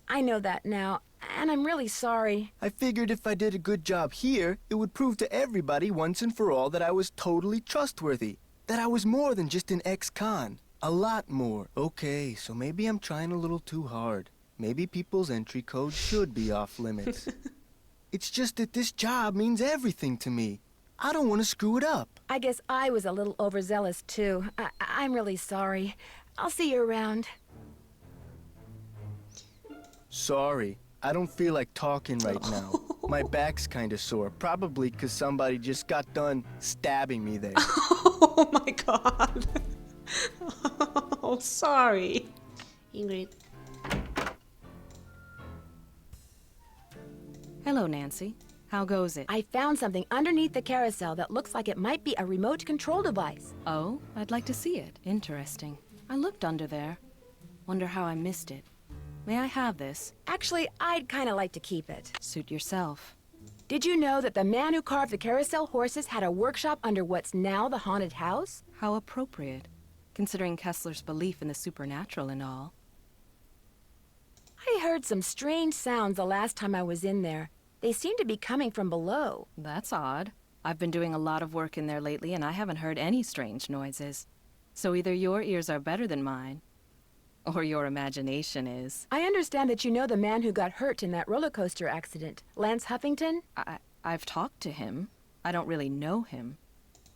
S2: I know that now, and I'm really sorry.
S6: I figured if I did a good job here, it would prove to everybody once and for all that I was totally trustworthy. That I was more than just an ex-con. A lot more. Okay, so maybe I'm trying a little too hard. Maybe people's entry code should be off limits. It's just that this job means everything to me. I don't want to screw it up.
S2: I guess I was a little overzealous, too. I'm really sorry. I'll see you around.
S6: Sorry, I don't feel like talking right now. My back's kinda sore, probably 'cause somebody just got done stabbing me there.
S1: Oh my god. Oh, sorry. Ingrid.
S8: Hello, Nancy. How goes it?
S2: I found something underneath the carousel that looks like it might be a remote control device.
S8: Oh, I'd like to see it. Interesting. I looked under there. Wonder how I missed it. May I have this?
S2: Actually, I'd kind of like to keep it.
S8: Suit yourself.
S2: Did you know that the man who carved the carousel horses had a workshop under what's now the haunted house?
S8: How appropriate, considering Kessler's belief in the supernatural and all.
S2: I heard some strange sounds the last time I was in there. They seem to be coming from below.
S8: That's odd. I've been doing a lot of work in there lately, and I haven't heard any strange noises. So either your ears are better than mine, or your imagination is.
S2: I understand that you know the man who got hurt in that roller coaster accident, Lance Huffington?
S8: I've talked to him. I don't really know him.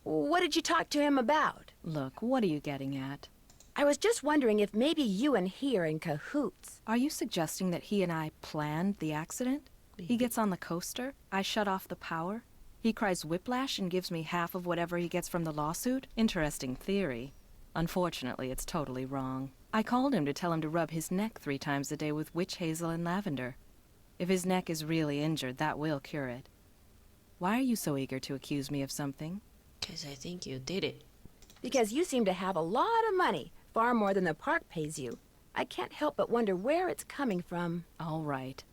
S2: What did you talk to him about?
S8: Look, what are you getting at?
S2: I was just wondering if maybe you and he are in cahoots.
S8: Are you suggesting that he and I planned the accident? He gets on the coaster, I shut off the power, he cries whiplash and gives me half of whatever he gets from the lawsuit? Interesting theory. Unfortunately, it's totally wrong. I called him to tell him to rub his neck 3 times a day with witch hazel and lavender. If his neck is really injured, that will cure it. Why are you so eager to accuse me of something?
S1: 'Cause I think you did it.
S2: Because you seem to have a lot of money, far more than the park pays you. I can't help but wonder where it's coming from.
S8: All right.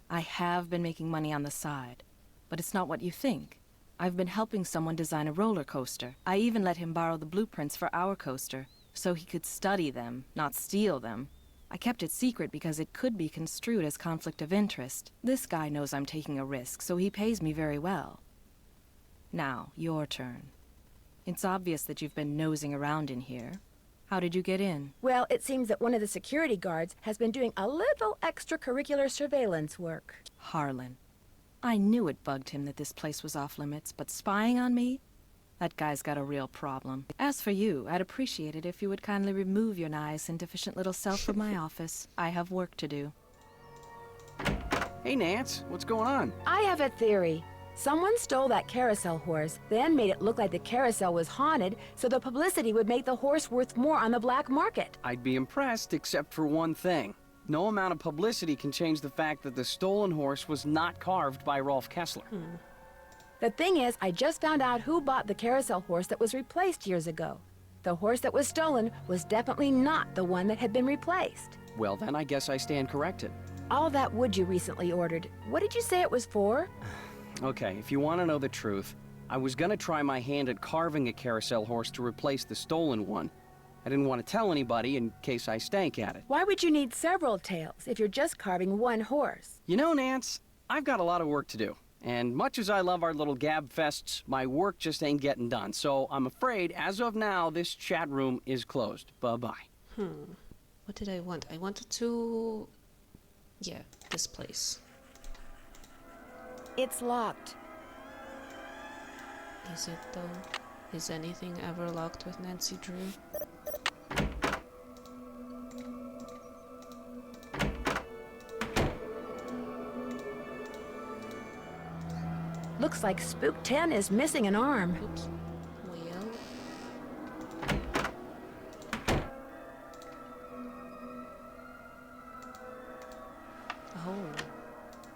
S8: I have been making money on the side, but it's not what you think. I've been helping someone design a roller coaster. I even let him borrow the blueprints for our coaster, so he could study them, not steal them. I kept it secret because it could be construed as conflict of interest. This guy knows I'm taking a risk, so he pays me very well. Now, your turn. It's obvious that you've been nosing around in here. How did you get in?
S2: Well, it seems that one of the security guards has been doing a little extracurricular surveillance work.
S8: Harlan. I knew it bugged him that this place was off limits, but spying on me? That guy's got a real problem. As for you, I'd appreciate it if you would kindly remove your nice and deficient little self from my office. I have work to do.
S9: Hey, Nance, what's going on?
S2: I have a theory. Someone stole that carousel horse, then made it look like the carousel was haunted, so the publicity would make the horse worth more on the black market.
S9: I'd be impressed, except for one thing. No amount of publicity can change the fact that the stolen horse was not carved by Rolf Kessler.
S2: The thing is, I just found out who bought the carousel horse that was replaced years ago. The horse that was stolen was definitely not the one that had been replaced.
S9: Well, then I guess I stand corrected.
S2: All that wood you recently ordered, what did you say it was for?
S9: Okay, if you want to know the truth, I was gonna try my hand at carving a carousel horse to replace the stolen one. I didn't want to tell anybody in case I stank at it.
S2: Why would you need several tails if you're just carving one horse?
S9: You know, Nance, I've got a lot of work to do. And much as I love our little gab fests, my work just ain't getting done. So I'm afraid, as of now, this chat room is closed. Bye-bye.
S1: What did I want? I wanted to... yeah, this place.
S2: It's locked.
S1: Is it though? Is anything ever locked with Nancy Drew?
S2: Looks like Spook 10 is missing an arm.
S1: Oops. Well... oh.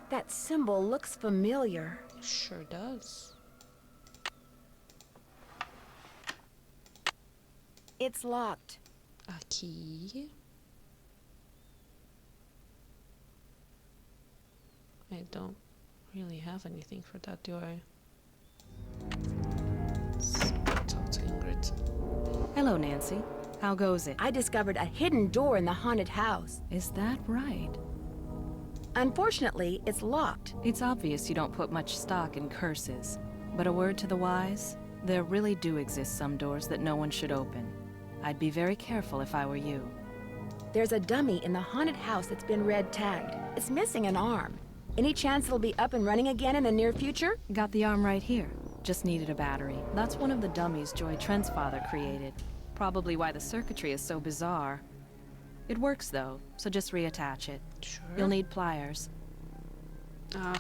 S2: That symbol looks familiar.
S1: Sure does.
S2: It's locked.
S1: A key? I don't really have anything for that, do I? Let's talk to Ingrid.
S8: Hello, Nancy. How goes it?
S2: I discovered a hidden door in the haunted house.
S8: Is that right?
S2: Unfortunately, it's locked.
S8: It's obvious you don't put much stock in curses. But a word to the wise, there really do exist some doors that no one should open. I'd be very careful if I were you.
S2: There's a dummy in the haunted house that's been red tagged. It's missing an arm. Any chance it'll be up and running again in the near future?
S8: Got the arm right here. Just needed a battery. That's one of the dummies Joy Trent's father created. Probably why the circuitry is so bizarre. It works though, so just reattach it.
S1: Sure.
S8: You'll need pliers.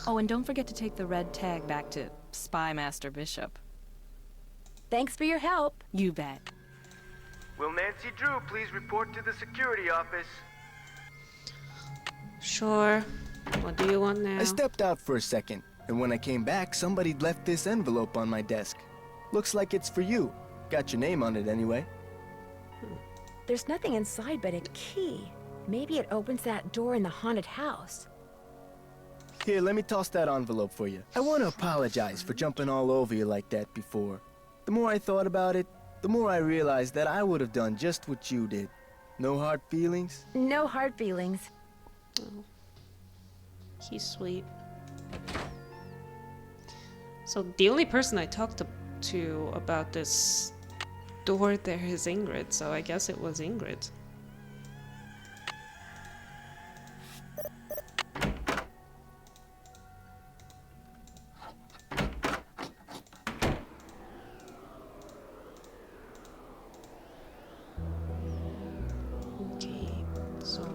S8: Oh, and don't forget to take the red tag back to Spy Master Bishop.
S2: Thanks for your help.
S8: You bet.
S5: Will Nancy Drew please report to the security office?
S1: Sure. What do you want now?
S6: I stepped out for a second, and when I came back, somebody'd left this envelope on my desk. Looks like it's for you. Got your name on it anyway.
S2: There's nothing inside but a key. Maybe it opens that door in the haunted house.
S6: Here, let me toss that envelope for you. I want to apologize for jumping all over you like that before. The more I thought about it, the more I realized that I would have done just what you did. No hard feelings?
S2: No hard feelings.
S1: Oh. He's sweet. So the only person I talked to about this door there is Ingrid, so I guess it was Ingrid. Okay, so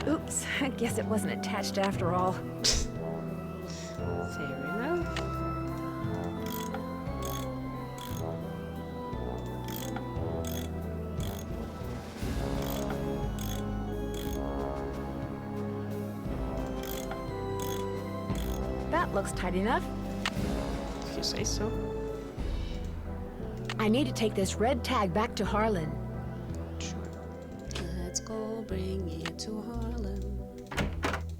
S2: Oops, I guess it wasn't attached after all.
S1: fair enough.
S2: That looks tight enough.
S1: If you say so.
S2: I need to take this red tag back to Harlan.
S1: Sure. Let's go bring it to Harlan.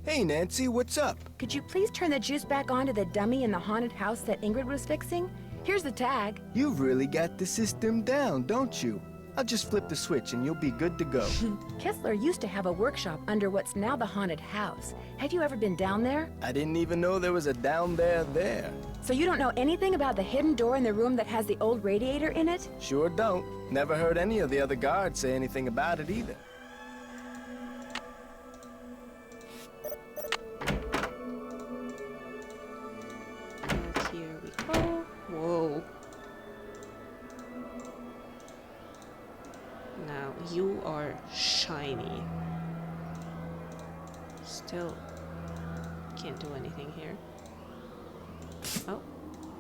S6: Hey, Nancy, what's up?
S2: Could you please turn the juice back on to the dummy in the haunted house that Ingrid was fixing? Here's the tag.
S6: You've really got the system down, don't you? I'll just flip the switch and you'll be good to go.
S2: Kessler used to have a workshop under what's now the haunted house. Have you ever been down there?
S6: I didn't even know there was a down there.
S2: So you don't know anything about the hidden door in the room that has the old radiator in it?
S6: Sure don't. Never heard any of the other guards say anything about it either.
S1: And here we go. Whoa. Now you are shiny. Still can't do anything here. Oh.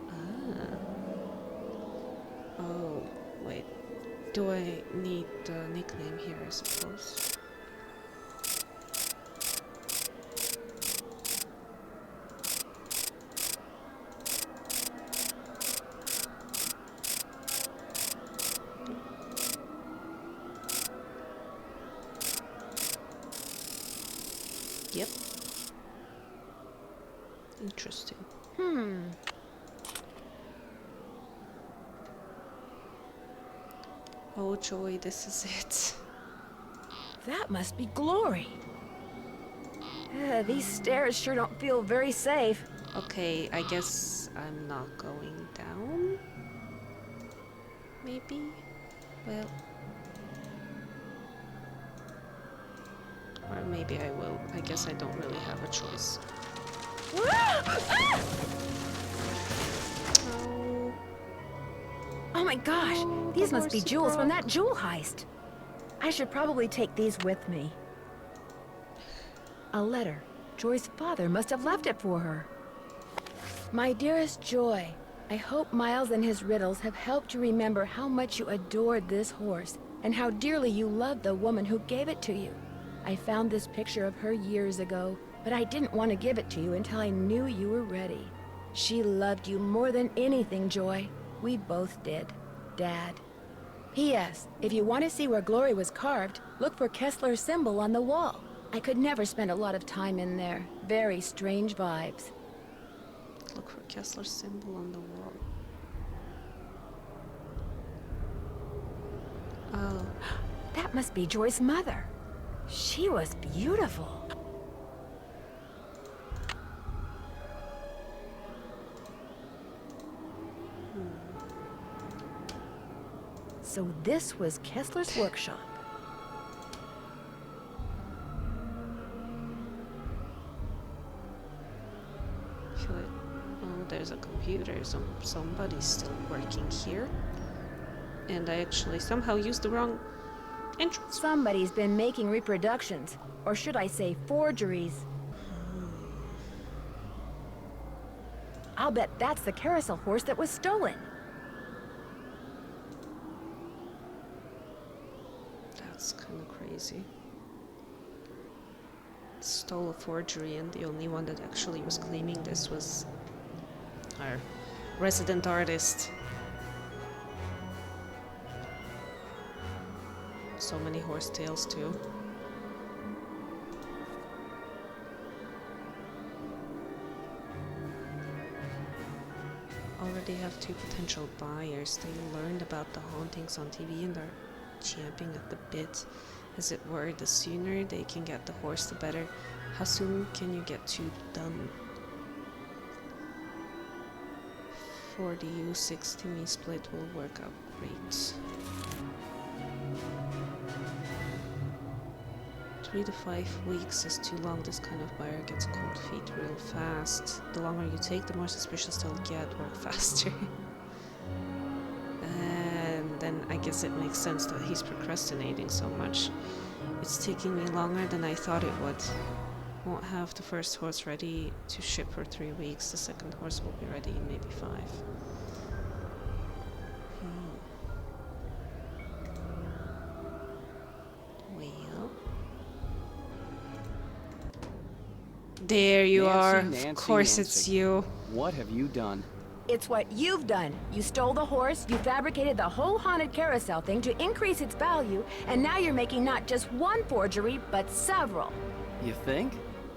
S1: Ah. Oh, wait. Do I need the nickname here, I suppose? Yep. Interesting. Oh, Joy, this is it.
S2: That must be Glory. These stairs sure don't feel very safe.
S1: Okay, I guess I'm not going down. Maybe? Well. Or maybe I will. I guess I don't really have a choice.
S2: Oh my gosh, these must be jewels from that jewel heist. I should probably take these with me. A letter. Joy's father must have left it for her. My dearest Joy, I hope Miles and his riddles have helped you remember how much you adored this horse and how dearly you loved the woman who gave it to you. I found this picture of her years ago, but I didn't want to give it to you until I knew you were ready. She loved you more than anything, Joy. We both did. Dad. P.S. If you want to see where Glory was carved, look for Kessler's symbol on the wall. I could never spend a lot of time in there. Very strange vibes.
S1: Look for Kessler's symbol on the wall. Oh.
S2: That must be Joy's mother. She was beautiful. So this was Kessler's workshop.
S1: I feel like, oh, there's a computer. Somebody's still working here. And I actually somehow used the wrong entrance.
S2: Somebody's been making reproductions, or should I say forgeries. I'll bet that's the carousel horse that was stolen.
S1: That's kind of crazy. Stole a forgery, and the only one that actually was claiming this was our resident artist. So many horse tails too. Already have 2 potential buyers. They learned about the hauntings on TV and are champing at the bit, as it were. The sooner they can get the horse, the better. How soon can you get 2 done? 40 you, 60 me split will work out great. 3 to 5 weeks is too long. This kind of buyer gets cold feet real fast. The longer you take, the more suspicious they'll get. Work faster. And then I guess it makes sense that he's procrastinating so much. It's taking me longer than I thought it would. Won't have the first horse ready to ship for 3 weeks. The second horse will be ready in maybe 5. Well, there you are. Of course it's you.
S9: What have you done?
S2: It's what you've done. You stole the horse, you fabricated the whole Haunted Carousel thing to increase its value, and now you're making not just one forgery, but several.
S9: You think?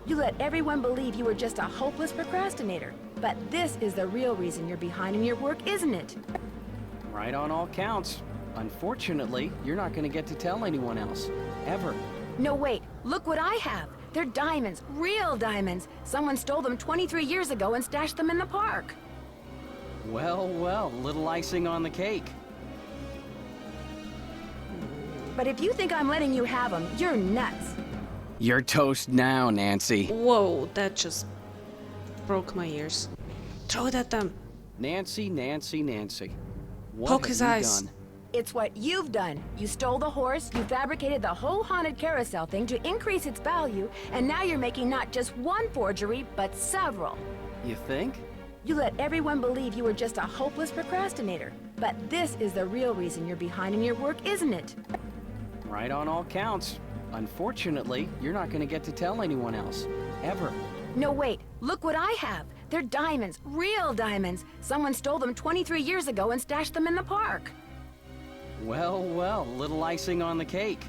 S2: You let everyone believe you were just a hopeless procrastinator. But this is the real reason you're behind in your work, isn't it?
S9: Right on all counts. Unfortunately, you're not going to get to tell anyone else. Ever.
S2: No, wait. Look what I have. They're diamonds. Real diamonds. Someone stole them 23 years ago and stashed them in the park.
S9: Well, well, little icing on the cake.
S2: But if you think I'm letting you have them, you're nuts.
S9: You're toast now, Nancy.
S1: Whoa, that just broke my ears. Throw it at them.
S9: Nancy, Nancy, Nancy. What
S1: Poke
S9: have
S1: his
S9: you
S1: eyes.
S9: done?
S2: It's what you've done. You stole the horse, you fabricated the whole Haunted Carousel thing to increase its value, and now you're making not just one forgery, but several.
S9: You think?
S2: You let everyone believe you were just a hopeless procrastinator. But this is the real reason you're behind in your work, isn't it?
S9: Right on all counts. Unfortunately, you're not going to get to tell anyone else. Ever.
S2: No, wait. Look what I have. They're diamonds. Real diamonds. Someone stole them 23 years ago and stashed them in the park.
S9: Well, well, little icing on the cake.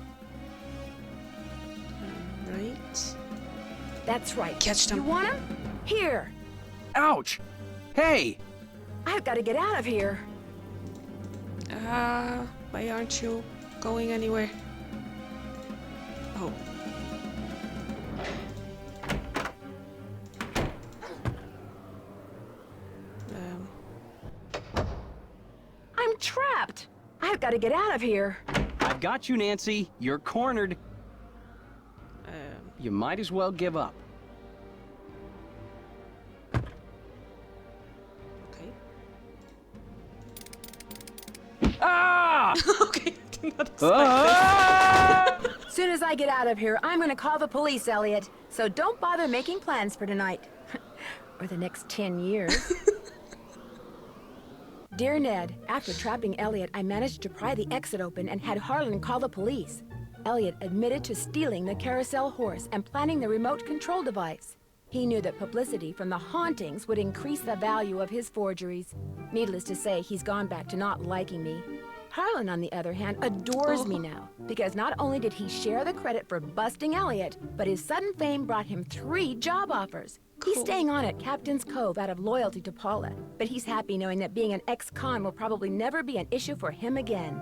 S1: Right.
S2: That's right.
S1: Catch them.
S2: You want them? Here.
S9: Ouch! Hey!
S2: I've got to get out of here.
S1: Why aren't you going anywhere? Oh.
S2: I'm trapped. I've got to get out of here.
S9: I've got you, Nancy. You're cornered. You might as well give up.
S1: Okay.
S9: Ah!
S1: Okay, I did not expect
S2: Soon as I get out of here, I'm going to call the police, Elliot. So don't bother making plans for tonight. Or the next 10 years. Dear Ned, after trapping Elliot, I managed to pry the exit open and had Harlan call the police. Elliot admitted to stealing the carousel horse and planning the remote control device. He knew that publicity from the hauntings would increase the value of his forgeries. Needless to say, he's gone back to not liking me. Harlan, on the other hand, adores me now, because not only did he share the credit for busting Elliot, but his sudden fame brought him 3 job offers. He's staying on at Captain's Cove out of loyalty to Paula, but he's happy knowing that being an ex-con will probably never be an issue for him again.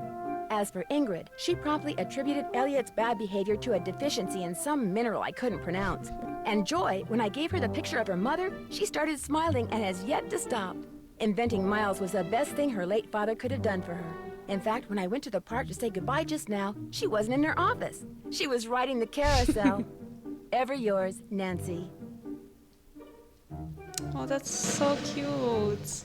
S2: As for Ingrid, she promptly attributed Elliot's bad behavior to a deficiency in some mineral I couldn't pronounce. And Joy, when I gave her the picture of her mother, she started smiling and has yet to stop. Inventing Miles was the best thing her late father could have done for her. In fact, when I went to the park to say goodbye just now, she wasn't in her office. She was riding the carousel. Ever yours, Nancy.
S1: Oh, that's so cute.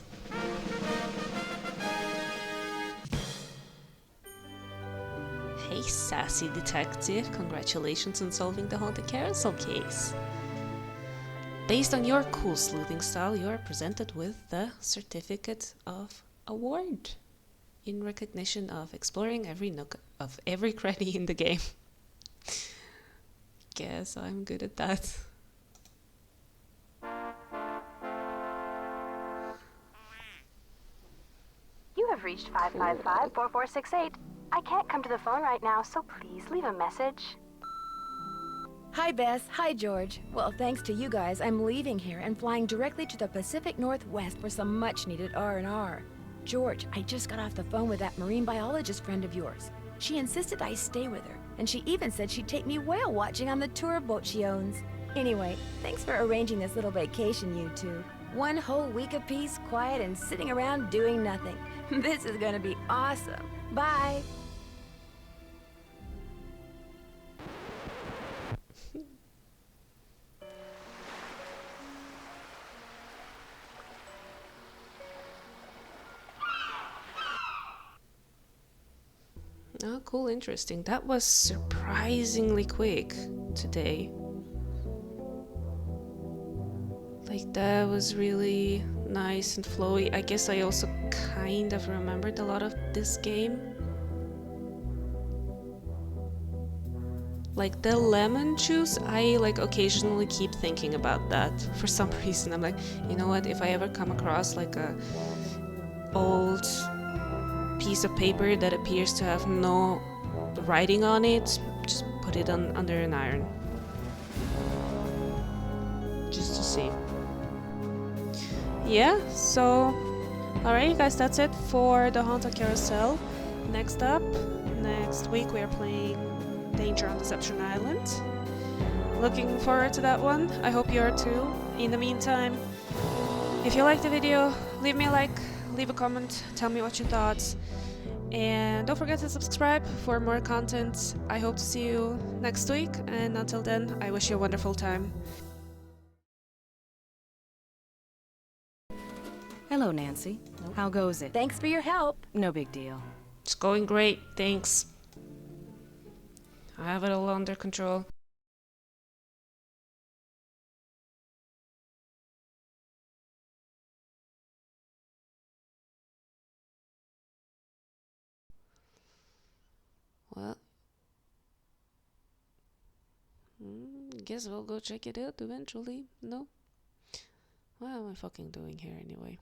S1: Hey, sassy detective. Congratulations on solving the Haunted Carousel case. Based on your cool sleuthing style, you are presented with the Certificate of Award. in recognition of exploring every nook of every cranny in the game. Guess I'm good at that.
S15: You have reached 555-4468. I can't come to the phone right now, so please leave a message.
S2: Hi, Bess. Hi, George. Well, thanks to you guys, I'm leaving here and flying directly to the Pacific Northwest for some much-needed R&R. George, I just got off the phone with that marine biologist friend of yours. She insisted I stay with her, and she even said she'd take me whale watching on the tour boat she owns. Anyway, thanks for arranging this little vacation, you two. 1 whole week of peace, quiet, and sitting around doing nothing. This is gonna be awesome. Bye!
S1: Oh, cool, interesting. That was surprisingly quick today. Like, that was really nice and flowy. I guess I also kind of remembered a lot of this game. Like, the lemon juice, I like occasionally keep thinking about that. For some reason, I'm like, you know what, if I ever come across like a old piece of paper that appears to have no writing on it, just put it on under an iron. Just to see. Yeah, so alright guys, that's it for the Haunted Carousel. Next up, next week we are playing Danger on Deception Island. Looking forward to that one. I hope you are too. In the meantime, if you liked the video, leave me a like, leave a comment, tell me what you thought, and don't forget to subscribe for more content. I hope to see you next week, and until then, I wish you a wonderful time.
S8: Hello, Nancy. How goes it?
S2: Thanks for your help.
S8: No big deal.
S1: It's going great, thanks. I have it all under control. Well, guess we'll go check it out eventually. No? What am I fucking doing here anyway?